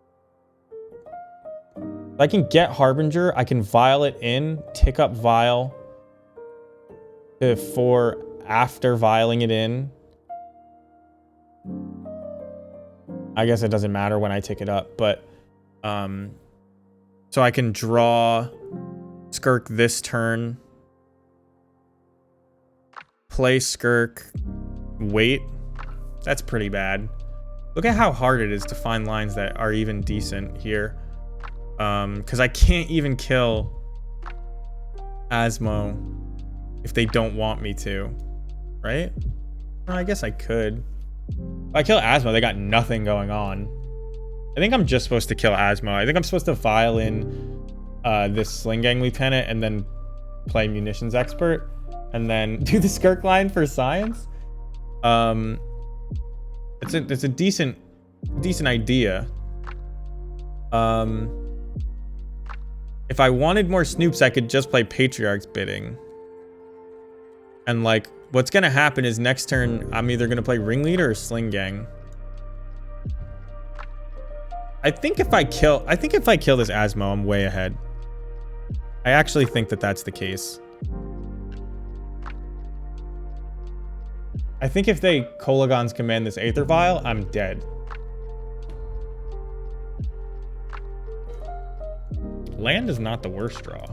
If I can get Harbinger, I can Vial it in, tick up Vial for after vialing it in. I guess it doesn't matter when I tick it up, but so I can draw Skirk this turn, play Skirk, wait. That's pretty bad. Look at how hard it is to find lines that are even decent here. Because I can't even kill Asmo if they don't want me to, right? Well, I guess I could. If I kill Asmo, they got nothing going on. I think I'm just supposed to kill Asmo. I think I'm supposed to Vial in this Slingang Lieutenant and then play Munitions Expert and then do the Skirk line for science. It's a decent idea. If I wanted more Snoops, I could just play Patriarch's Bidding. And like, what's gonna happen is next turn, I'm either gonna play Ringleader or Slingang. I think if I kill this Asmo, I'm way ahead. I actually think that that's the case. I think if they Kolaghan's command this Aether Vial, I'm dead. Land is not the worst draw.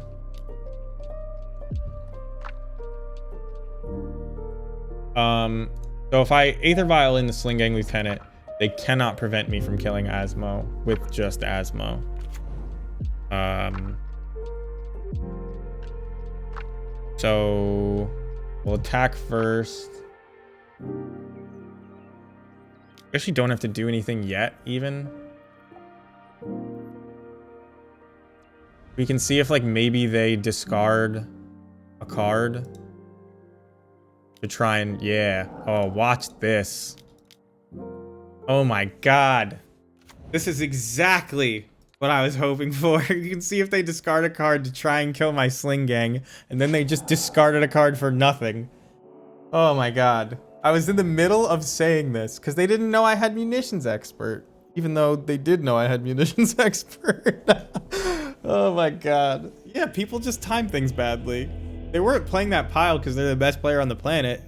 So if I Aether Vial in the Slingang Lieutenant, they cannot prevent me from killing Asmo with just Asmo. So we'll attack first. Guess you don't have to do anything yet, even. We can see if like maybe they discard a card to try and, yeah. Oh, watch this. Oh my god. This is exactly what I was hoping for. You can see if they discard a card to try and kill my Slingang, and then they just discarded a card for nothing. Oh my god. I was in the middle of saying this because they didn't know I had Munitions Expert, even though they did know I had Munitions Expert. Oh my god. Yeah, people just time things badly. They weren't playing that pile because they're the best player on the planet.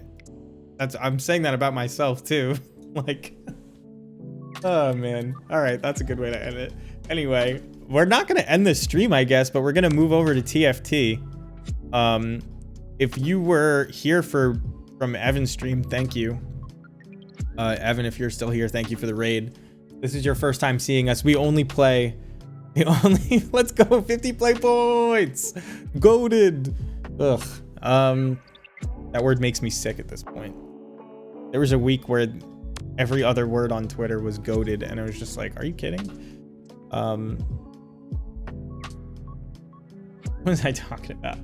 I'm saying that about myself too. Like, oh man. All right, that's a good way to end it. Anyway, we're not gonna end this stream, I guess, but we're gonna move over to TFT. If you were here from Evan's stream, thank you. Evan, if you're still here, thank you for the raid. This is your first time seeing us. We only play. Let's go, 50 play points. Goated. Ugh. That word makes me sick at this point. There was a week where every other word on Twitter was goated, and I was just like, are you kidding? What was I talking about?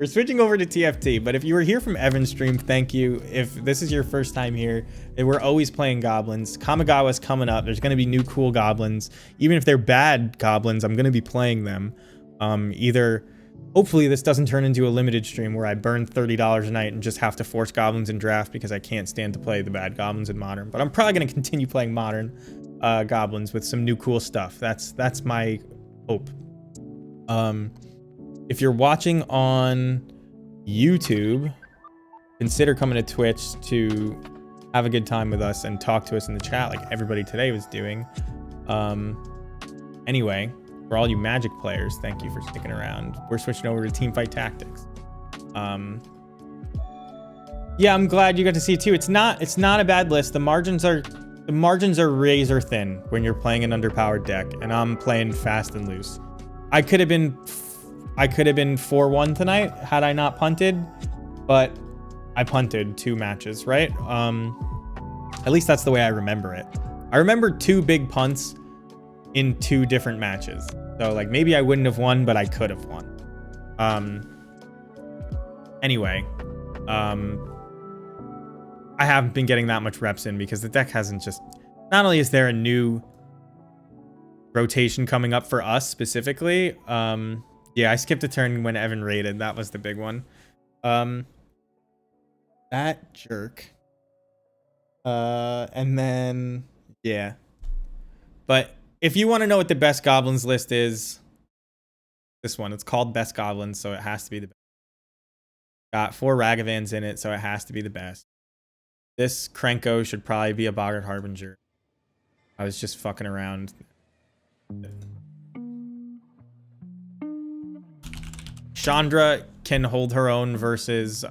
We're switching over to TFT, but if you were here from Evan's stream, thank you. If this is your first time here, we're always playing goblins. Kamigawa's coming up. There's going to be new cool goblins. Even if they're bad goblins, I'm going to be playing them. Hopefully this doesn't turn into a limited stream where I burn $30 a night and just have to force goblins in draft because I can't stand to play the bad goblins in modern. But I'm probably going to continue playing modern goblins with some new cool stuff. That's my hope. If you're watching on YouTube, consider coming to Twitch to have a good time with us and talk to us in the chat like everybody today was doing. Anyway, for all you Magic players, thank you for sticking around. We're switching over to Teamfight Tactics. Yeah, I'm glad you got to see it too. It's not a bad list. The margins are razor thin when you're playing an underpowered deck, and I'm playing fast and loose. I could have been 4-1 tonight had I not punted, but I punted 2 matches, right? At least that's the way I remember it. I remember 2 big punts in 2 different matches. So like maybe I wouldn't have won, but I could have won. Anyway, I haven't been getting that much reps in because the deck hasn't just, not only is there a new rotation coming up for us specifically, yeah, I skipped a turn when Evan raided. That was the big one. That jerk. And then, yeah. But if you want to know what the best goblins list is, this one. It's called Best Goblins, so it has to be the best. Got 4 Ragavans in it, so it has to be the best. This Krenko should probably be a Boggart Harbinger. I was just fucking around. Chandra can hold her own versus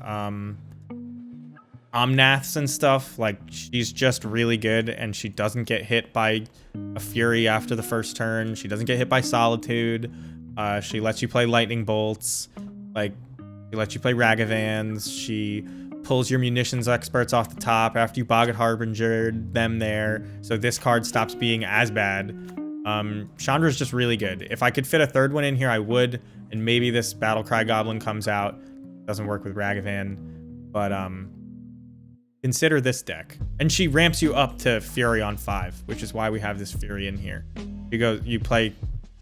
Omnaths and stuff. Like, she's just really good, and she doesn't get hit by a Fury after the first turn. She doesn't get hit by Solitude. She lets you play Lightning Bolts. Like, she lets you play Ragavans. She pulls your Munitions Experts off the top after you Boggart Harbinger them there. So this card stops being as bad. Chandra's just really good. If I could fit a third one in here, I would. And maybe this Battlecry Goblin comes out. Doesn't work with Ragavan. But consider this deck. And she ramps you up to Fury on 5, which is why we have this Fury in here. You play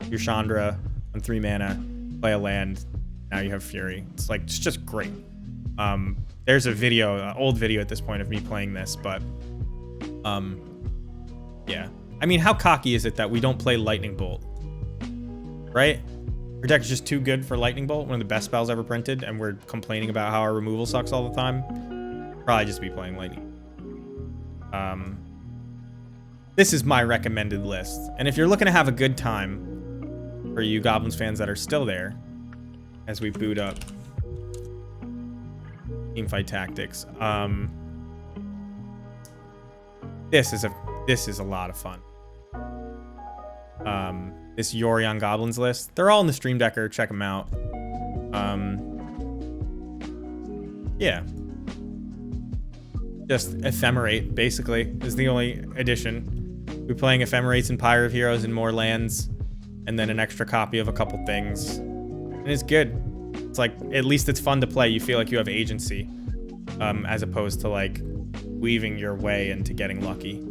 your Chandra on 3 mana, play a land, now you have Fury. It's just great. There's a video, an old video at this point of me playing this, but yeah. I mean, how cocky is it that we don't play Lightning Bolt? Right? Our deck is just too good for Lightning Bolt, one of the best spells ever printed, and we're complaining about how our removal sucks all the time. Probably just be playing Lightning. This is my recommended list. And if you're looking to have a good time, for you Goblins fans that are still there, as we boot up Teamfight Tactics, this is a lot of fun. This Yorion Goblins list, they're all in the Stream Decker. Check them out. Yeah, just Ephemerate basically is the only addition. We're playing Ephemerates and Pyre of Heroes and more lands, and then an extra copy of a couple things, and it's good. It's like, at least it's fun to play. You feel like you have agency, as opposed to like weaving your way into getting lucky.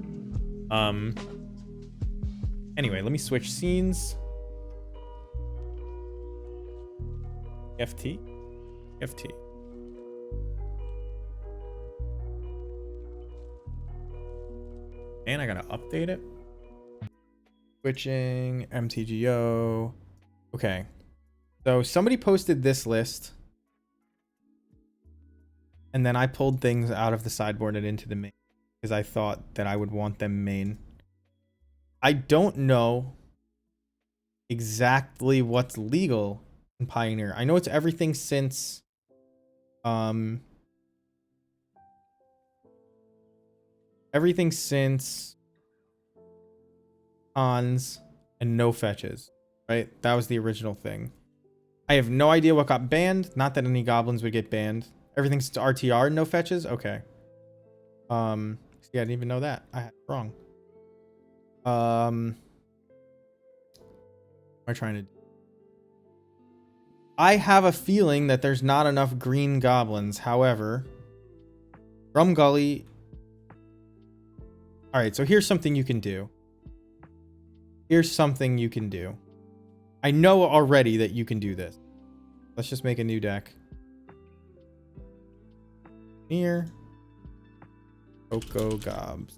Anyway, let me switch scenes. FT. And I gotta update it. Switching MTGO. Okay. So somebody posted this list, and then I pulled things out of the sideboard and into the main because I thought that I would want them main. I don't know exactly what's legal in Pioneer. I know it's everything since cons and no fetches, right? That was the original thing. I have no idea what got banned. Not that any goblins would get banned. Everything's RTR and no fetches. Okay. See, I didn't even know that. I had it wrong. What am I trying to do? I have a feeling that there's not enough green goblins. However, Gully. All right, so here's something you can do. I know already that you can do this. Let's just make a new deck. Here. Coco Gobs.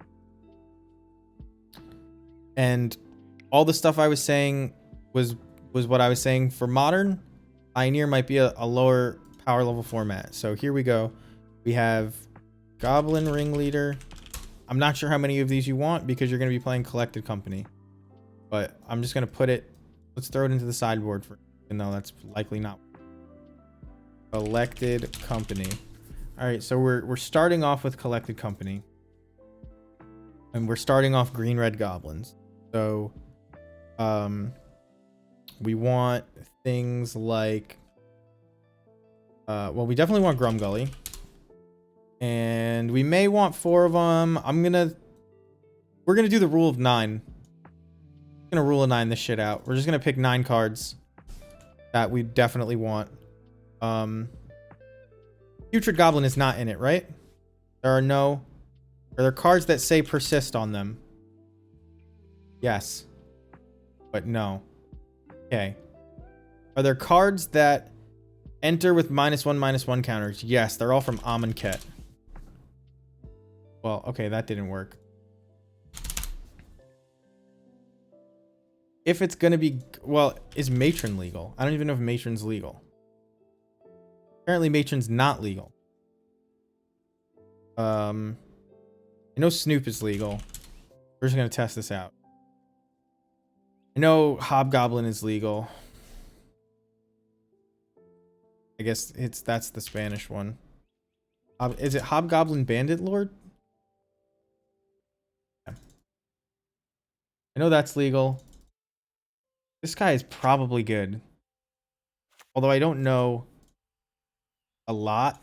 And all the stuff I was saying was what I was saying for Modern. Pioneer might be a lower power level format. So here we go. We have Goblin Ringleader. I'm not sure how many of these you want because you're going to be playing Collected Company. But I'm just going to put it... Let's throw it into the sideboard for... Even though that's likely not... Collected Company. Alright, so we're starting off with Collected Company. And we're starting off green-red goblins. So... we want things like... well, we definitely want Grumgully. And we may want 4 of them. We're gonna do the rule of 9. We're gonna rule of 9 this shit out. We're just gonna pick 9 cards that we definitely want. Putrid Goblin is not in it, right? Are there cards that say persist on them? Yes. But no. Okay. Are there cards that enter with -1/-1 counters? Yes, they're all from Amonkhet. Well, okay, that didn't work. If it's gonna be... Well, is Matron legal? I don't even know if Matron's legal. Apparently Matron's not legal. I know Snoop is legal. We're just gonna test this out. I know Hobgoblin is legal. I guess that's the Spanish one. Is it Hobgoblin Bandit Lord? Yeah. I know that's legal. This guy is probably good. Although I don't know a lot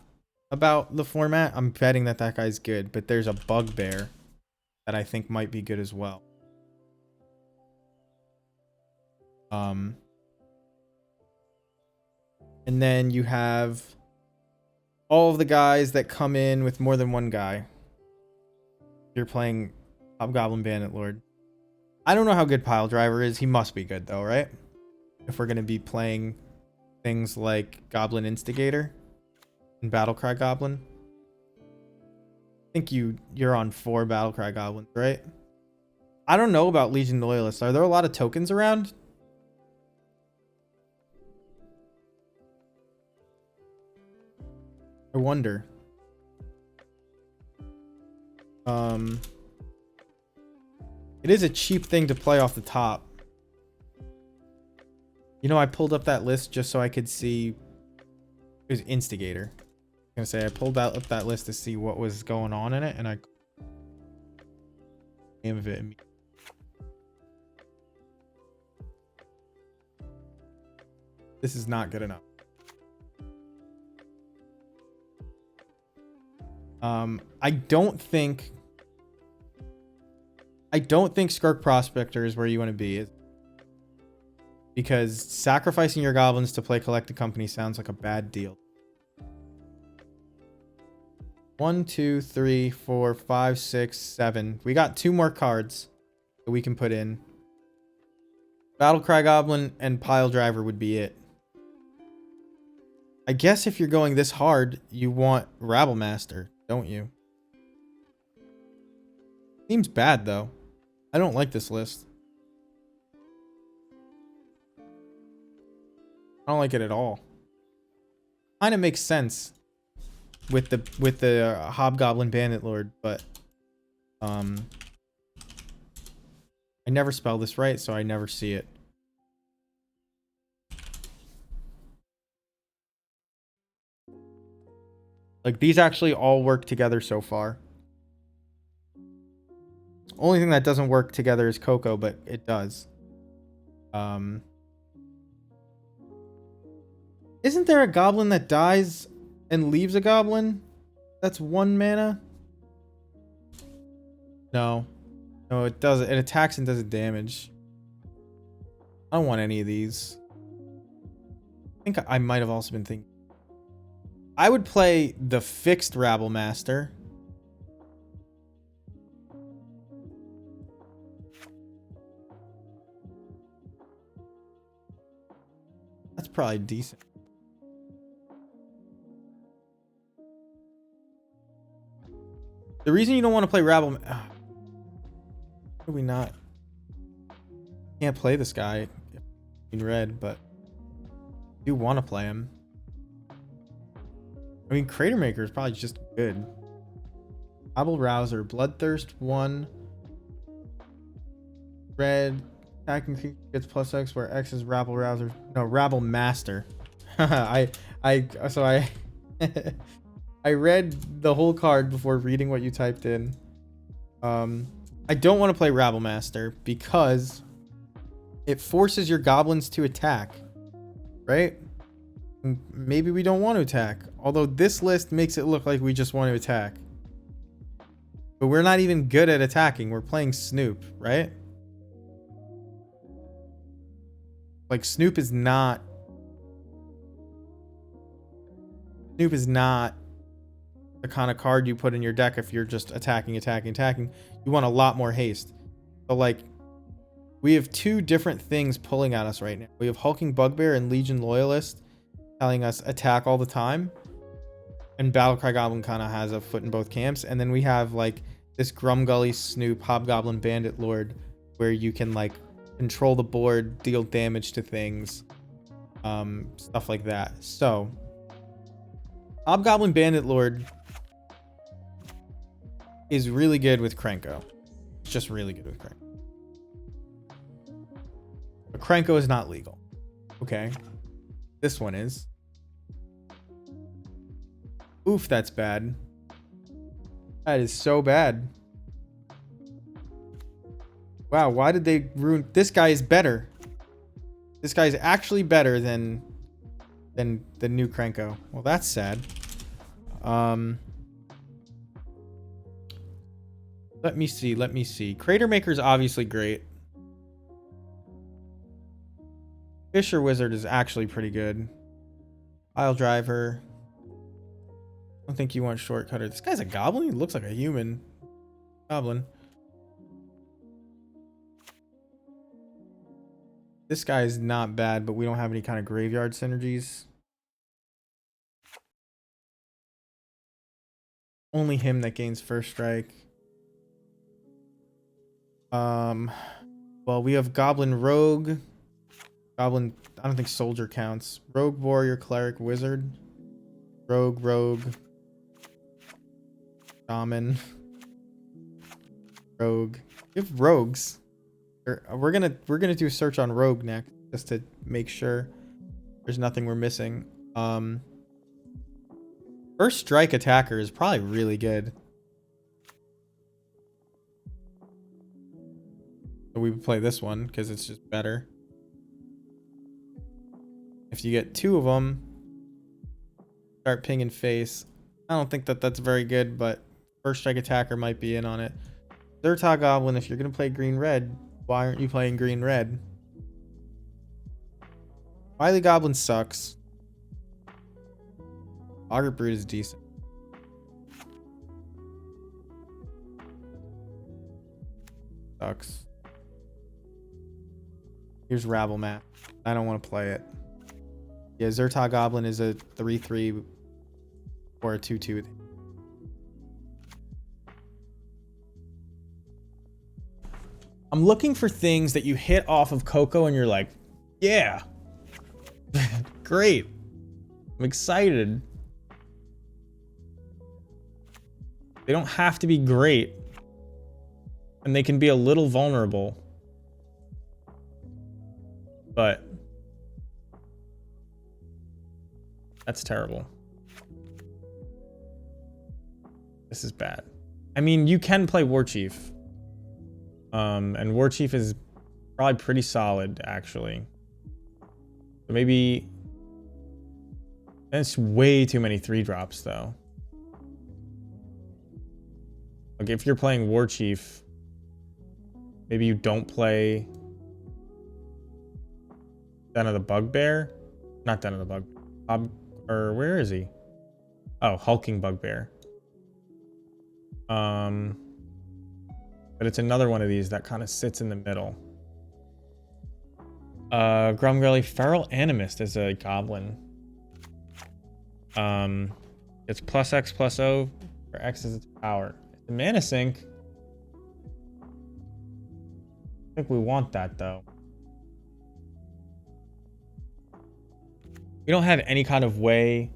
about the format. I'm betting that guy's good. But there's a Bugbear that I think might be good as well. And then you have all of the guys that come in with more than one guy. You're playing Hobgoblin Bandit Lord. I don't know how good Pile Driver is. He must be good though, right? If we're going to be playing things like Goblin Instigator and Battlecry Goblin. I think you're on 4 Battlecry Goblins, right? I don't know about Legion Loyalists. Are there a lot of tokens around? I wonder. It is a cheap thing to play off the top. You know, I pulled up that list just so I could see. It was Instigator. I'm gonna say I pulled out up that list to see what was going on in it, and I name of it. This is not good enough. I don't think Skirk Prospector is where you want to be, because sacrificing your goblins to play Collected Company sounds like a bad deal. 1, 2, 3, 4, 5, 6, 7. We got 2 more cards that we can put in. Battlecry Goblin and Pile Driver would be it. I guess if you're going this hard, you want Rabble Master, don't you? Seems bad, though. I don't like this list. I don't like it at all. Kind of makes sense with the Hobgoblin Bandit Lord, but I never spell this right, so I never see it. Like, these actually all work together so far. Only thing that doesn't work together is Coco, but it does. Isn't there a goblin that dies and leaves a goblin? That's 1 mana? No. No, it doesn't. It attacks and does damage. I don't want any of these. I think I might have also been thinking. I would play the fixed Rabble Master. That's probably decent. The reason you don't want to play Rabble... Why do we not... Can't play this guy in red, but I do want to play him. I mean, Crater Maker is probably just good. Rabble Rouser, Bloodthirst 1. Red, attacking creature gets +X, where X is Rabble Rouser. No, Rabble Master. I I read the whole card before reading what you typed in. I don't want to play Rabble Master because it forces your goblins to attack, right? Maybe we don't want to attack. Although this list makes it look like we just want to attack. But we're not even good at attacking. We're playing Snoop, right? Like, Snoop is not the kind of card you put in your deck if you're just attacking. You want a lot more haste. So, like, we have 2 different things pulling at us right now. We have Hulking Bugbear and Legion Loyalist telling us attack all the time. And Battlecry Goblin kind of has a foot in both camps. And then we have, like, this Grumgully Snoop Hobgoblin Bandit Lord where you can, like, control the board, deal damage to things, stuff like that. So, Hobgoblin Bandit Lord is really good with Krenko. It's just really good with Krenko. But Krenko is not legal. Okay. This one is. Oof, that's bad. That is so bad. Wow, why did they ruin... This guy is better. This guy is actually better than the new Krenko. Well, that's sad. Let me see. Crater Maker is obviously great. Fisher Wizard is actually pretty good. Pile Driver. I don't think you want Shortcutter. This guy's a goblin? He looks like a human goblin. This guy is not bad, but we don't have any kind of graveyard synergies. Only him that gains first strike. Well, we have Goblin Rogue. Goblin, I don't think Soldier counts. Rogue, Warrior, Cleric, Wizard. Rogue. Shaman. Rogue. We have rogues. We're gonna do a search on Rogue next, just to make sure there's nothing we're missing. First Strike Attacker is probably really good. So we would play this one because it's just better. If you get 2 of them, start pinging face. I don't think that that's very good, but First Strike Attacker might be in on it. Zerta Goblin, if you're going to play green-red, why aren't you playing green-red? Wily Goblin sucks. Augur Brute is decent. Sucks. Here's Rabble Map. I don't want to play it. Yeah, Zerta Goblin is a 3/3 or a 2/2. I'm looking for things that you hit off of Coco and you're like, yeah, great. I'm excited. They don't have to be great. And they can be a little vulnerable. But that's terrible. This is bad. I mean, you can play War Chief. And War Chief is probably pretty solid, actually. So maybe... That's way too many 3-drops, though. Like, if you're playing War Chief, maybe you don't play Den of the Bugbear? Not Den of the Bugbear. Or where is he? Oh, Hulking Bugbear. But it's another one of these that kind of sits in the middle. Grumgully Feral Animist is a goblin. It's +X+O for X is its power. It's a mana sink. I think we want that though. We don't have any kind of way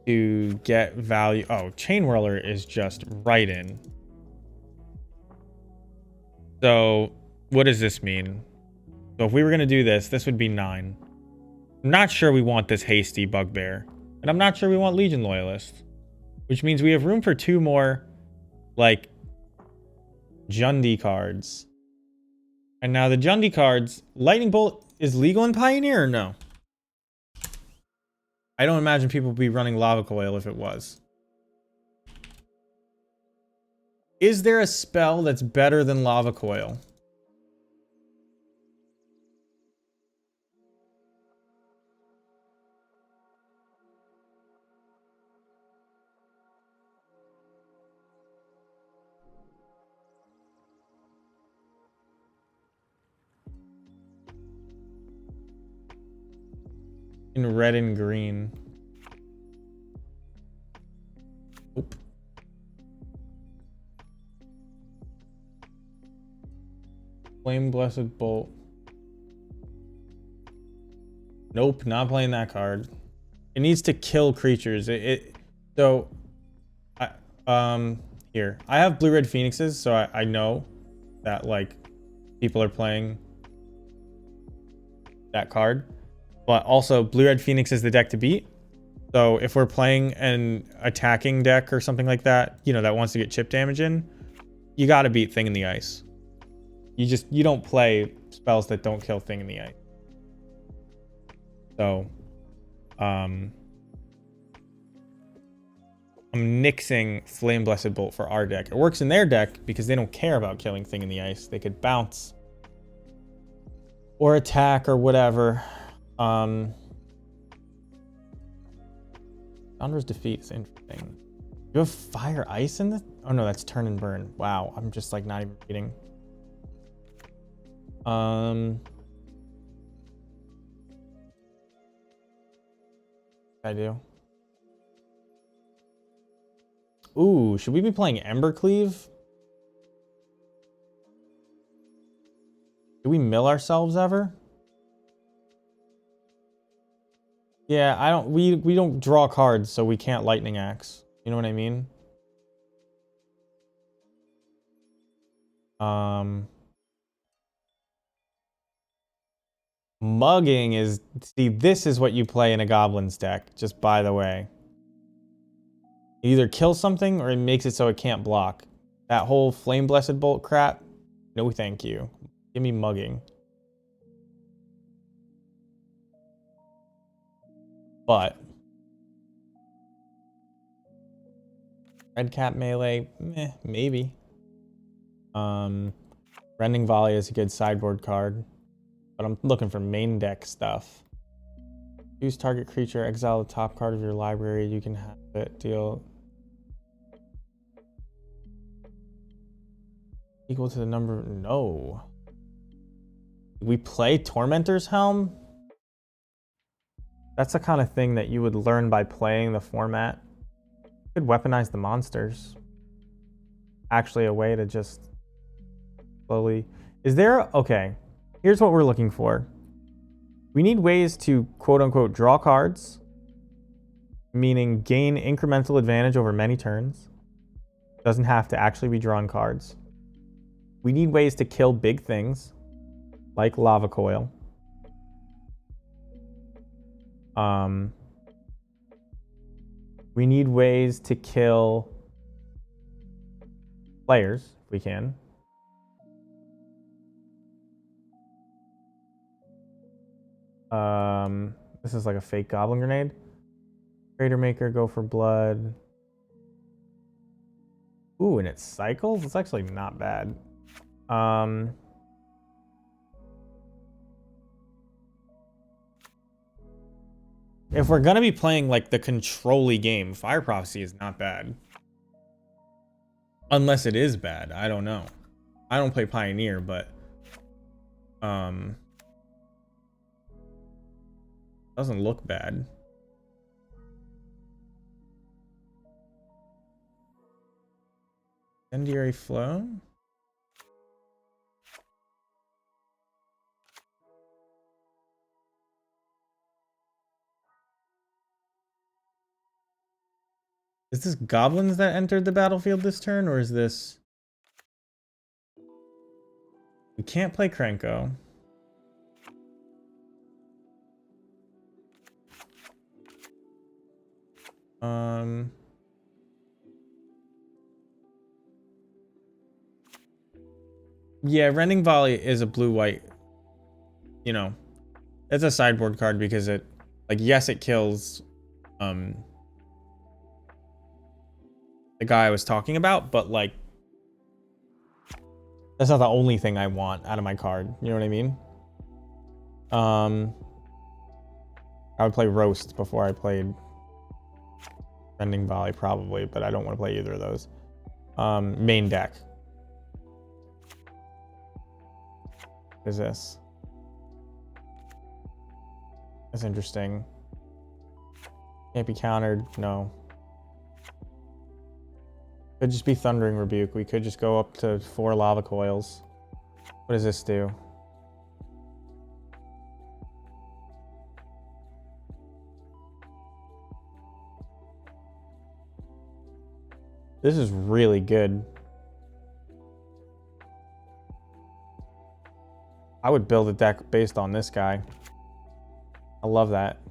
to get value. Oh, Chain Whirler is just right in. So what does this mean? So if we were going to do this, this would be 9. I'm not sure we want this Hasty Bugbear. And I'm not sure we want Legion Loyalist. Which means we have room for 2 more, like, Jundi cards. And now the Jundi cards, Lightning Bolt is legal in Pioneer or no? I don't imagine people would be running Lava Coil if it was. Is there a spell that's better than Lava Coil? In red and green. Nope. Flame Blessed Bolt. Nope, not playing that card. It needs to kill creatures. So here. I have blue-red phoenixes, so I know that like people are playing that card. But also blue-red phoenix is the deck to beat. So if we're playing an attacking deck or something like that, you know, that wants to get chip damage in, you gotta beat Thing in the Ice. You don't play spells that don't kill Thing in the Ice. So, I'm nixing Flame Blessed Bolt for our deck. It works in their deck because they don't care about killing Thing in the Ice. They could bounce or attack or whatever. Founder's Defeat is interesting. You have Fire Ice in this? Oh no, that's Turn and Burn. Wow, I'm just like not even reading. I do. Ooh, should we be playing Embercleave? Do we mill ourselves ever? Yeah, I don't. We don't draw cards, so we can't lightning axe. You know what I mean? Mugging is... See, this is what you play in a Goblins deck, just by the way. It either kills something or it makes it so it can't block. That whole Flame Blessed Bolt crap, no thank you. Give me mugging. But... Red Cap melee, meh, maybe. Rending Volley is a good sideboard card. But I'm looking for main deck stuff. Use target creature, exile the top card of your library. You can have it deal equal to the number. No. We play Tormentor's Helm? That's the kind of thing that you would learn by playing the format. You could weaponize the monsters. Actually, a way to just slowly. Is there. Okay. Here's what we're looking for. We need ways to quote unquote draw cards, meaning gain incremental advantage over many turns. Doesn't have to actually be drawn cards. We need ways to kill big things, like Lava Coil. We need ways to kill players, if we can. This is like a fake Goblin Grenade. Crater Maker, go for blood. Ooh, and it cycles? It's actually not bad. If we're gonna be playing like the control-y game, Fire Prophecy is not bad. Unless it is bad, I don't know. I don't play Pioneer, but doesn't look bad. Incendiary Flow? Is this goblins that entered the battlefield this turn, or is this... We can't play Krenko. Yeah, Rending Volley is a blue-white. You know, it's a sideboard card because it, like, yes, it kills the guy I was talking about, but like, that's not the only thing I want out of my card. You know what I mean? I would play Roast before I played Rending Volley probably, but I don't want to play either of those. Main deck. What is this? That's interesting. Can't be countered. No. Could just be Thundering Rebuke. We could just go up to 4 Lava Coils. What does this do? This is really good. I would build a deck based on this guy. I love that.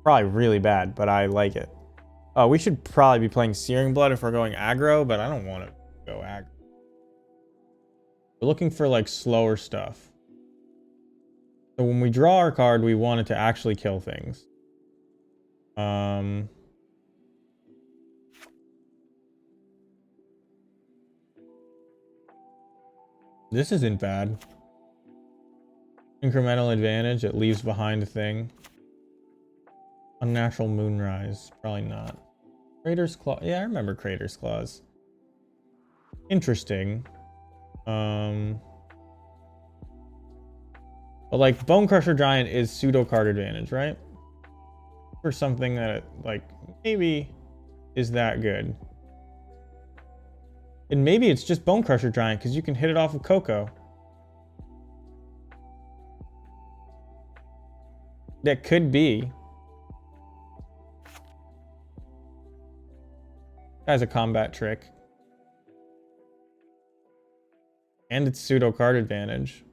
Probably really bad, but I like it. Oh, we should probably be playing Searing Blood if we're going aggro, but I don't want to go aggro. We're looking for like slower stuff. So when we draw our card, we want it to actually kill things. This isn't bad. Incremental advantage, it leaves behind a thing. Unnatural Moonrise, probably not. Crater's Claw, yeah, I remember Crater's Claws. Interesting. But like Bone Crusher Giant is pseudo card advantage, right? For something that like maybe is that good. And maybe it's just Bone Crusher Giant because you can hit it off of Coco. That could be. Guy's a combat trick. And it's pseudo card advantage.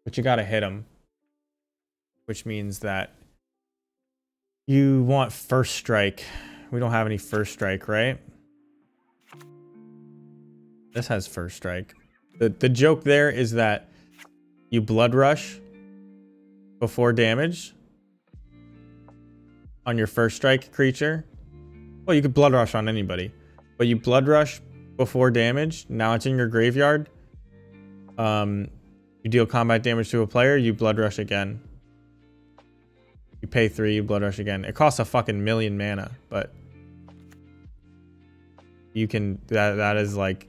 But you gotta hit him. Which means that you want first strike. We don't have any first strike, right? This has first strike. The joke there is that you blood rush before damage on your first strike creature. Well, you could blood rush on anybody, but you blood rush before damage. Now it's in your graveyard. You deal combat damage to a player, you blood rush again. You pay 3, you blood rush again. It costs a fucking million mana, but you can, that is like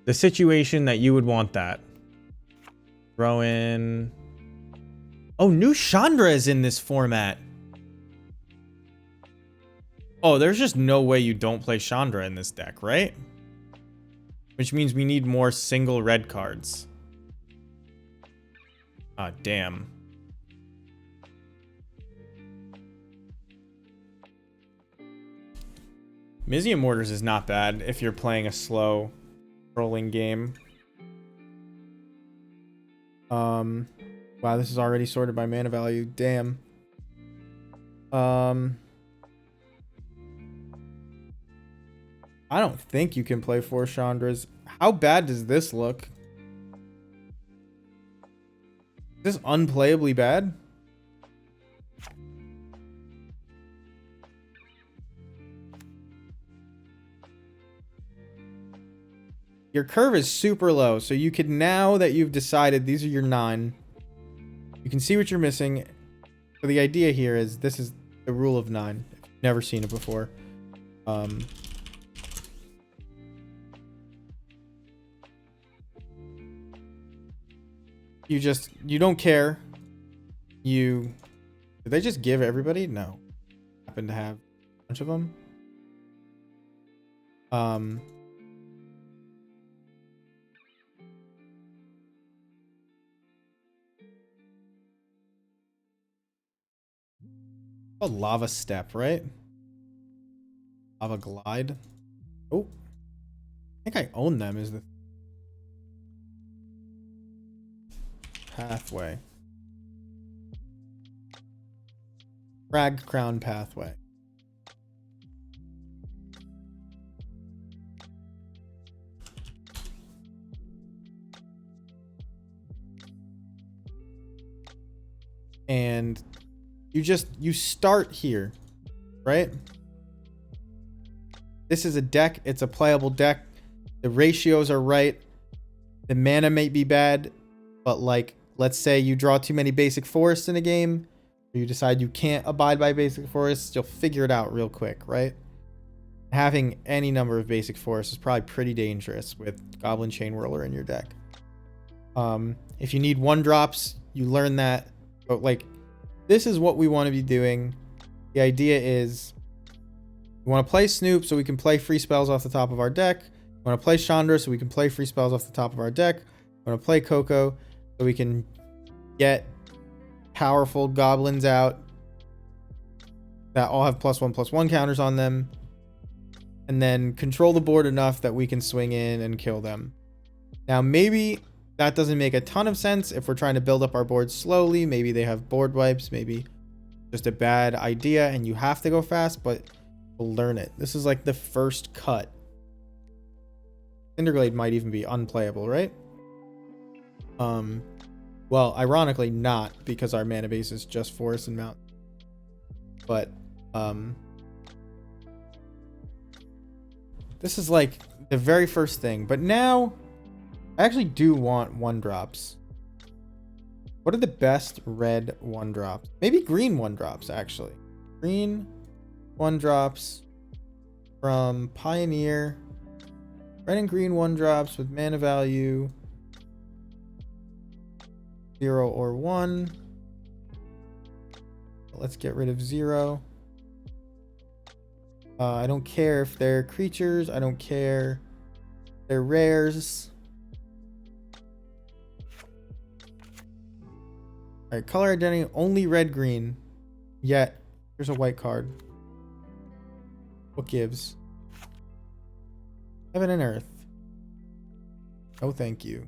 the situation that you would want that. Throw in. Oh, new Chandra is in this format. Oh, there's just no way you don't play Chandra in this deck, right? Which means we need more single red cards. Ah, damn. Mizium Mortars is not bad if you're playing a slow rolling game. Wow, this is already sorted by mana value. Damn. I don't think you can play 4 Chandras. How bad does this look? Is this unplayably bad? Your curve is super low, so you could, now that you've decided these are your 9, you can see what you're missing. So the idea here is this is the rule of 9. If you've never seen it before. You don't care. Did they just give everybody? No. Happen to have a bunch of them. A lava step, right? Lava glide. Oh, I think I own them. Is the pathway. Crag Crown Pathway. And you start here, right? This is a deck. It's a playable deck. The ratios are right. The mana may be bad, but like, let's say you draw too many basic forests in a game, or you decide you can't abide by basic forests, you'll figure it out real quick, right? Having any number of basic forests is probably pretty dangerous with Goblin Chain Whirler in your deck. If you need 1-drops, you learn that, but like, this is what we want to be doing. The idea is we want to play Snoop so we can play free spells off the top of our deck. We want to play Chandra so we can play free spells off the top of our deck. We want to play Coco so we can get powerful goblins out that all have +1/+1 counters on them. And then control the board enough that we can swing in and kill them. Now, maybe that doesn't make a ton of sense if we're trying to build up our board slowly. Maybe they have board wipes. Maybe just a bad idea and you have to go fast, but we'll learn it. This is like the first cut. Cinderglade might even be unplayable, right? Well, ironically not, because our mana base is just forest and mountain. But this is like the very first thing. But now I actually do want 1-drops. What are the best red 1-drops? Maybe green 1-drops, actually. Green 1-drops from Pioneer. Red and green 1-drops with mana value 0 or 1. Let's get rid of 0. I don't care if they're creatures. I don't care if they're rares. All right, color identity only red green. Yet here's a white card. What gives? Heaven and earth. Oh, thank you.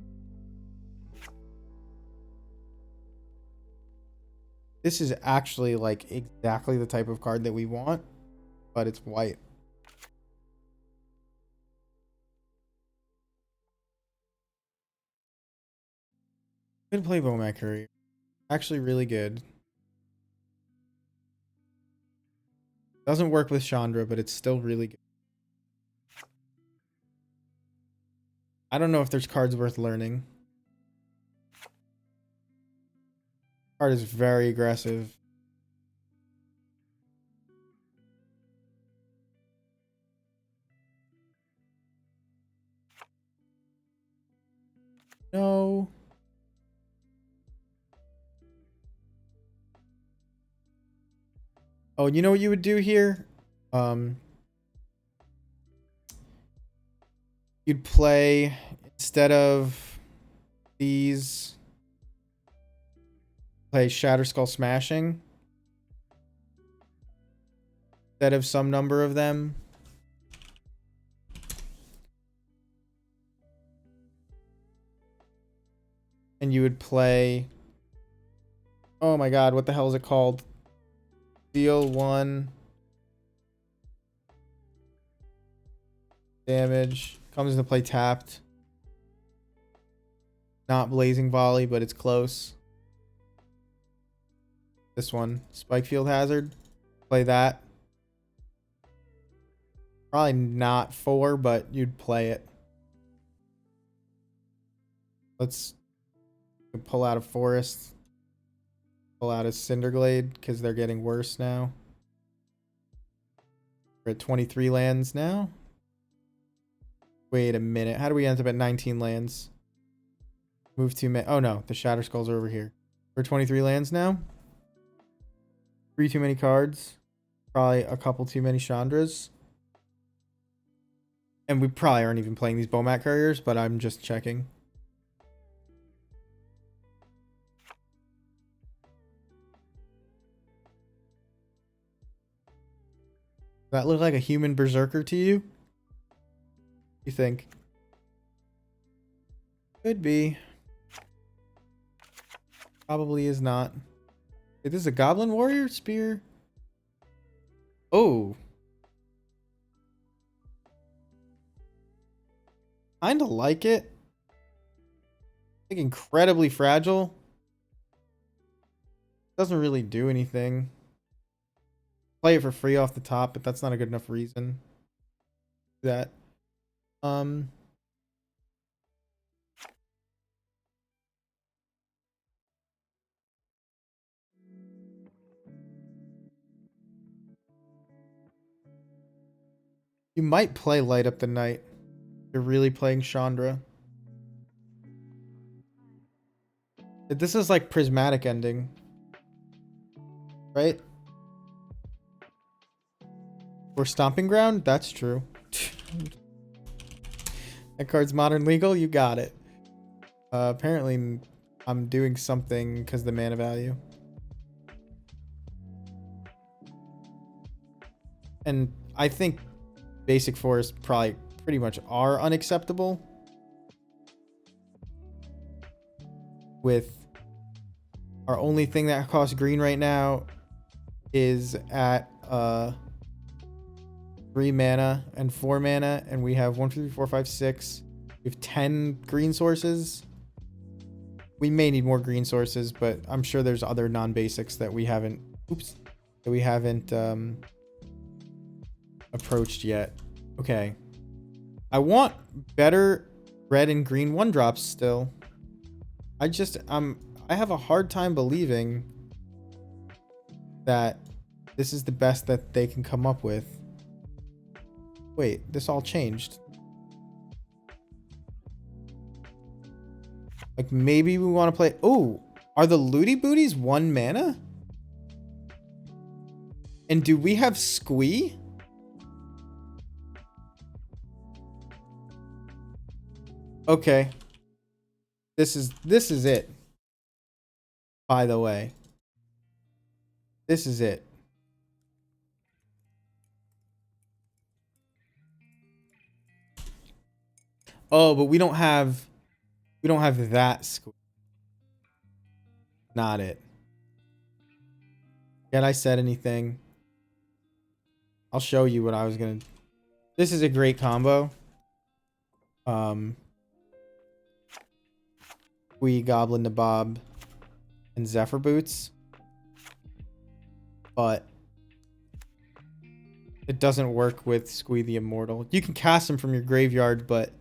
This is actually like exactly the type of card that we want, but it's white. Good play, Bomac Courier. Actually really good. Doesn't work with Chandra, but it's still really good. I don't know if there's cards worth learning. Card is very aggressive. No. Oh, you know what you would do here? You'd play instead of these, play Shatter Skull Smashing instead of some number of them. And you would play, oh my god, what the hell is it called? Deal 1 damage. Comes into play tapped. Not Blazing Volley, but it's close. This one, Spike Field Hazard. Play that. Probably not 4, but you'd play it. Let's pull out a Forest. Pull out a Cinderglade because they're getting worse now. We're at 23 lands now. Wait a minute. How do we end up at 19 lands? Move too many. Oh no, the Shatter Skulls are over here. We're 23 lands now. 3 too many cards. Probably a couple too many Chandras. And we probably aren't even playing these Bomat Couriers, but I'm just checking. Does that look like a human berserker to you? You think? Could be. Probably is not. Wait, this is a Goblin Warrior Spear? Oh. Kinda like it. I think incredibly fragile. Doesn't really do anything. Play it for free off the top, but that's not a good enough reason. That. You might play Light Up the Night. You're really playing Chandra. This is like Prismatic Ending. Right? Or Stomping Ground? That's true. That card's modern legal? You got it. Apparently I'm doing something because the mana value. And I think basic forests probably pretty much are unacceptable. With our only thing that costs green right now is at 3 mana and 4 mana, and we have 1, 2, 3, 4, 5, 6. We have 10 green sources. We may need more green sources, but I'm sure there's other non-basics that we haven't approached yet. Okay. I want better red and green 1-drops still. I have a hard time believing that this is the best that they can come up with. Wait, this all changed. Like maybe we want to play. Oh, are the Looty Booties 1 mana? And do we have Squee? Okay. This is it. by the way. This is it. Oh, but we don't have that squeeze. Not it. Yet I said anything. I'll show you what I was gonna. This is a great combo. We Goblin Nabob and Zephyr Boots, but it doesn't work with Squee the Immortal. You can cast him from your graveyard, but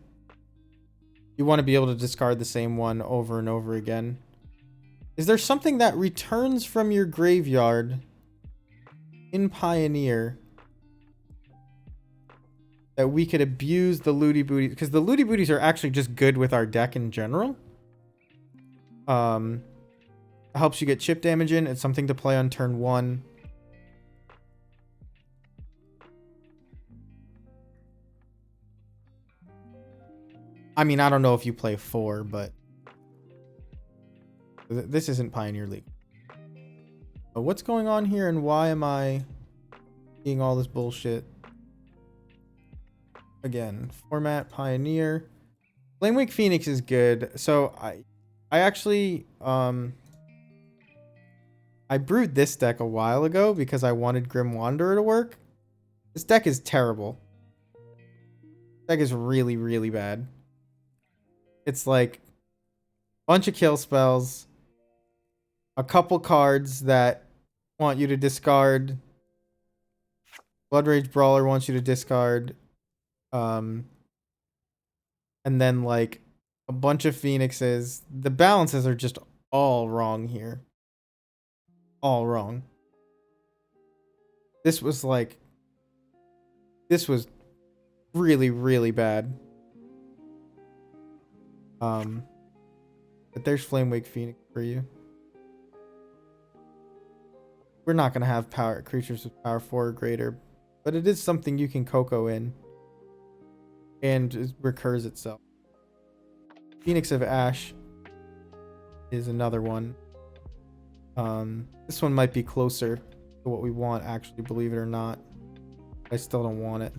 you want to be able to discard the same one over and over again. Is there something that returns from your graveyard in Pioneer that we could abuse the Looty Booties? Because the Looty Booties are actually just good with our deck in general. Helps you get chip damage in. It's something to play on turn 1. I mean, I don't know if you play 4, but this isn't Pioneer League. But what's going on here, and why am I seeing all this bullshit? Again, format Pioneer. Flamewake Phoenix is good. So I actually I brewed this deck a while ago because I wanted Grim Wanderer to work. This deck is terrible. This deck is really, really bad. It's like a bunch of kill spells, a couple cards that want you to discard. Blood Rage Brawler wants you to discard. And then like a bunch of Phoenixes. The balances are just all wrong here. All wrong. This was really, really bad. But there's Flamewake Phoenix for you. We're not gonna have power creatures with power 4 or greater, but it is something you can Coco in. And it recurs itself. Phoenix of Ash is another one. This one might be closer to what we want, actually, believe it or not. I still don't want it.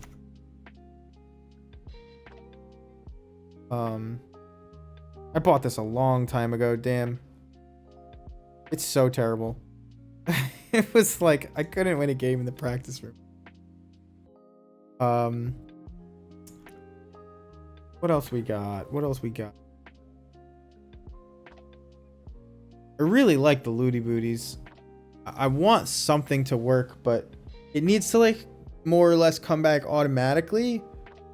I bought this a long time ago, damn. It's so terrible. It was like, I couldn't win a game in the practice room. What else we got? What else we got? I really like the Looty Booties. I want something to work, but it needs to like more or less come back automatically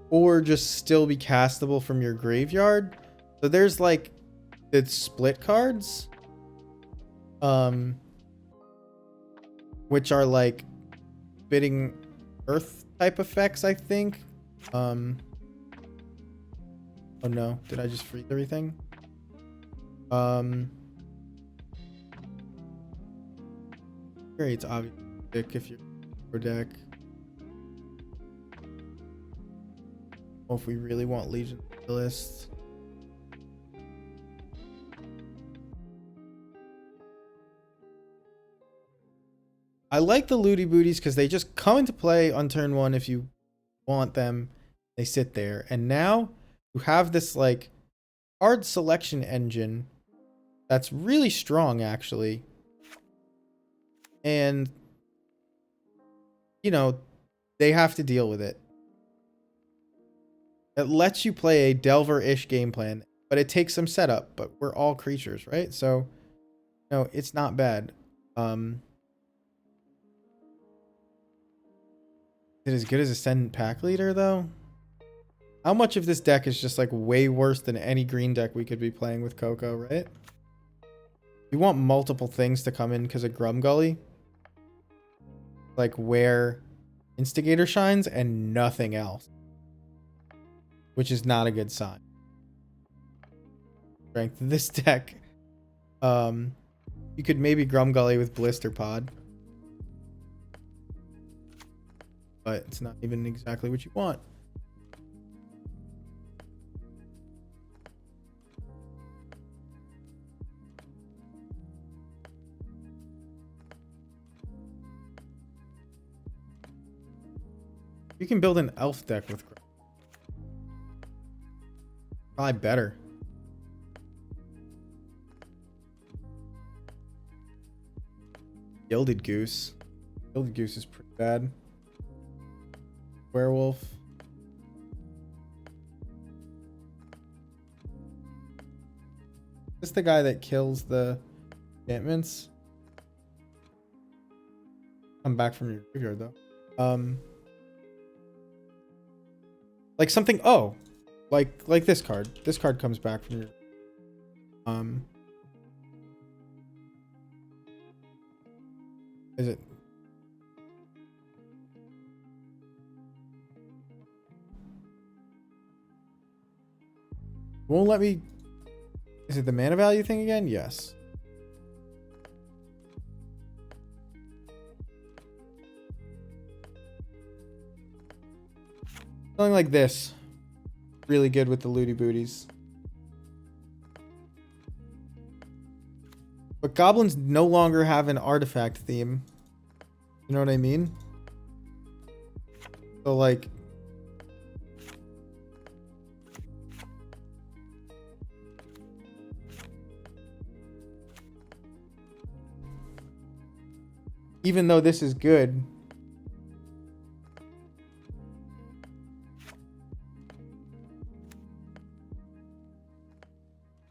or just still be castable from your graveyard. So there's like the split cards, which are like bidding earth type effects, I think. Oh no, did I just freeze everything? Great, it's obvious if you're for deck. Well, if we really want Legion list. I like the Looty Booties because they just come into play on turn 1 if you want them. They sit there. And now you have this like card selection engine that's really strong, actually. And, you know, they have to deal with it. It lets you play a Delver-ish game plan, but it takes some setup. But we're all creatures, right? So, no, it's not bad. Is it as good as Ascendant Pack Leader, though? How much of this deck is just like way worse than any green deck we could be playing with Coco, right? You want multiple things to come in because of Grumgully. Like where Instigator shines and nothing else. Which is not a good sign. Strength of this deck. You could maybe Grumgully with Blister Pod. But it's not even exactly what you want. You can build an elf deck with probably better. Gilded Goose. Gilded Goose is pretty bad. Werewolf. Is this the guy that kills the enchantments? Come back from your graveyard though. Like something. Oh, like this card. This card comes back from your. Is it? Won't let me. Is it the mana value thing again? Yes. Something like this. Really good with the looty booties. But goblins no longer have an artifact theme. You know what I mean? So like... even though this is good...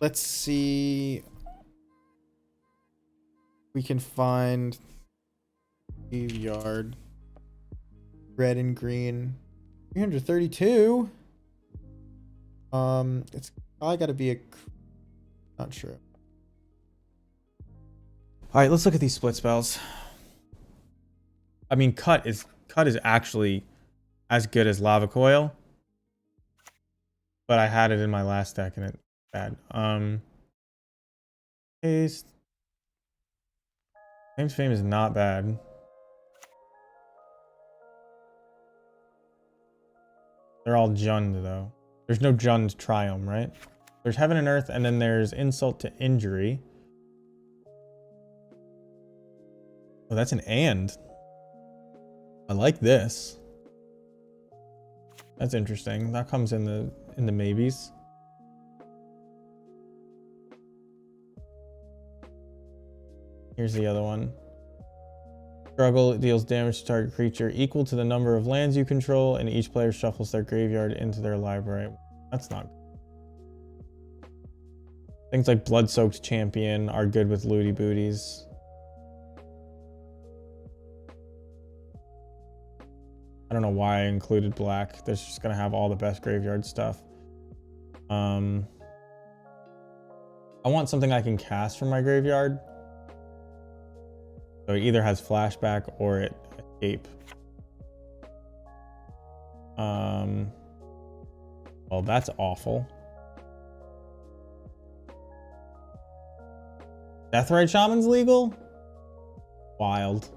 Let's see... We can find graveyard, red and green, 332. It's probably got to be a, not sure. All right, let's look at these split spells. I mean, cut is actually as good as Lava Coil, but I had it in my last deck and it's bad. Paste. Claims Fame is not bad. They're all Jund, though. There's no Jund Triumph, right? There's Heaven and Earth, and then there's Insult to Injury. Oh, that's an and. I like this. That's interesting. That comes in the maybes. Here's the other one. Struggle, it deals damage to target creature equal to the number of lands you control, and each player shuffles their graveyard into their library. That's not good. Things like Blood-Soaked Champion are good with looty booties. I don't know why I included black. That's just gonna have all the best graveyard stuff. I want something I can cast from my graveyard. So it either has flashback or it escape. Well, that's awful. Deathrite Shaman's legal? Wild.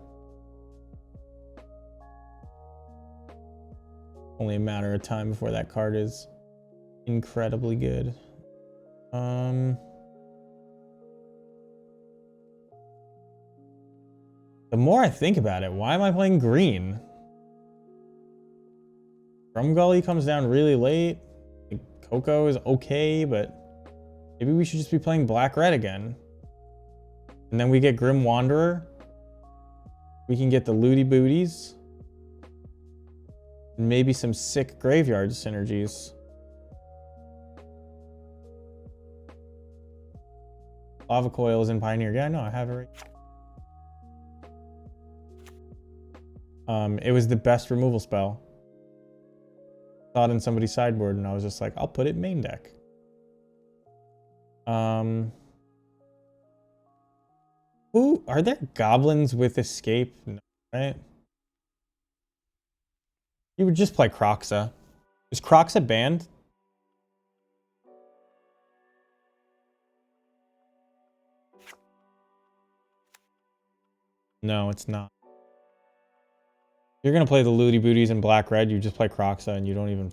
Only a matter of time before that card is incredibly good. The more I think about it, why am I playing green? Drumgully comes down really late. Like, Coco is okay, but maybe we should just be playing black-red again. And then we get Grim Wanderer. We can get the looty booties. And maybe some sick graveyard synergies. Lava Coil is in Pioneer. Yeah, no, I have it right. It was the best removal spell. Saw it in somebody's sideboard, and I was just like, I'll put it main deck. Who are there goblins with escape? No, right? You would just play Croxa. Is Croxa banned? No, it's not. You're gonna play the looty booties in black red, you just play Croxa and you don't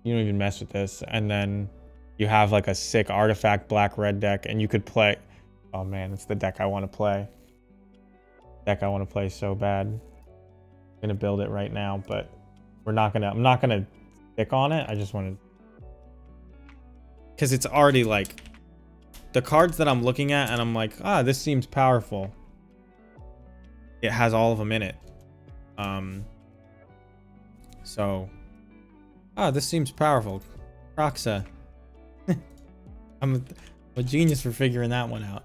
even mess with this. And then you have like a sick artifact black red deck and you could play, oh man, it's the deck I want to play. Deck I want to play so bad. gonna build it right now, but I'm not gonna stick on it. I just wanted, because it's already like the cards that I'm looking at and I'm like, this seems powerful. It has all of them in it. So this seems powerful. Croxa. I'm a genius for figuring that one out.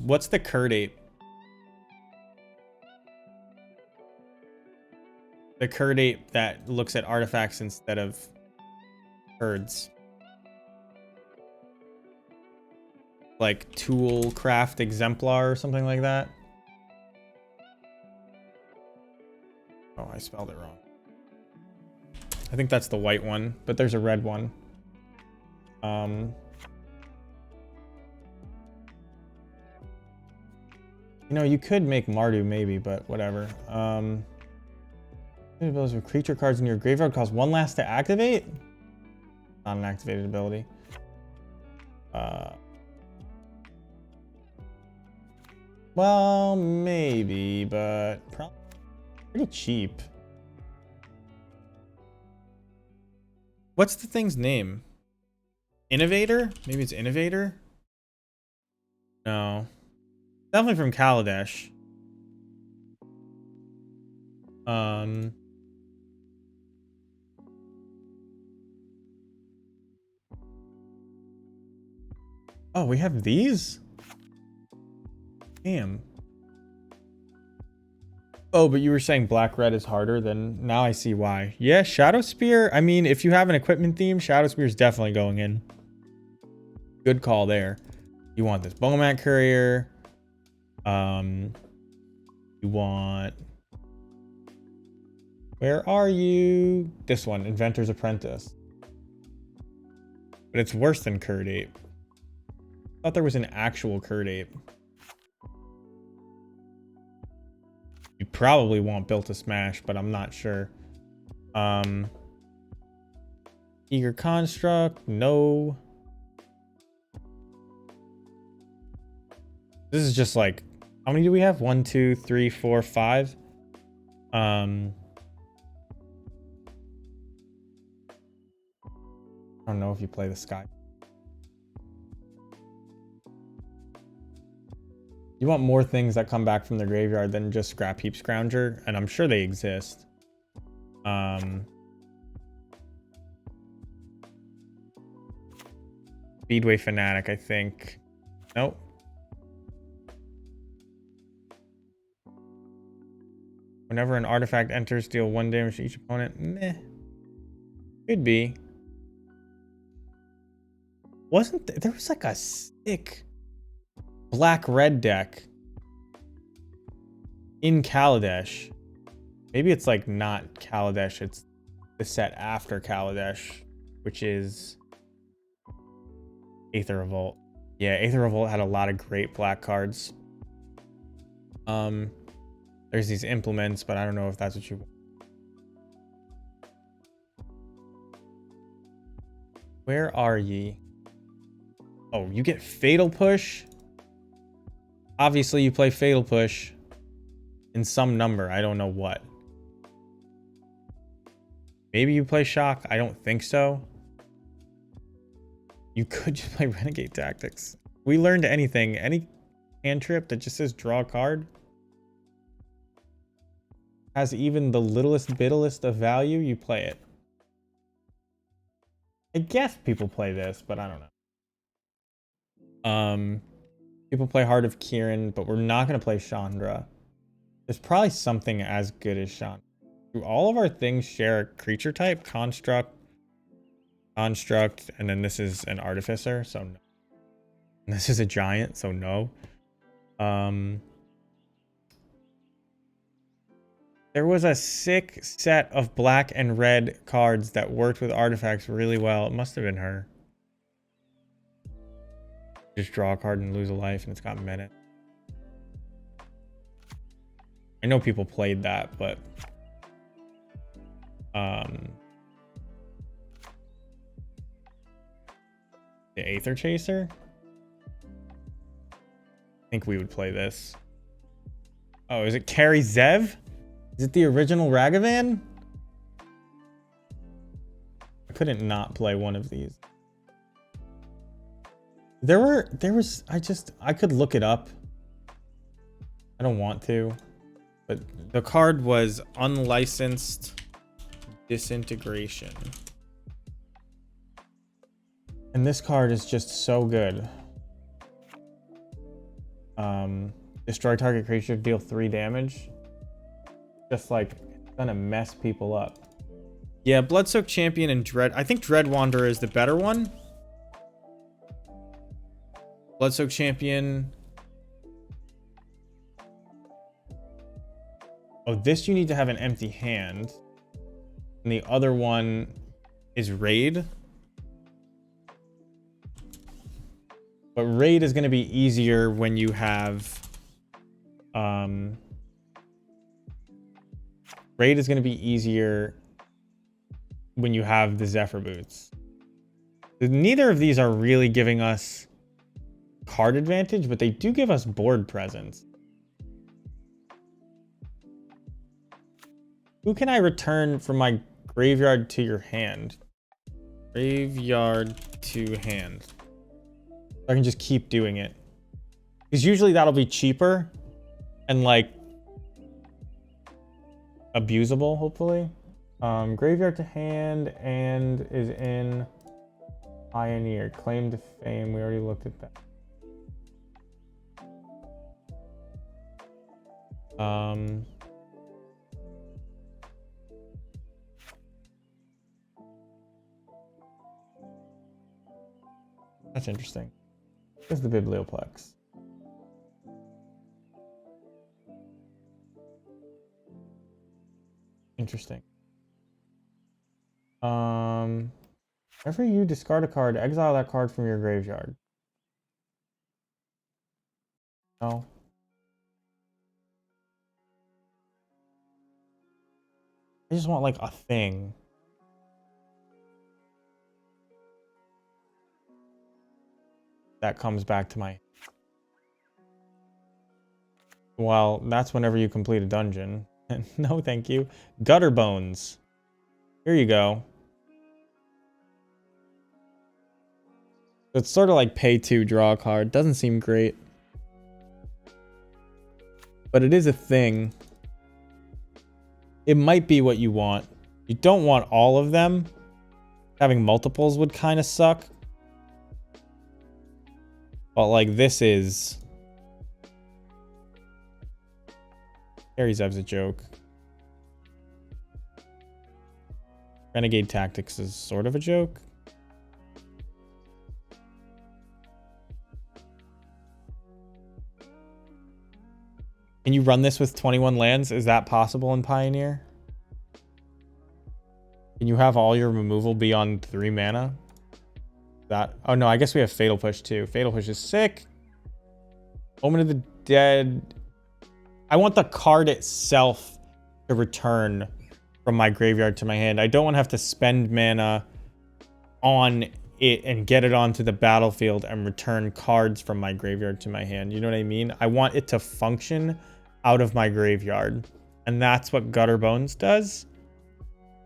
What's the Curd Ape? The Curd Ape that looks at artifacts instead of curds. Like Tool Craft Exemplar or something like that. Oh, I spelled it wrong. I think that's the white one, but there's a red one. You know, you could make Mardu maybe, but whatever. Abilities with creature cards in your graveyard cost 1 last to activate? Not an activated ability. Well, maybe, but probably pretty cheap. What's the thing's name? Innovator? Maybe it's Innovator? No. Definitely from Kaladesh. Oh, we have these? Damn. Oh, but you were saying black red is harder, then now I see why. Yeah, Shadow Spear. I mean, if you have an equipment theme, Shadow Spear is definitely going in. Good call there. You want this Bowmat Courier. You want... Where are you? This one, Inventor's Apprentice. But it's worse than Curd Ape. I thought there was an actual Curd Ape. You probably want Built to Smash, but I'm not sure. Eager Construct, no. This is just like, how many do we have? 1, 2, 3, 4, 5. I don't know if you play the Sky. You want more things that come back from the graveyard than just Scrap Heap Scrounger, and I'm sure they exist. Speedway Fanatic, I think. Nope. Whenever an artifact enters, deal 1 damage to each opponent. Meh. Could be. There was like a sick black-red deck in Kaladesh. Maybe it's like not Kaladesh, it's the set after Kaladesh, which is Aether Revolt. Yeah, Aether Revolt had a lot of great black cards. There's these implements, but I don't know if that's what you want. Where are ye? Oh, you get Fatal Push? Obviously, you play Fatal Push in some number. I don't know what. Maybe you play Shock. I don't think so. You could just play Renegade Tactics. We learned anything. Any cantrip that just says draw a card has even the littlest bittlest of value, you play it. I guess people play this, but I don't know. People play Heart of Kieran, but we're not going to play Chandra. There's probably something as good as Chandra. Do all of our things share a creature type? Construct, and then this is an Artificer, so no. And this is a Giant, so no. There was a sick set of black and red cards that worked with artifacts really well. It must have been her. Just draw a card and lose a life, and it's got Menace. I know people played that, but The Aether Chaser? I think we would play this. Oh, is it Carry Zev? Is it the original Ragavan? I couldn't not play one of these. I could look it up. I don't want to. But the card was Unlicensed Disintegration. And this card is just so good. Destroy target creature, deal 3 damage. Just like, it's gonna mess people up. Yeah, Bloodsoaked Champion and Dread. I think Dread Wanderer is the better one. Bloodsoaked Champion. Oh, this you need to have an empty hand. And the other one is Raid. But Raid is going to be easier when you have... Raid is going to be easier when you have the Zephyr Boots. Neither of these are really giving us card advantage, but they do give us board presence. Who can I return from my graveyard to your hand? Graveyard to hand. I can just keep doing it. Because usually that'll be cheaper and like abusable, hopefully. Graveyard to hand and is in Pioneer. Claim to Fame. We already looked at that. That's interesting. Here's the Biblioplex. Interesting. Whenever you discard a card, exile that card from your graveyard. No. I just want like a thing. That comes back to my... Well, that's whenever you complete a dungeon. No, thank you. Gutter Bones. Here you go. It's sort of like pay to draw a card. Doesn't seem great. But it is a thing. It might be what you want. You don't want all of them. Having multiples would kind of suck. But like this is... Harry Zev's a joke. Renegade Tactics is sort of a joke. Can you run this with 21 lands? Is that possible in Pioneer? Can you have all your removal be on 3 mana? That... Oh no, I guess we have Fatal Push too. Fatal Push is sick. Omen of the Dead... I want the card itself to return from my graveyard to my hand. I don't want to have to spend mana on it and get it onto the battlefield and return cards from my graveyard to my hand. You know what I mean? I want it to function out of my graveyard. And that's what Gutter Bones does.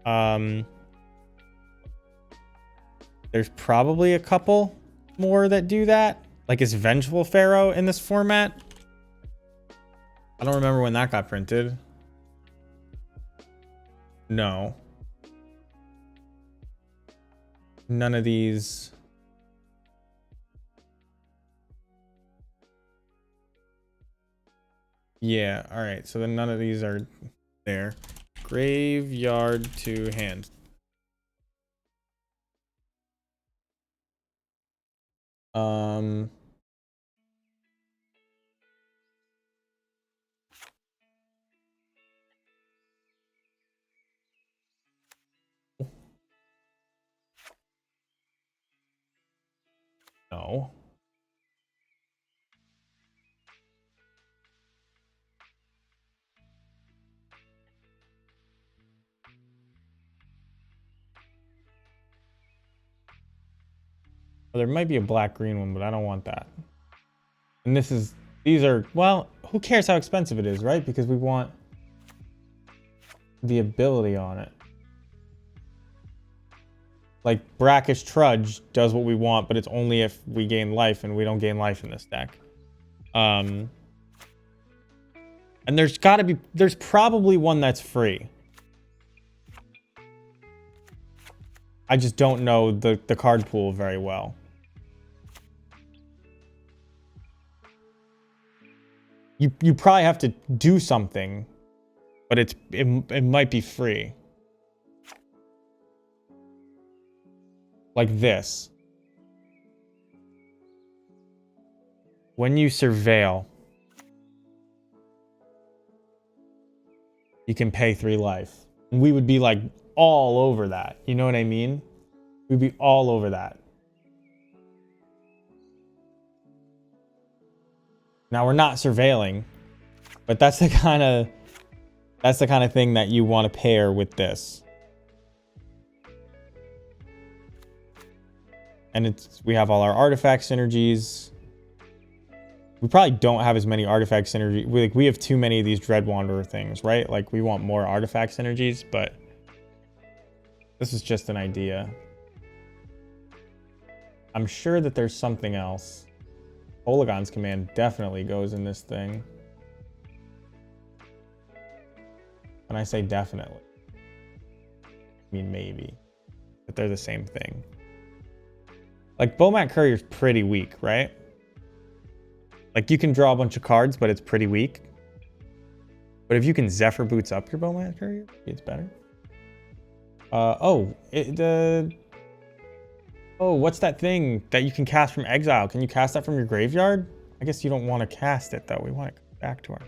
There's probably a couple more that do that. Like, is Vengeful Pharaoh in this format? I don't remember when that got printed. No. None of these. Yeah, all right. So then none of these are there. Graveyard to hand. No. Or there might be a black-green one, but I don't want that. And these are, well, who cares how expensive it is, right? Because we want the ability on it. Like, Brackish Trudge does what we want, but it's only if we gain life, and we don't gain life in this deck. And there's probably one that's free. I just don't know the card pool very well. You probably have to do something, but it might be free. Like this. When you surveil, you can pay 3 life. And we would be like all over that. You know what I mean? We'd be all over that. Now we're not surveilling, but that's the kind of thing that you want to pair with this. And we have all our artifact synergies. We probably don't have as many artifact synergy. We have too many of these Dread Wanderer things, right? Like, we want more artifact synergies, but this is just an idea. I'm sure that there's something else. Polygon's Command definitely goes in this thing. When I say definitely, I mean maybe. But they're the same thing. Like, Bomat Courier's pretty weak, right? Like, you can draw a bunch of cards, but it's pretty weak. But if you can Zephyr Boots up your Bomat Courier, it's better. Oh, what's that thing that you can cast from exile? Can you cast that from your graveyard? I guess you don't want to cast it, though. We want it back to our...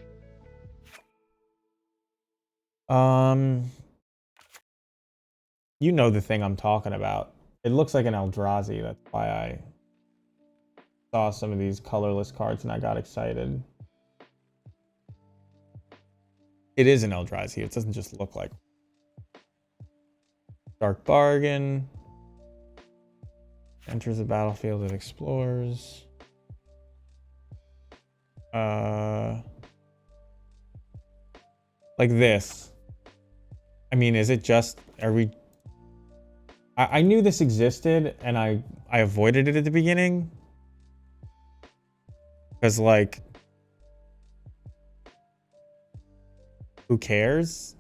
You know the thing I'm talking about. It looks like an Eldrazi. That's why I saw some of these colorless cards and I got excited. It is an Eldrazi. It doesn't just look like. Dark Bargain. Enters the battlefield, it explores. Like this. I mean, is it just... Are we... I knew this existed and I avoided it at the beginning. Because, like... Who cares?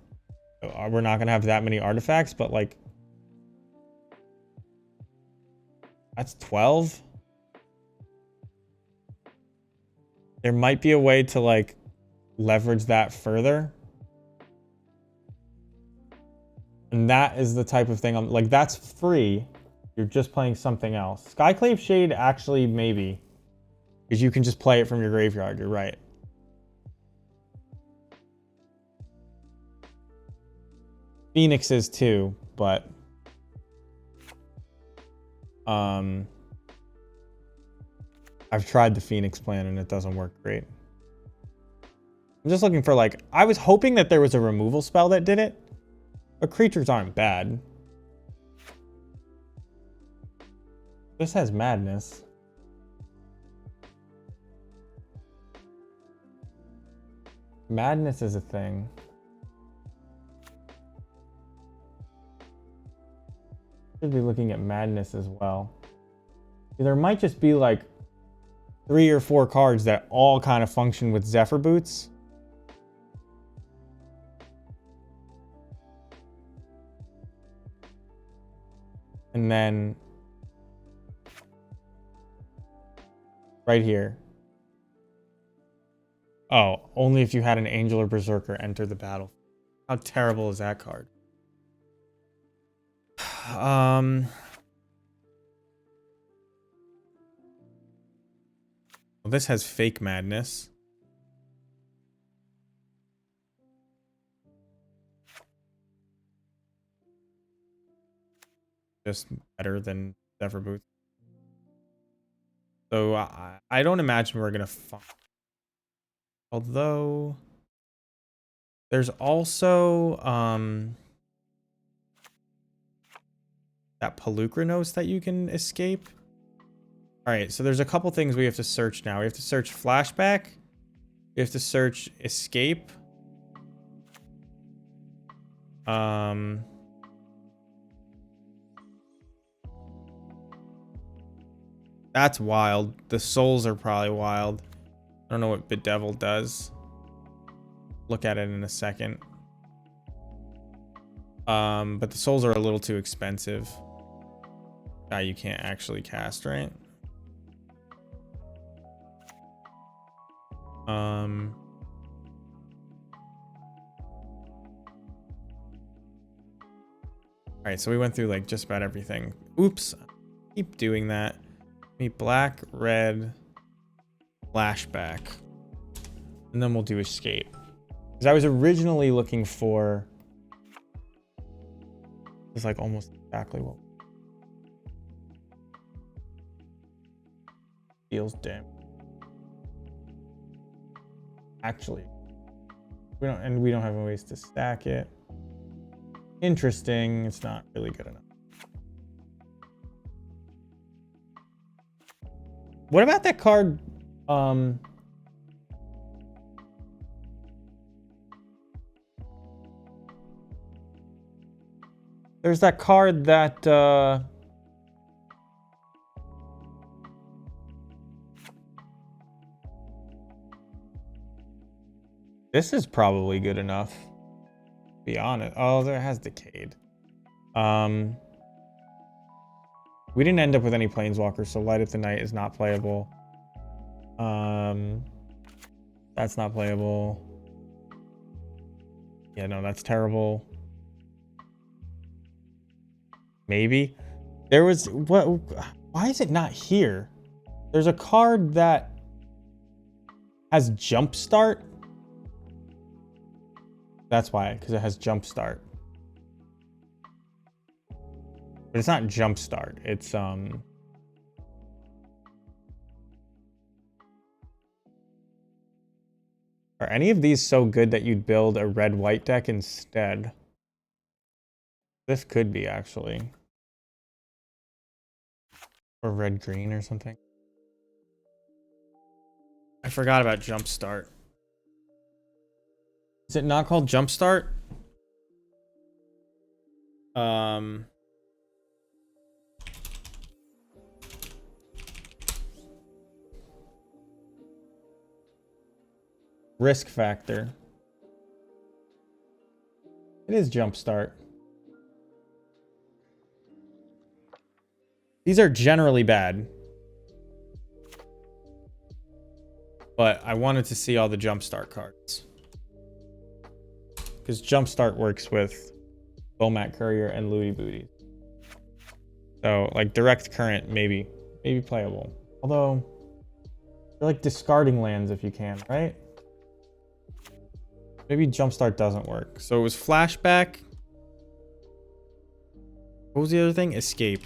We're not going to have that many artifacts, but, like... That's 12? There might be a way to, like, leverage that further. And that is the type of thing I'm... Like, that's free. You're just playing something else. Skyclave Shade, actually, maybe. Because you can just play it from your graveyard. You're right. Phoenix is too, but... I've tried the Phoenix plan and it doesn't work great. I'm just looking for, like... I was hoping that there was a removal spell that did it. But creatures aren't bad. This has madness. Madness is a thing. Should be looking at madness as well. There might just be like 3 or 4 cards that all kind of function with Zephyr Boots. And then right here. Oh, only if you had an Angel or Berserker enter the battle. How terrible is that card? Well, this has fake madness. Just better than Zephyr Boots. So I don't imagine we're gonna find. Although there's also that Pelucranos that you can escape. All right, so there's a couple things we have to search now. We have to search flashback. We have to search escape. That's wild. The souls are probably wild. I don't know what Bedevil does. Look at it in a second. But the souls are a little too expensive. You can't actually cast, right? All right, so we went through like just about everything. Oops, keep doing that. Meet black, red, flashback, and then we'll do escape. Because I was originally looking for. It's like almost exactly what feels dim. Actually, we don't have ways to stack it. Interesting. It's not really good enough. What about that card? There's that card that this is probably good enough. To be honest. Oh, there has decayed. We didn't end up with any planeswalkers, so Light of the Night is not playable. That's not playable. Yeah, no, that's terrible. Maybe. There was what? Why is it not here? There's a card that has Jumpstart. That's why, because it has Jumpstart. But it's not Jumpstart. It's Are any of these so good that you'd build a red-white deck instead? This could be, actually. Or red-green or something. I forgot about Jumpstart. Is it not called Jumpstart? Risk factor. It is Jumpstart. These are generally bad. But I wanted to see all the Jumpstart cards. Because Jumpstart works with Bomat Courier and Looty Booty. So, like, Direct Current, maybe playable. Although, you're like discarding lands if you can, right? Maybe Jumpstart doesn't work. So it was Flashback. What was the other thing? Escape.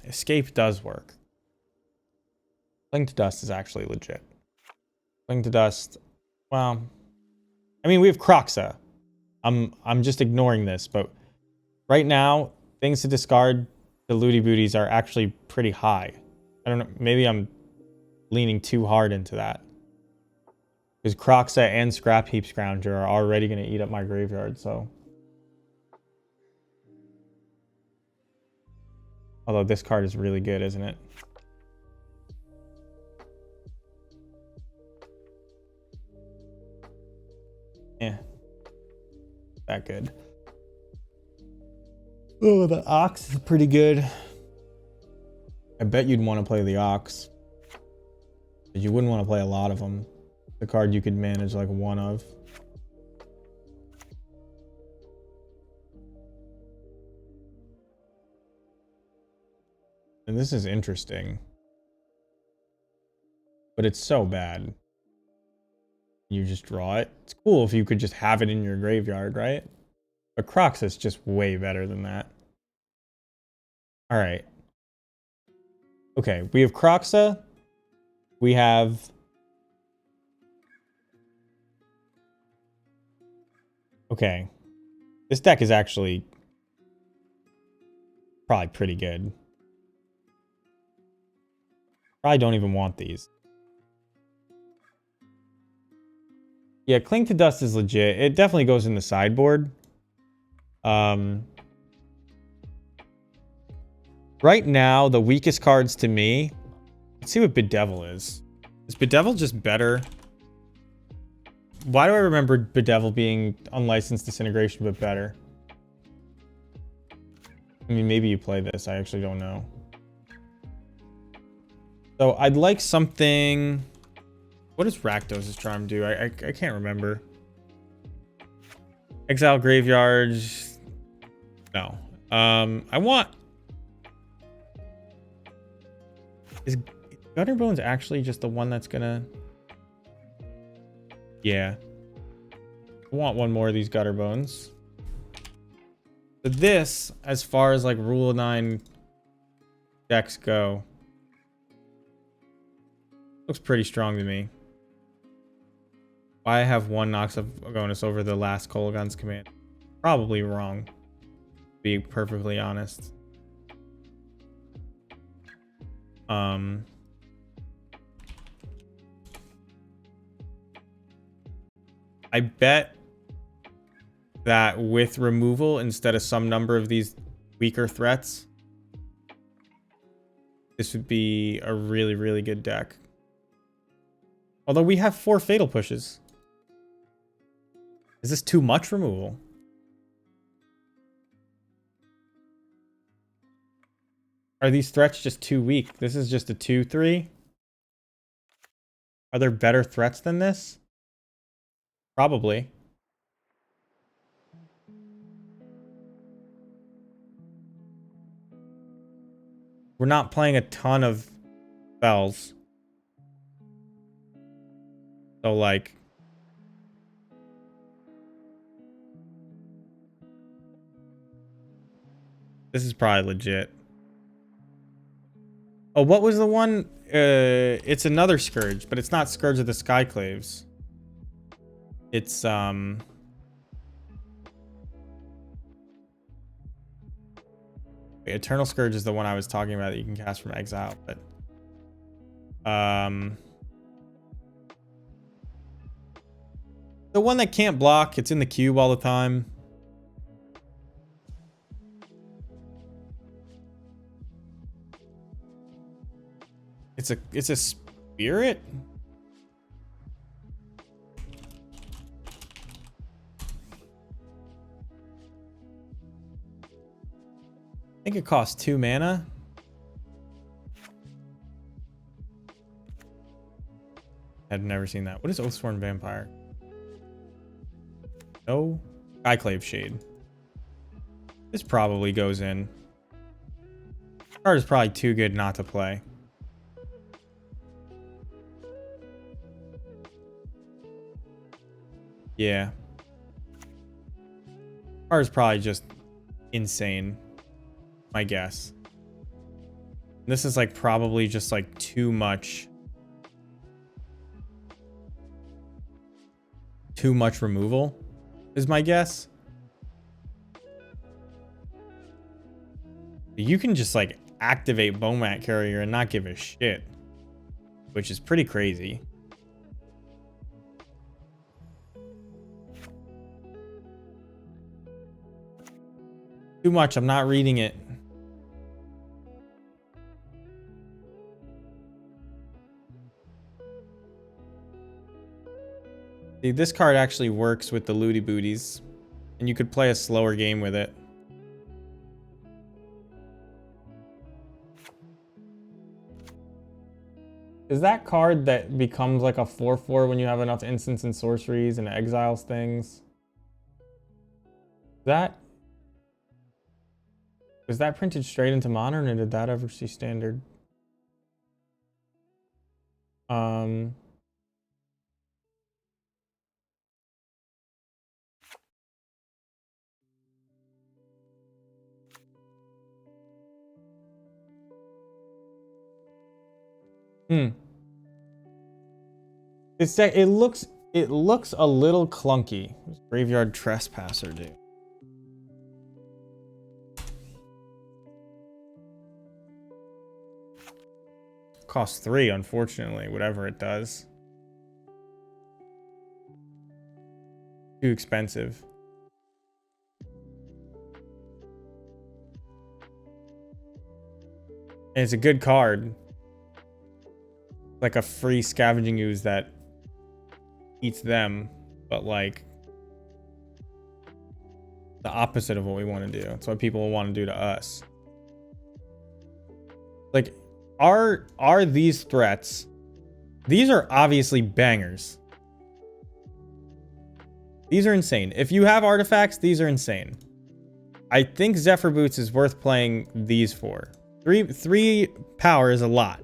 Escape does work. Cling to Dust is actually legit. Cling to Dust. Well, I mean, we have Croxa. I'm just ignoring this, but right now, things to discard the Looty Booties are actually pretty high. I don't know. Maybe I'm leaning too hard into that. Because Croxa and Scrap Heap Scrounger are already going to eat up my graveyard, so. Although this card is really good, isn't it? Yeah. That good. Oh, the Ox is pretty good. I bet you'd want to play the Ox. But you wouldn't want to play a lot of them. The card you could manage like one of. And this is interesting. But it's so bad. You just draw it. It's cool if you could just have it in your graveyard, right? But Crocs is just way better than that. All right. Okay, we have Croxa. We have... Okay. This deck is actually probably pretty good. Probably don't even want these. Yeah, Cling to Dust is legit. It definitely goes in the sideboard. Right now, the weakest cards to me... Let's see what Bedevil is. Is Bedevil just better? Why do I remember Bedevil being Unlicensed Disintegration but better? I mean, maybe you play this. I actually don't know. So I'd like something... What does Rakdos' Charm do? I can't remember. Exile Graveyards. No. I want... Is Gutterbones actually just the one that's gonna... Yeah. I want one more of these Gutterbones. But this, as far as like Rule of 9 decks go, looks pretty strong to me. Why I have one Nox of Agonis over the last Kolaghan's Command? Probably wrong, to be perfectly honest. I bet that with removal instead of some number of these weaker threats, this would be a really, really good deck. Although we have 4 Fatal Pushes. Is this too much removal? Are these threats just too weak? This is just a 2/3. Are there better threats than this? Probably. We're not playing a ton of spells. So like... This is probably legit. Oh, what was the one? It's another Scourge, but it's not Scourge of the Skyclaves. It's, Eternal Scourge is the one I was talking about that you can cast from exile, but... The one that can't block, it's in the cube all the time. It's a spirit? I think it costs 2 mana. I'd never seen that. What is Oathsworn Vampire? No. Skyclave Shade. This probably goes in. This card is probably too good not to play. Yeah. Card is probably just insane. My guess. This is like probably just like too much. Too much removal is my guess. You can just like activate Bomat Carrier and not give a shit, which is pretty crazy. Too much. I'm not reading it. See, this card actually works with the Looty Booties, and you could play a slower game with it. Is that card that becomes like a 4/4 when you have enough instants and sorceries and exiles things? Was that printed straight into Modern, or did that ever see Standard? This deck, it looks a little clunky. What does Graveyard Trespasser do? Costs 3, unfortunately, whatever it does. Too expensive. And it's a good card. Like a free scavenging ooze that eats them, but like the opposite of what we want to do. That's what people will want to do to us. Like, are these threats? These are obviously bangers. These are insane. If you have artifacts, these are insane. I think Zephyr Boots is worth playing these for. Three power is a lot.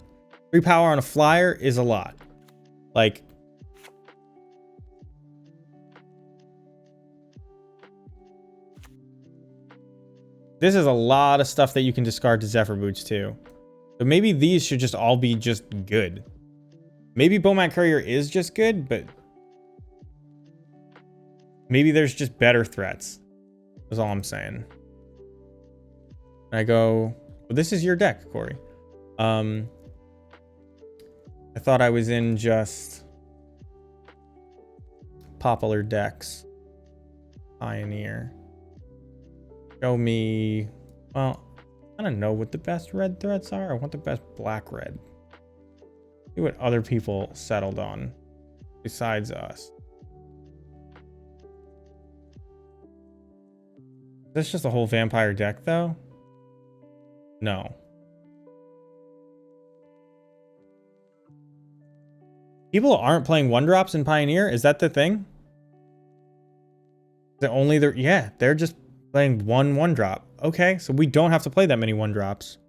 3 power on a flyer is a lot. Like, this is a lot of stuff that you can discard to Zephyr Boots too. So maybe these should just all be just good. Maybe Bowman Courier is just good, but maybe there's just better threats. That's all I'm saying. I go, well, this is your deck, Corey. I thought I was in just popular decks. Pioneer. Show me, well, I don't know what the best red threats are. I want the best black red. See what other people settled on besides us. Is this just a whole vampire deck though? No. People aren't playing 1-drops in Pioneer? Is that the thing? The only yeah, they're just playing 1-1-drop. Okay, so we don't have to play that many 1-drops.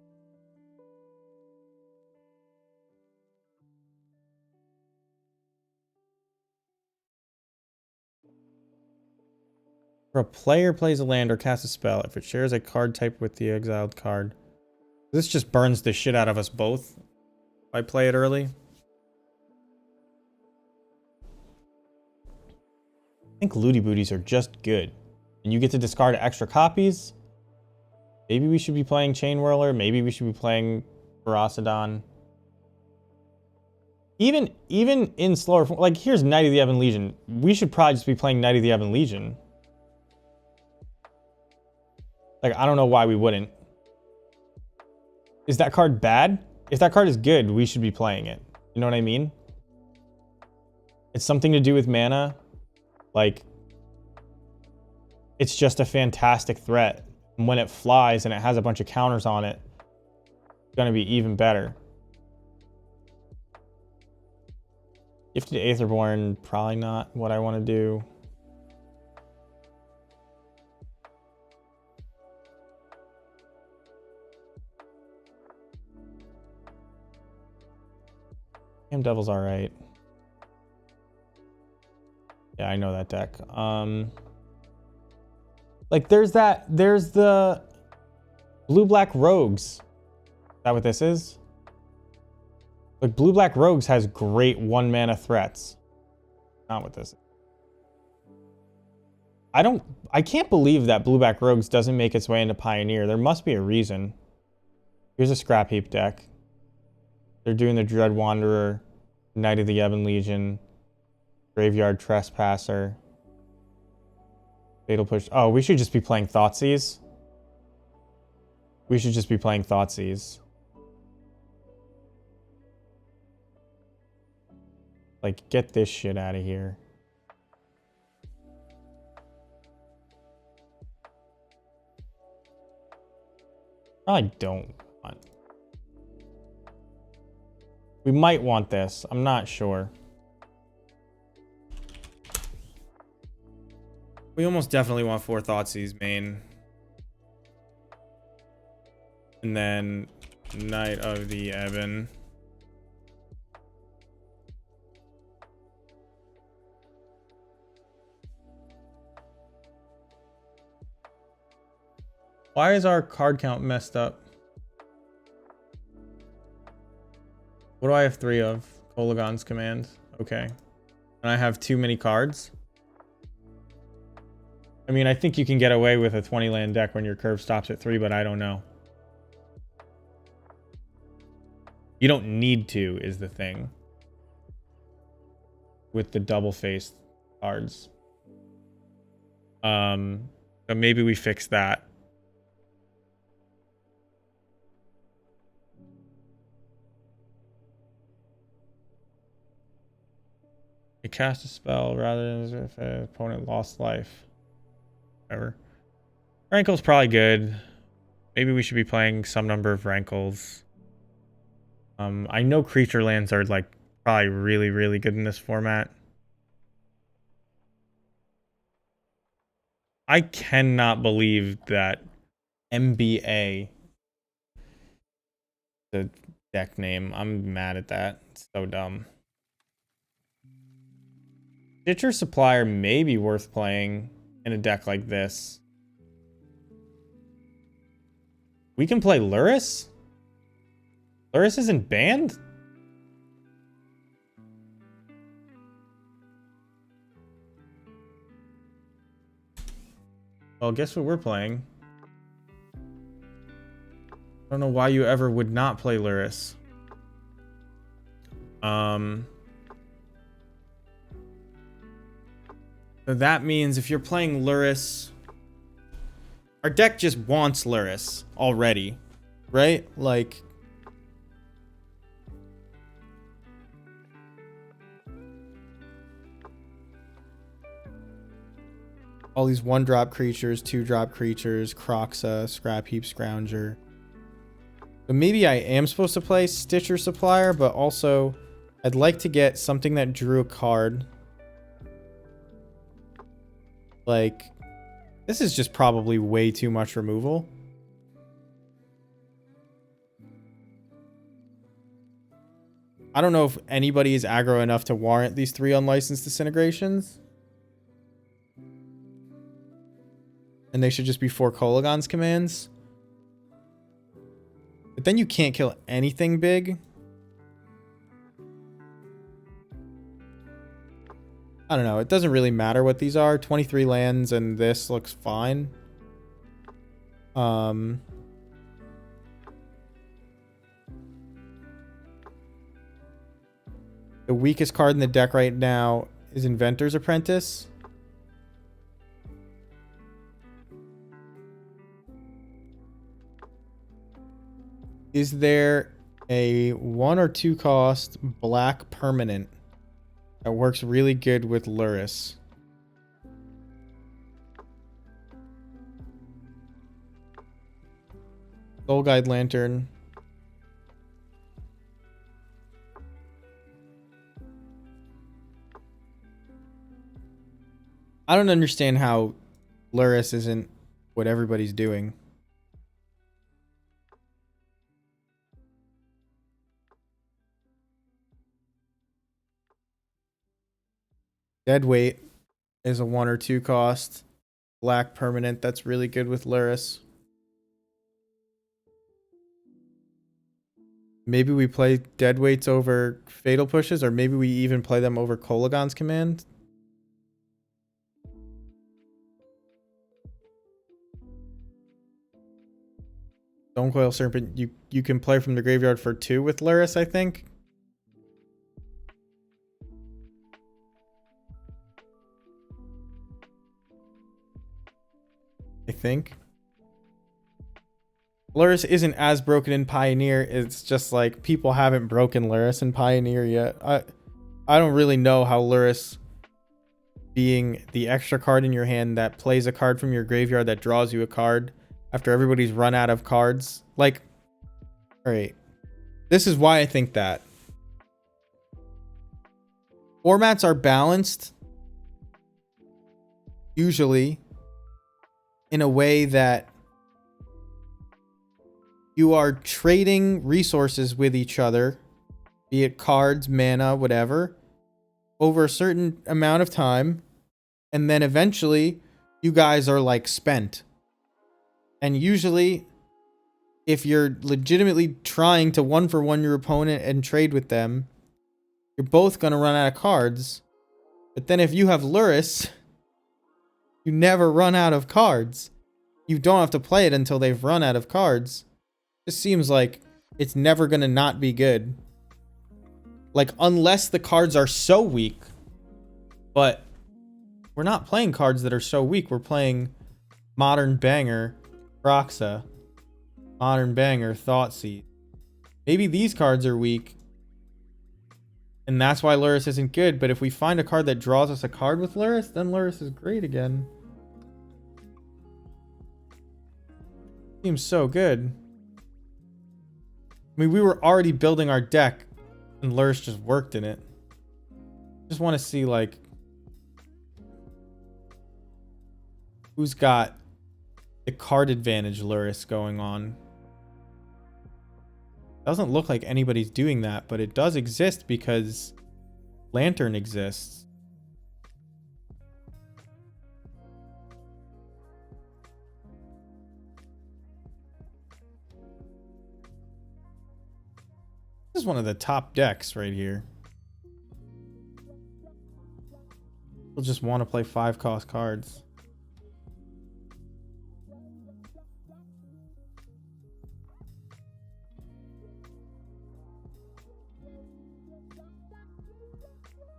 A player plays a land or casts a spell if it shares a card type with the exiled card. This just burns the shit out of us both if I play it early. I think Looty Booties are just good. And you get to discard extra copies. Maybe we should be playing Chain Whirler. Maybe we should be playing Ferocidon. Even in slower form, like here's Knight of the Ebon Legion. We should probably just be playing Knight of the Ebon Legion. Like, I don't know why we wouldn't. Is that card bad? If that card is good, we should be playing it. You know what I mean? It's something to do with mana. Like, it's just a fantastic threat. And when it flies and it has a bunch of counters on it, it's going to be even better. Gifted Aetherborn, probably not what I want to do. Damn Devil's alright. Yeah, I know that deck. Like there's the Blue-Black Rogues. Is that what this is? Like Blue-Black Rogues has great 1-mana threats. Not what this is. I can't believe that Blue-Black Rogues doesn't make its way into Pioneer. There must be a reason. Here's a Scrap Heap deck. They're doing the Dread Wanderer, Knight of the Ebon Legion, Graveyard Trespasser, Fatal Push. Oh, we should just be playing Thoughtseize. We should just be playing Thoughtseize. Like, get this shit out of here. I don't want. We might want this. I'm not sure. We almost definitely want 4 Thoughtseize main. And then Knight of the Ebon. Why is our card count messed up? What do I have 3 of? Kolagon's Command. Okay. And I have too many cards? I mean, I think you can get away with a 20 land deck when your curve stops at 3, but I don't know. You don't need to, is the thing. With the double-faced cards. So maybe we fix that. You cast a spell rather than if an opponent lost life. Whatever. Rankle's probably good. Maybe we should be playing some number of Rankles. I know creature lands are like probably really, really good in this format. I cannot believe that MBA, the deck name. I'm mad at that. It's so dumb. Stitcher Supplier may be worth playing in a deck like this. We can play Luris? Luris isn't banned? Well, guess what we're playing? I don't know why you ever would not play Luris. So that means if you're playing Luris, our deck just wants Luris already, right? Like, all these 1-drop creatures, 2-drop creatures, Croxa, Scrap Heap, Scrounger. So maybe I am supposed to play Stitcher Supplier, but also I'd like to get something that drew a card. Like, this is just probably way too much removal. I don't know if anybody is aggro enough to warrant these 3 unlicensed disintegrations. And they should just be 4 Kolaghan's commands. But then you can't kill anything big. I don't know. It doesn't really matter what these are. 23 lands and this looks fine. The weakest card in the deck right now is Inventor's Apprentice. Is there a 1 or 2 cost black permanent that works really good with Luris? Soul Guide Lantern. I don't understand how Luris isn't what everybody's doing. Deadweight is a 1 or 2 cost black permanent that's really good with Luris. Maybe we play Deadweights over Fatal Pushes, or maybe we even play them over Kolaghan's Command. Stonecoil Serpent, you can play from the graveyard for 2 with Luris, I think. Luris isn't as broken in Pioneer. It's just like people haven't broken Luris in Pioneer yet. I don't really know how Luris being the extra card in your hand that plays a card from your graveyard that draws you a card after everybody's run out of cards. Like, all right, this is why I think that formats are balanced usually in a way that you are trading resources with each other, be it cards, mana, whatever, over a certain amount of time, and then eventually you guys are like spent. And usually, if you're legitimately trying to 1-for-1 your opponent and trade with them, you're both going to run out of cards. But then if you have Luris, you never run out of cards. You don't have to play it until they've run out of cards. It seems like It's never gonna not be good. Like, unless the cards are so weak. But we're not playing cards that are so weak. We're playing Modern Banger, Roxa, Modern Banger, Thoughtseize. Maybe these cards are weak. And that's why Lurrus isn't good. But if we find a card that draws us a card with Lurrus, then Lurrus is great again. Seems so good. I mean, we were already building our deck, and Lurrus just worked in it. Just want to see, like, who's got the card advantage Lurrus going on. Doesn't look like anybody's doing that, but it does exist because Lantern exists. This is one of the top decks right here. We'll just want to play 5-cost cards.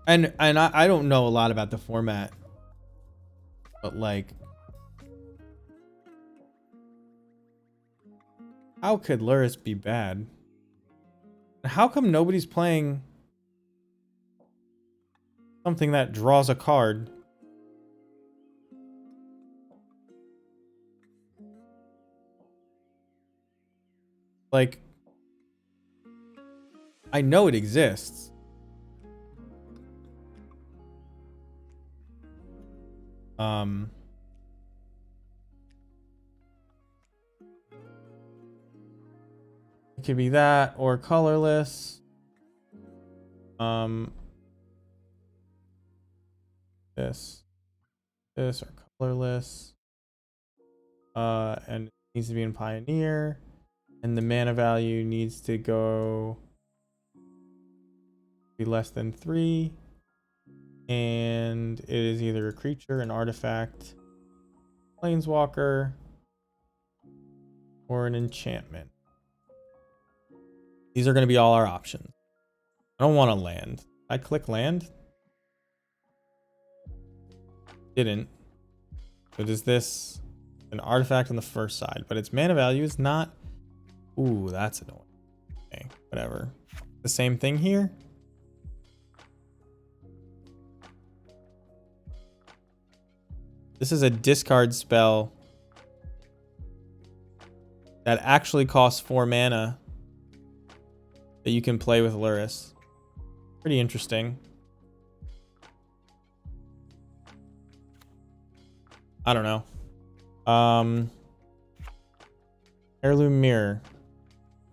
And I don't know a lot about the format, but like, how could Lurrus be bad? How come nobody's playing something that draws a card? Like, I know it exists. It could be that or colorless. This or colorless. And it needs to be in Pioneer, and the mana value needs to be less than 3, and it is either a creature, an artifact, planeswalker, or an enchantment. These are going to be all our options. I don't want to land. I click land. Didn't. So does this an artifact on the first side, but its mana value is not. Ooh, that's annoying. Okay, whatever. The same thing here. This is a discard spell that actually costs 4 mana that you can play with Lurrus. Pretty interesting. I don't know. Heirloom Mirror.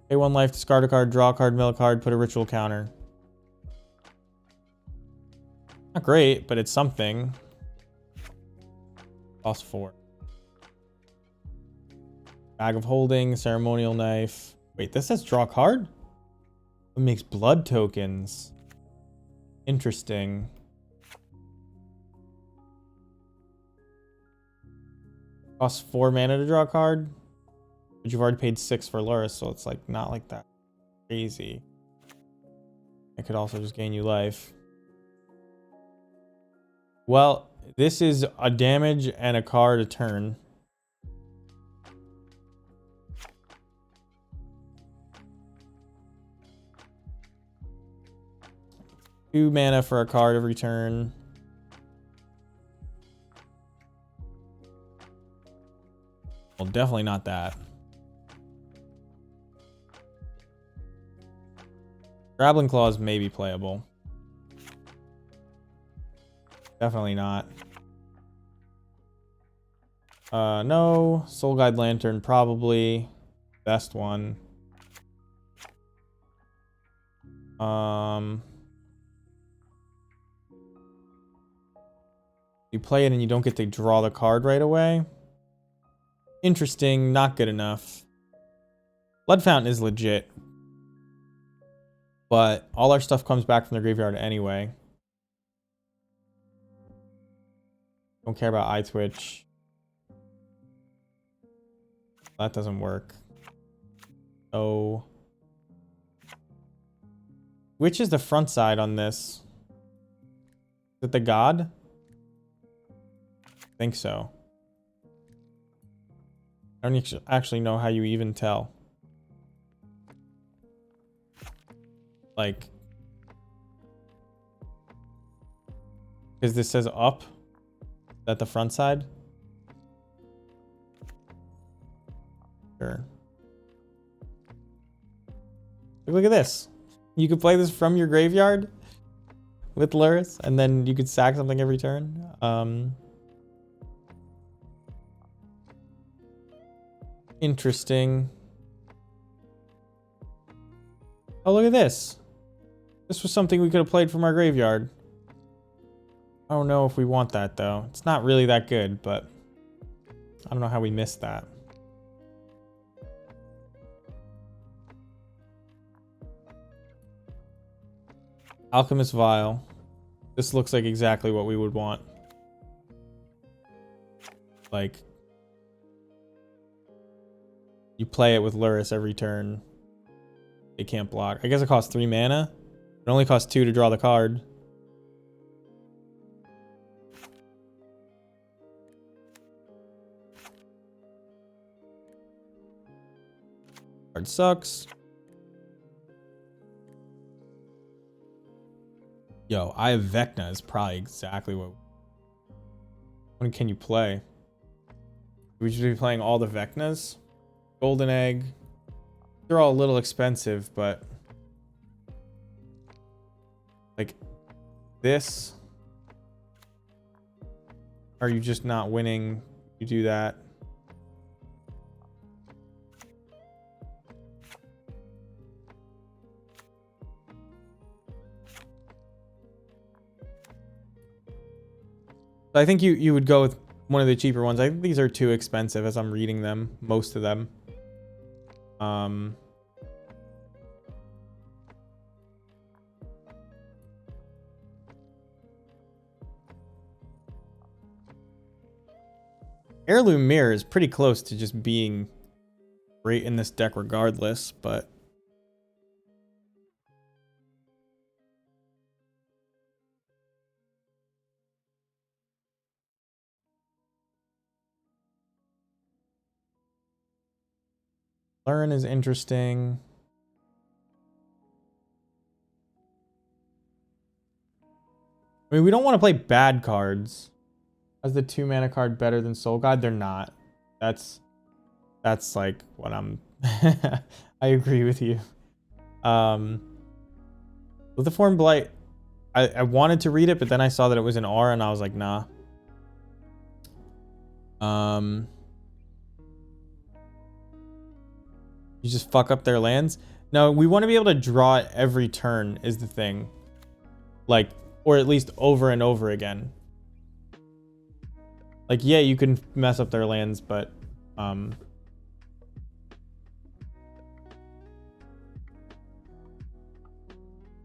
Pay 1 life, discard a card, draw a card, mill a card, put a ritual counter. Not great, but it's something. Cost 4. Bag of Holding, Ceremonial Knife. Wait, this says draw a card? It makes blood tokens. Interesting. Costs 4 mana to draw a card. But you've already paid 6 for Lurrus, so it's like not like that crazy. It could also just gain you life. Well, this is a damage and a card a turn. Two mana for a card every turn. Well, definitely not that. Grappling Claws may be playable. Definitely not. No. Soul Guide Lantern, probably. Best one. You play it and you don't get to draw the card right away. Interesting, not good enough. Blood Fountain is legit. But all our stuff comes back from the graveyard anyway. Don't care about Eye Twitch. That doesn't work. Oh. Which is the front side on this? Is it the god? I think so. I don't actually know how you even tell. Like, because this says up. Is that the front side? Sure. Look at this. You could play this from your graveyard with Luris, and then you could sack something every turn. Interesting. Oh, look at this. This was something we could have played from our graveyard. I don't know if we want that, though. It's not really that good, but I don't know how we missed that. Alchemist Vial. This looks like exactly what we would want. Like, you play it with Luris every turn. It can't block. I guess it costs 3 mana. It only costs 2 to draw the card. Card sucks. Yo, I have Vecna is probably exactly what... When can you play? We should be playing all the Vecnas. Golden Egg. They're all a little expensive, but... Like, this... Are you just not winning? You do that. I think you would go with one of the cheaper ones. I think these are too expensive as I'm reading them, most of them. Heirloom Mirror is pretty close to just being great in this deck regardless, but... Learn is interesting. I mean, we don't want to play bad cards. Is the 2 mana card better than Soul God? They're not. That's like what I'm... I agree with you. With the Form Blight, I wanted to read it, but then I saw that it was an R and I was like, nah. You just fuck up their lands? No, we want to be able to draw it every turn is the thing. Like, or at least over and over again. Like, yeah, you can mess up their lands, but...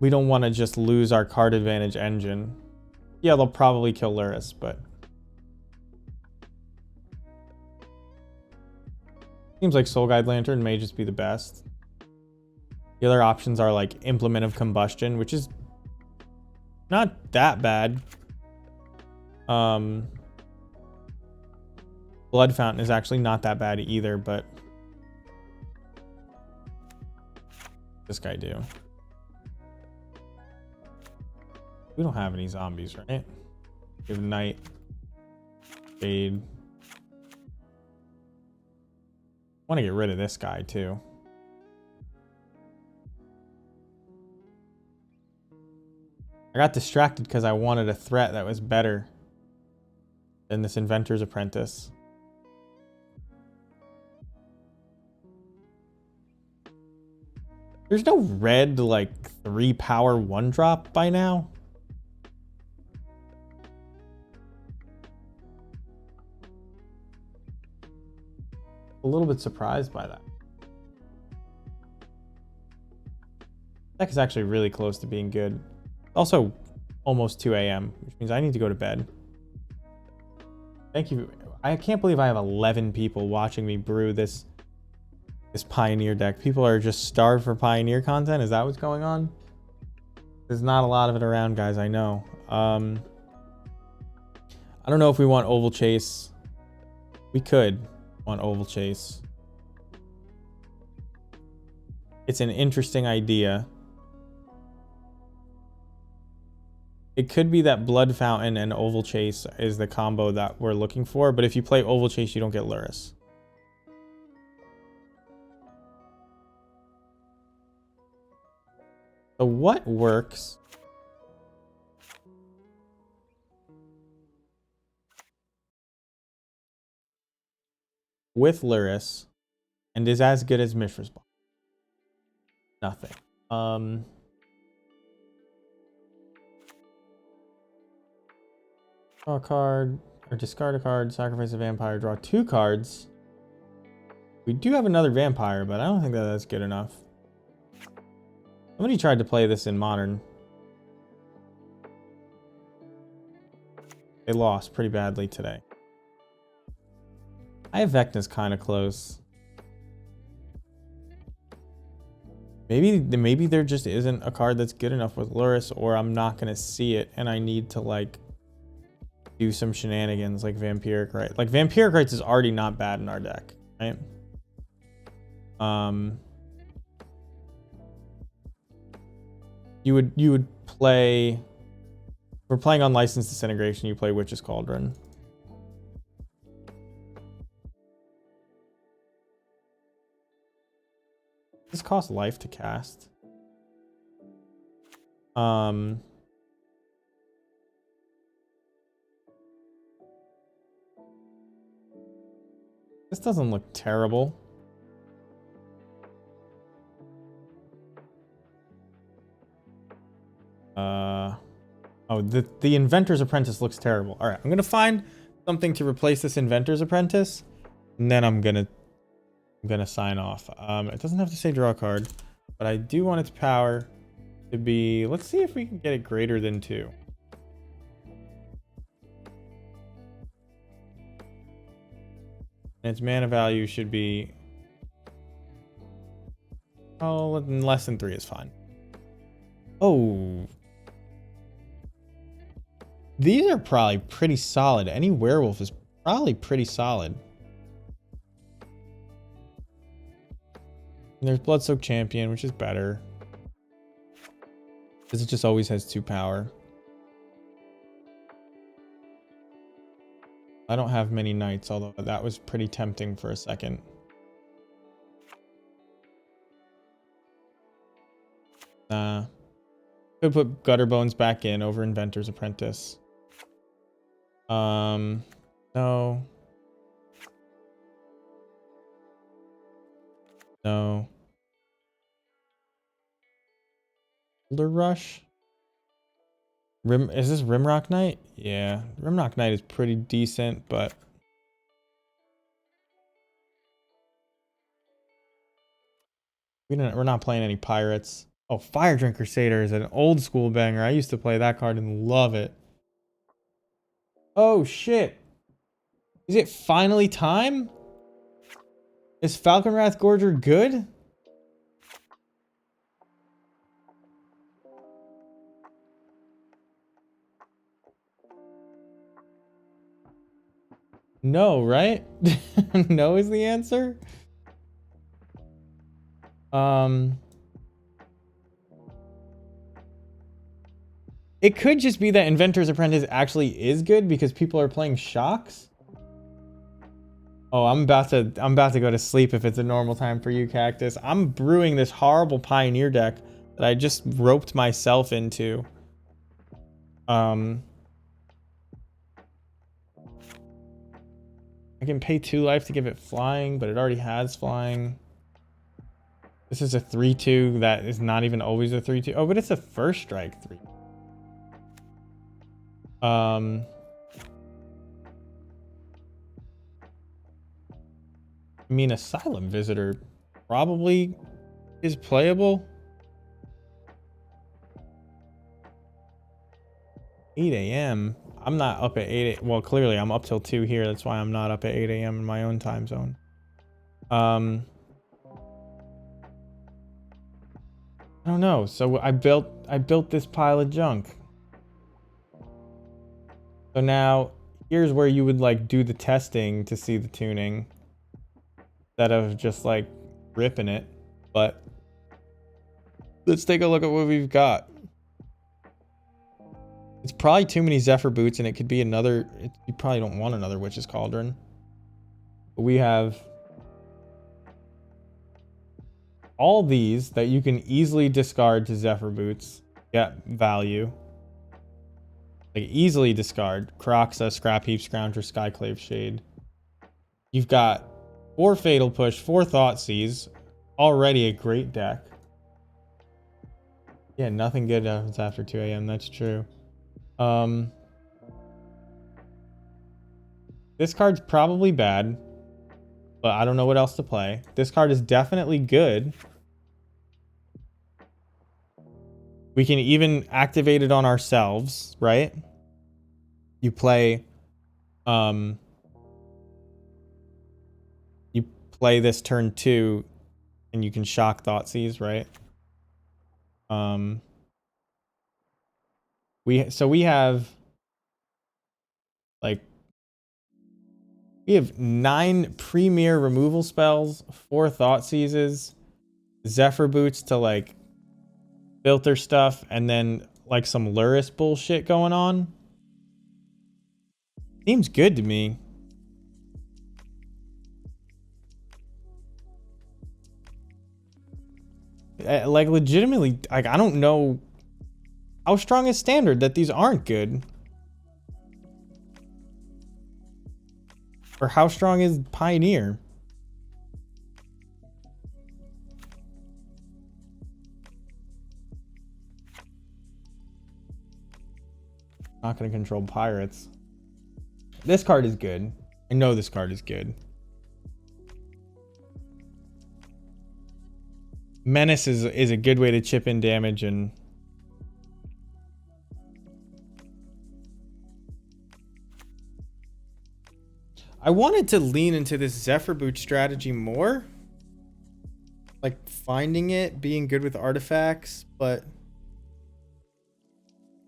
we don't want to just lose our card advantage engine. Yeah, they'll probably kill Luris, but... Seems like Soul Guide Lantern may just be the best. The other options are like Implement of Combustion, which is not that bad. Blood Fountain is actually not that bad either, but this guy do. We don't have any zombies, right? We have Knight, Jade. I want to get rid of this guy too. I got distracted because I wanted a threat that was better than this Inventor's Apprentice. There's no red, like, 3 power 1-drop by now. A little bit surprised by that. Deck is actually really close to being good. Also, almost 2 a.m., which means I need to go to bed. Thank you. I can't believe I have 11 people watching me brew this Pioneer deck. People are just starved for Pioneer content. Is that what's going on? There's not a lot of it around, guys, I know. I don't know if we want Oval Chase. We could want Oval Chase. It's an interesting idea. It could be that Blood Fountain and Oval Chase is the combo that we're looking for, but if you play Oval Chase, you don't get Luris. So what works? With Luris and is as good as Mishra's Ball? Nothing. Draw a card or discard a card, sacrifice a vampire, draw 2 cards. We do have another vampire, but I don't think that that's good enough. Somebody tried to play this in Modern. They lost pretty badly today. I have Vecna's kind of close. Maybe there just isn't a card that's good enough with Luris, or I'm not gonna see it and I need to like do some shenanigans like Vampiric Rite. Like Vampiric Rites is already not bad in our deck, right? You would play, if we're playing Unlicensed Disintegration, you play Witch's Cauldron. This costs life to cast. This doesn't look terrible. Oh, the Inventor's Apprentice looks terrible. All right, I'm gonna find something to replace this Inventor's Apprentice, and then I'm gonna sign off. It doesn't have to say draw a card, but I do want its power to be. Let's see if we can get it greater than 2. And its mana value should be. Oh, less than 3 is fine. Oh. These are probably pretty solid. Any werewolf is probably pretty solid. And there's Bloodsoaked Champion, which is better. Because it just always has 2 power. I don't have many knights, although that was pretty tempting for a second. Could put Gutterbones back in over Inventor's Apprentice. No. No. Boulder Rush? Is this Rimrock Knight? Yeah, Rimrock Knight is pretty decent, but we're not playing any pirates. Oh, Fire Drink Crusader is an old school banger. I used to play that card and love it. Oh shit. Is it finally time? Is Falconwrath Gorger good? No, right? No is the answer. It could just be that Inventor's Apprentice actually is good because people are playing Shocks. Oh, I'm about to go to sleep if it's a normal time for you, Cactus. I'm brewing this horrible Pioneer deck that I just roped myself into. I can pay 2 life to give it flying, but it already has flying. This is a 3/2 that is not even always a 3/2. Oh, but it's a first strike 3. I mean, Asylum Visitor probably is playable. 8 a.m. I'm not up at 8 a.m. Well, clearly I'm up till 2 here. That's why I'm not up at 8 a.m. in my own time zone. I don't know. So I built this pile of junk. So now here's where you would like do the testing to see the tuning instead of just like ripping it. But let's take a look at what we've got. It's probably too many Zephyr boots, and it could be another. You probably don't want another Witch's Cauldron. But we have all these that you can easily discard to Zephyr boots, get value. Like easily discard Croxa, Scrap Heap, Scrounger, Skyclave Shade. You've got 4 Fatal Push, 4 Thoughtseize. Already a great deck. Yeah, nothing good happens after 2 a.m. That's true. This card's probably bad, but I don't know what else to play. This card is definitely good. We can even activate it on ourselves, right? You play this turn 2 and you can shock Thoughtseize, right? We have like we have 9 premier removal spells, 4 Thoughtseizes, Zephyr boots to like filter stuff, and then like some Luris bullshit going on. Seems good to me. Like legitimately, like I don't know how strong is Standard that these aren't good. Or how strong is Pioneer? Not going to control pirates. This card is good. I know this card is good. Menace is a good way to chip in damage, and I wanted to lean into this Zephyr Boot strategy more. Like finding it, being good with artifacts, but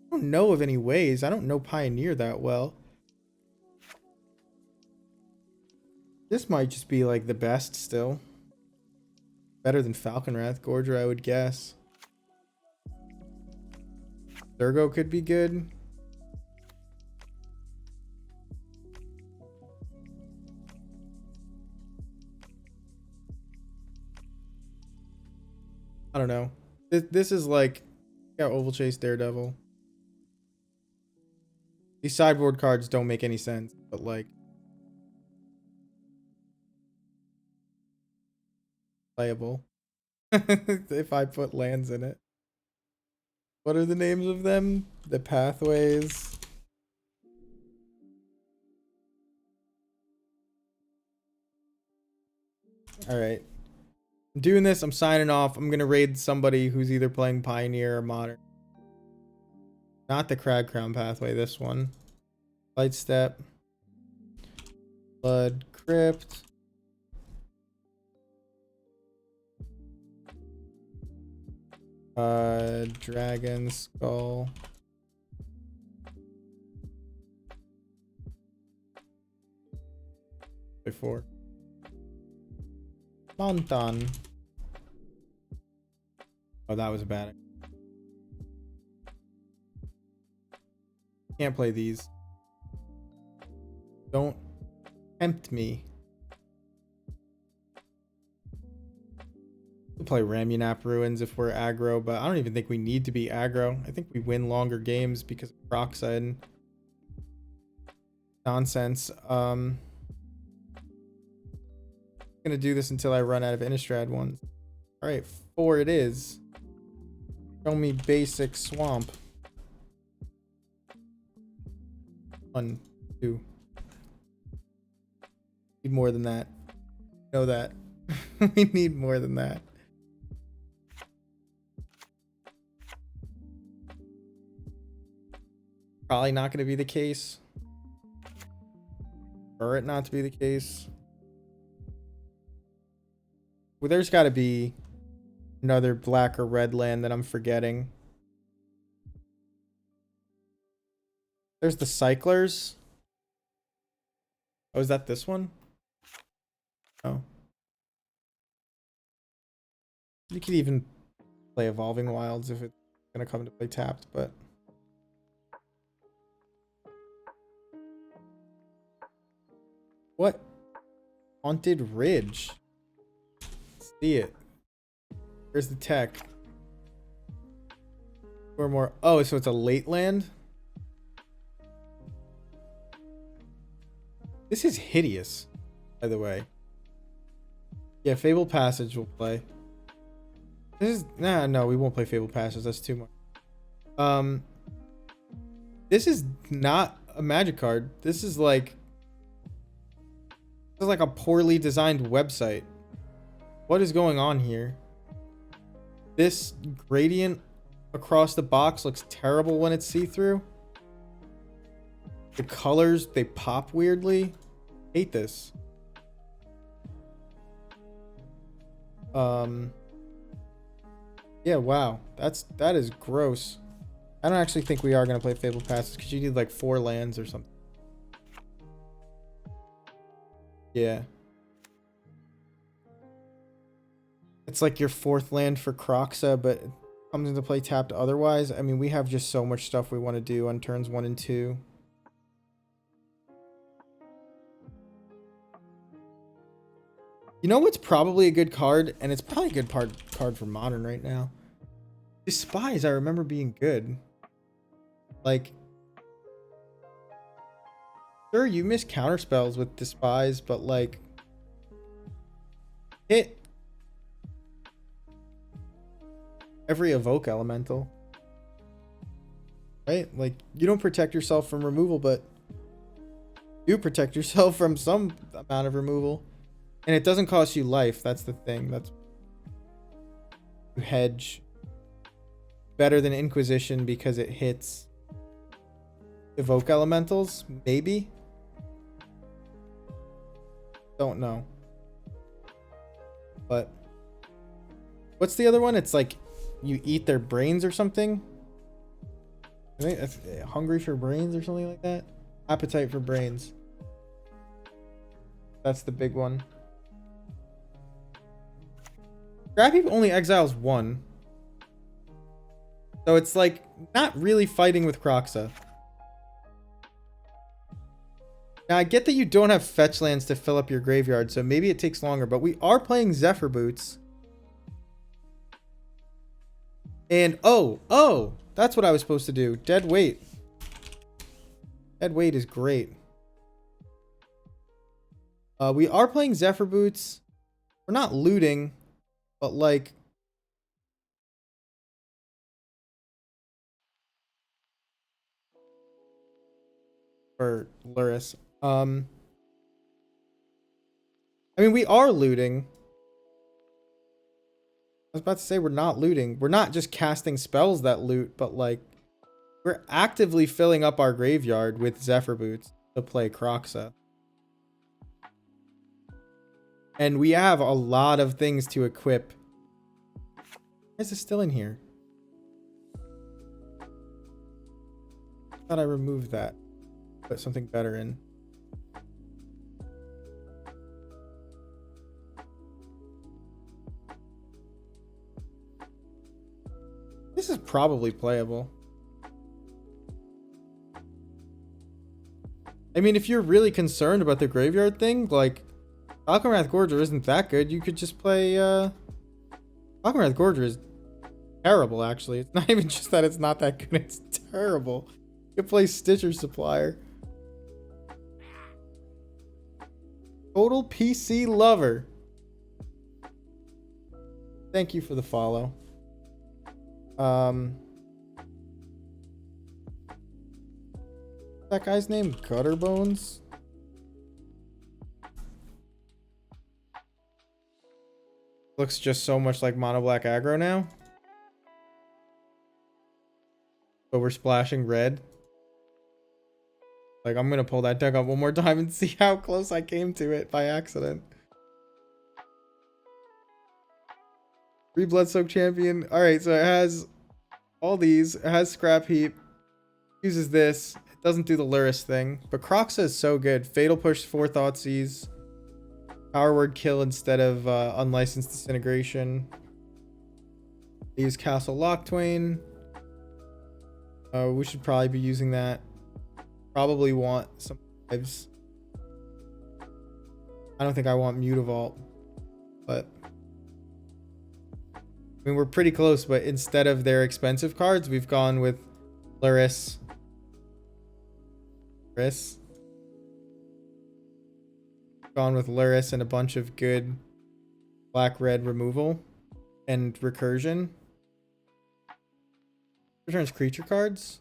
I don't know of any ways. I don't know Pioneer that well. This might just be like the best still. Better than Falconwrath Gorger, I would guess. Zergo could be good. I don't know. This is like, yeah, Oval Chase Daredevil. These sideboard cards don't make any sense, but like playable. If I put lands in it. What are the names of them? The Pathways. All right. I'm doing this. I'm signing off. I'm going to raid somebody who's either playing Pioneer or Modern. Not the Crag Crown Pathway, this one. Light Step. Blood Crypt. Dragon Skull. Before. Montan. Oh, that was bad. Can't play these. Don't tempt me. We'll play Ramunap Ruins if we're aggro, but I don't even think we need to be aggro. I think we win longer games because of Croxa and nonsense. I'm gonna do this until I run out of Innistrad ones. All right, 4 it is. Show me basic swamp. 1, 2. Need more than that. Know that. We need more than that. Probably not going to be the case. For it not to be the case. Well, there's got to be Another black or red land that I'm forgetting. There's the cyclers. Oh, is that this one? Oh. You could even play Evolving Wilds if it's gonna come to play tapped, but what? Haunted Ridge. Let's see it. Where's the tech? Or more. Oh, so it's a late land? This is hideous, by the way. Yeah, Fable Passage will play. This is no, we won't play Fable Passage. That's too much. This is not a Magic card. This is like a poorly designed website. What is going on here? This gradient across the box looks terrible when it's see-through. The colors, they pop weirdly. Hate this. Yeah, wow. That is gross. I don't actually think we are gonna play Fable Passage because you need like 4 lands or something. Yeah. It's like your 4th land for Croxa, but it comes into play tapped otherwise. I mean, we have just so much stuff we want to do on turns 1 and 2. You know what's probably a good card? And it's probably a good card for Modern right now. Despise, I remember being good. Like, sure, you miss counterspells with Despise, but like, hit every evoke elemental. Right? Like, you don't protect yourself from removal, but you protect yourself from some amount of removal. And it doesn't cost you life. That's the thing. That's you hedge better than Inquisition because it hits evoke elementals. Maybe. Don't know. But what's the other one? It's like you eat their brains or something. I think that's hungry for brains or something like that. Appetite for brains. That's the big one. Scrap Heap only exiles 1. So it's like not really fighting with Croxa. Now I get that you don't have fetch lands to fill up your graveyard, so maybe it takes longer, but we are playing Zephyr Boots. And oh, that's what I was supposed to do. Dead Weight. Dead Weight is great. We are playing Zephyr Boots. We're not looting. But like, for Luris, I mean, we are looting. I was about to say we're not looting. We're not just casting spells that loot, but like, we're actively filling up our graveyard with Zephyr Boots to play Croxa. And we have a lot of things to equip. Why is it still in here? I thought I removed that. Put something better in. This is probably playable. I mean, if you're really concerned about the graveyard thing, like, Alchemrath Gorger isn't that good. You could just play, Alchemrath Gorger is terrible, actually. It's not even just that it's not that good, it's terrible. You could play Stitcher Supplier. Total PC Lover. Thank you for the follow. That guy's name? Gutterbones? Looks just so much like mono black aggro now. But we're splashing red. Like, I'm gonna pull that deck up one more time and see how close I came to it by accident. Free Bloodsoak Champion. All right, so it has all these. It has Scrap Heap. Uses this. It doesn't do the Luris thing, but Croxa is so good. Fatal Push 4 Thoughtseize. Power Word Kill instead of Unlicensed Disintegration. Use Castle Locktwain. We should probably be using that. Probably want some lives. I don't think I want Mutavault, but I mean, we're pretty close, but instead of their expensive cards, we've gone with Luris. Gone with Luris and a bunch of good black-red removal and recursion. Returns creature cards.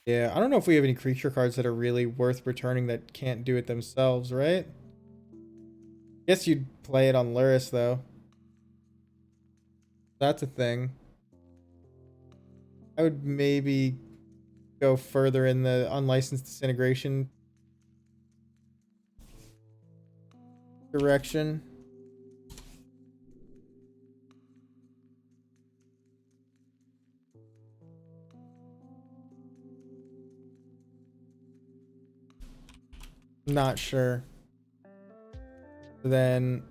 Yeah, I don't know if we have any creature cards that are really worth returning that can't do it themselves, right? Guess you'd play it on Luris, though. That's a thing. I would maybe go further in the Unlicensed Disintegration direction. Not sure. Then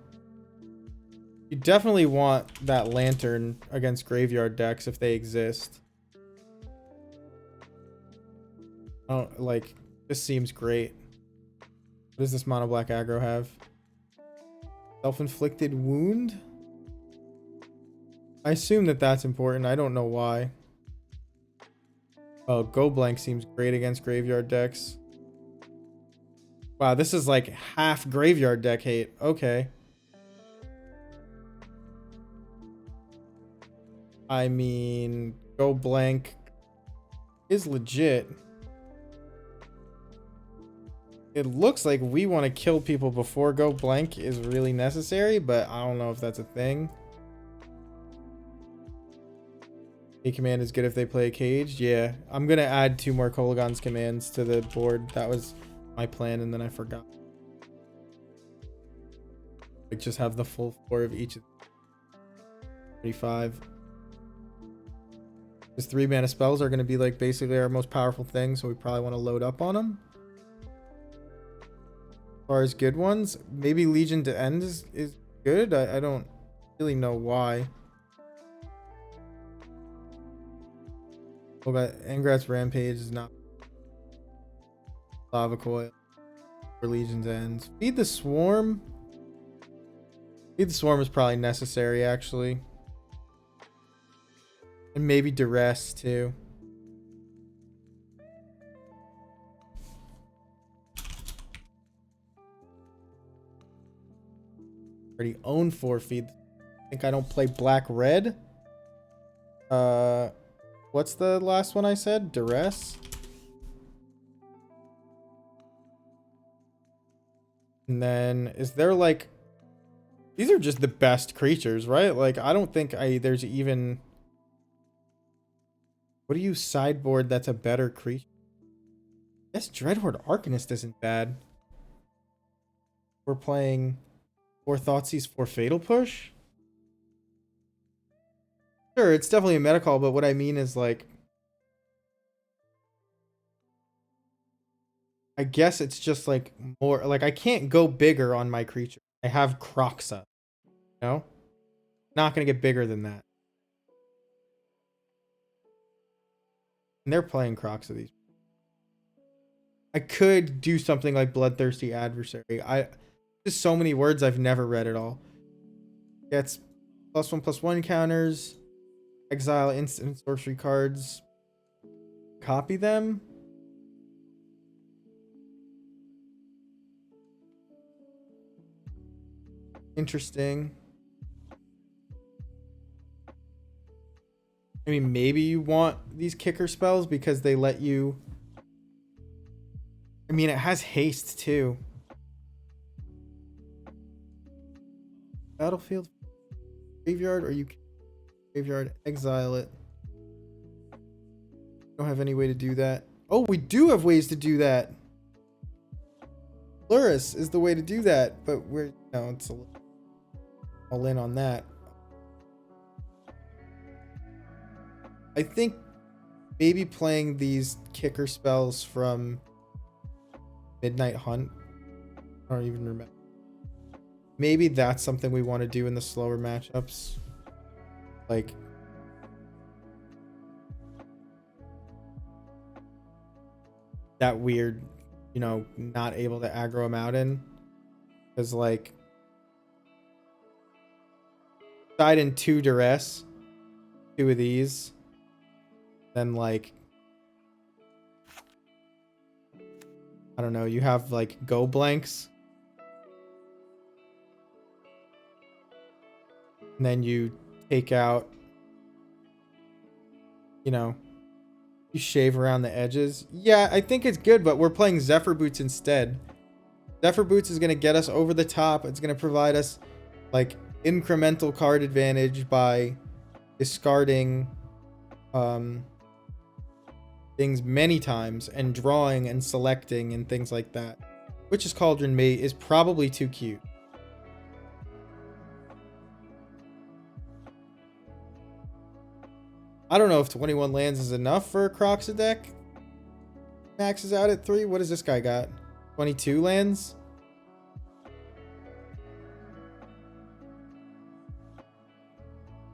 you definitely want that Lantern against graveyard decks if they exist. Oh, like, this seems great. What does this mono black aggro have? Self-inflicted wound? I assume that that's important. I don't know why. Oh, Go Blank seems great against graveyard decks. Wow, this is like half graveyard deck hate. Okay. I mean, Go Blank is legit. It looks like we want to kill people before Go Blank is really necessary, but I don't know if that's a thing. A command is good if they play caged. Yeah, I'm going to add 2 more Kolaghan's commands to the board. That was my plan, and then I forgot. Like, just have the full 4 of each of 35. His 3 mana spells are going to be like basically our most powerful thing, so we probably want to load up on them. As far as good ones, maybe Legion to End is good. I don't really know why. Okay, Angrat's Rampage is not. Lava Coil for Legion's Ends. Feed the Swarm. Feed the Swarm is probably necessary, actually. And maybe Duress, too. Already own 4 feed. I think I don't play black-red. What's the last one I said? Duress? And then, is there like... These are just the best creatures, right? Like, I don't think there's even... What do you sideboard that's a better creature? I guess Dreadhorde Arcanist isn't bad. We're playing 4 Thoughtseize, 4 Fatal Push? Sure, it's definitely a meta call, but what I mean is, like... I guess it's just like more like I can't go bigger on my creature. I have Croxa. You know? Not gonna get bigger than that. And they're playing Croxa these. I could do something like Bloodthirsty Adversary. Just so many words I've never read at all. Gets +1/+1 counters. Exile instant sorcery cards. Copy them. Interesting. I mean, maybe you want these kicker spells because they let you... I mean, it has haste too. Battlefield, graveyard, or you can graveyard, exile it. Don't have any way to do that. Oh, we do have ways to do that. Luris is the way to do that, but we're... No, it's a little... all in on that. I think maybe playing these kicker spells from Midnight Hunt. I don't even remember. Maybe that's something we want to do in the slower matchups. Like, that weird, you know, not able to aggro him out in. Because, like, side in 2 duress, 2 of these, then, like, I don't know, you have, like, go blanks. And then you take out, you know, you shave around the edges. Yeah, I think it's good, but we're playing Zephyr Boots instead. Zephyr Boots is going to get us over the top. It's going to provide us, like, incremental card advantage by discarding things many times and drawing and selecting and things like that. Witch's Cauldron Mate is probably too cute. I don't know if 21 lands is enough for a Croxa deck. Maxes out at 3. What does this guy got? 22 lands?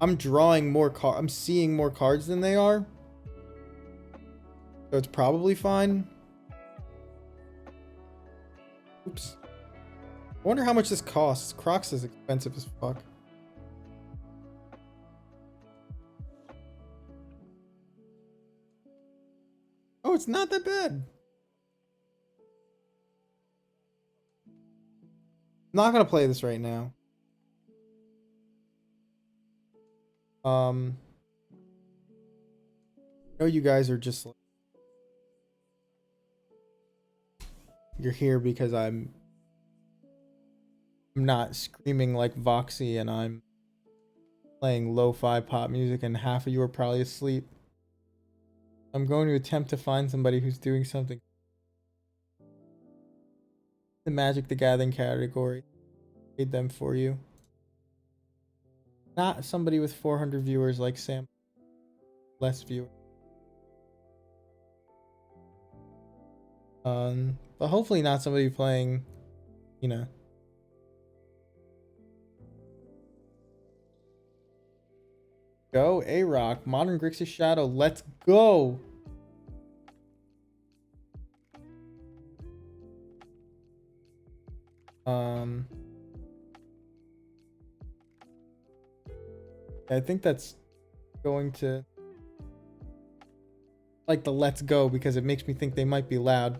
I'm drawing more cards. I'm seeing more cards than they are. So it's probably fine. Oops. I wonder how much this costs. Crocs is expensive as fuck. Oh, it's not that bad. I'm not gonna play this right now. I know you guys are just like, you're here because I'm not screaming like Voxy and I'm playing lo-fi pop music and half of you are probably asleep. I'm going to attempt to find somebody who's doing something. The Magic the Gathering category. Made them for you. Not somebody with 400 viewers like Sam. Less viewers. But hopefully not somebody playing, you know. Go, A-Rock. Modern Grixis Shadow. Let's go. I think that's going to like the let's go because it makes me think they might be loud.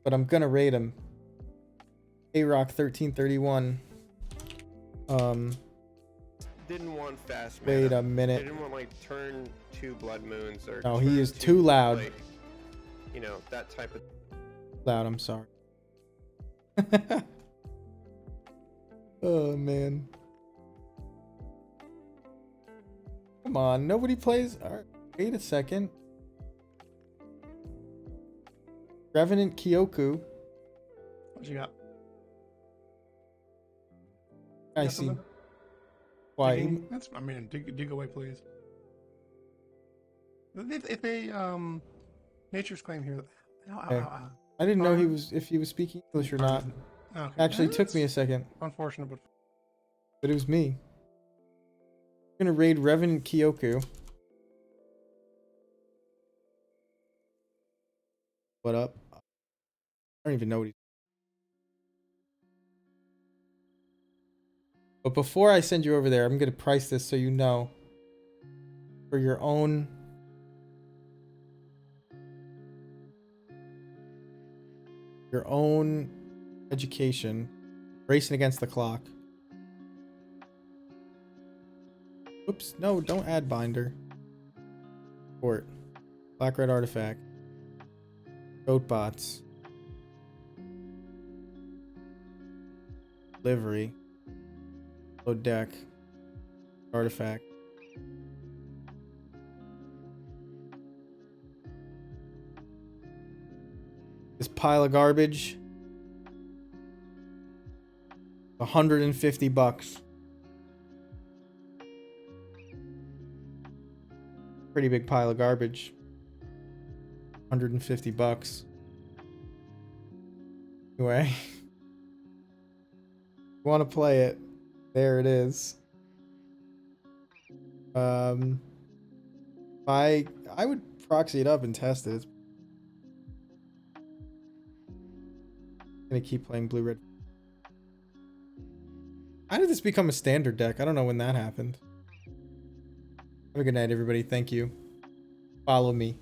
But I'm gonna rate them. A-Rock 1331. Didn't want fast Wait mana. a minute. Didn't want like turn 2 Blood Moons or No, he turn is 2, too loud. Like, you know, that type of Loud, I'm sorry. Oh man. Come on, nobody plays. All right, wait a second. Revenant Kyoku. What you got? I got see. something? Why? Digging? That's, I mean, dig away, please. If they nature's claim here. Okay. I didn't know he was if he was speaking English or not. Okay. Actually, it took me a second, Unfortunate, but it was me. I'm gonna raid Revenant Kyoku. What up? I don't even know what he's. But before I send you over there, I'm gonna price this so you know. For your own education. Racing against the clock. Oops, no, don't add binder. Port. Black red artifact. Goat bots. Livery. Load deck. Artifact. This pile of garbage. $150. Pretty big pile of garbage. $150. Anyway. Want to play it? There it is. I would proxy it up and test it. It's gonna keep playing blue red. How did this become a standard deck? I don't know when that happened. Have a good night, everybody. Thank you. Follow me.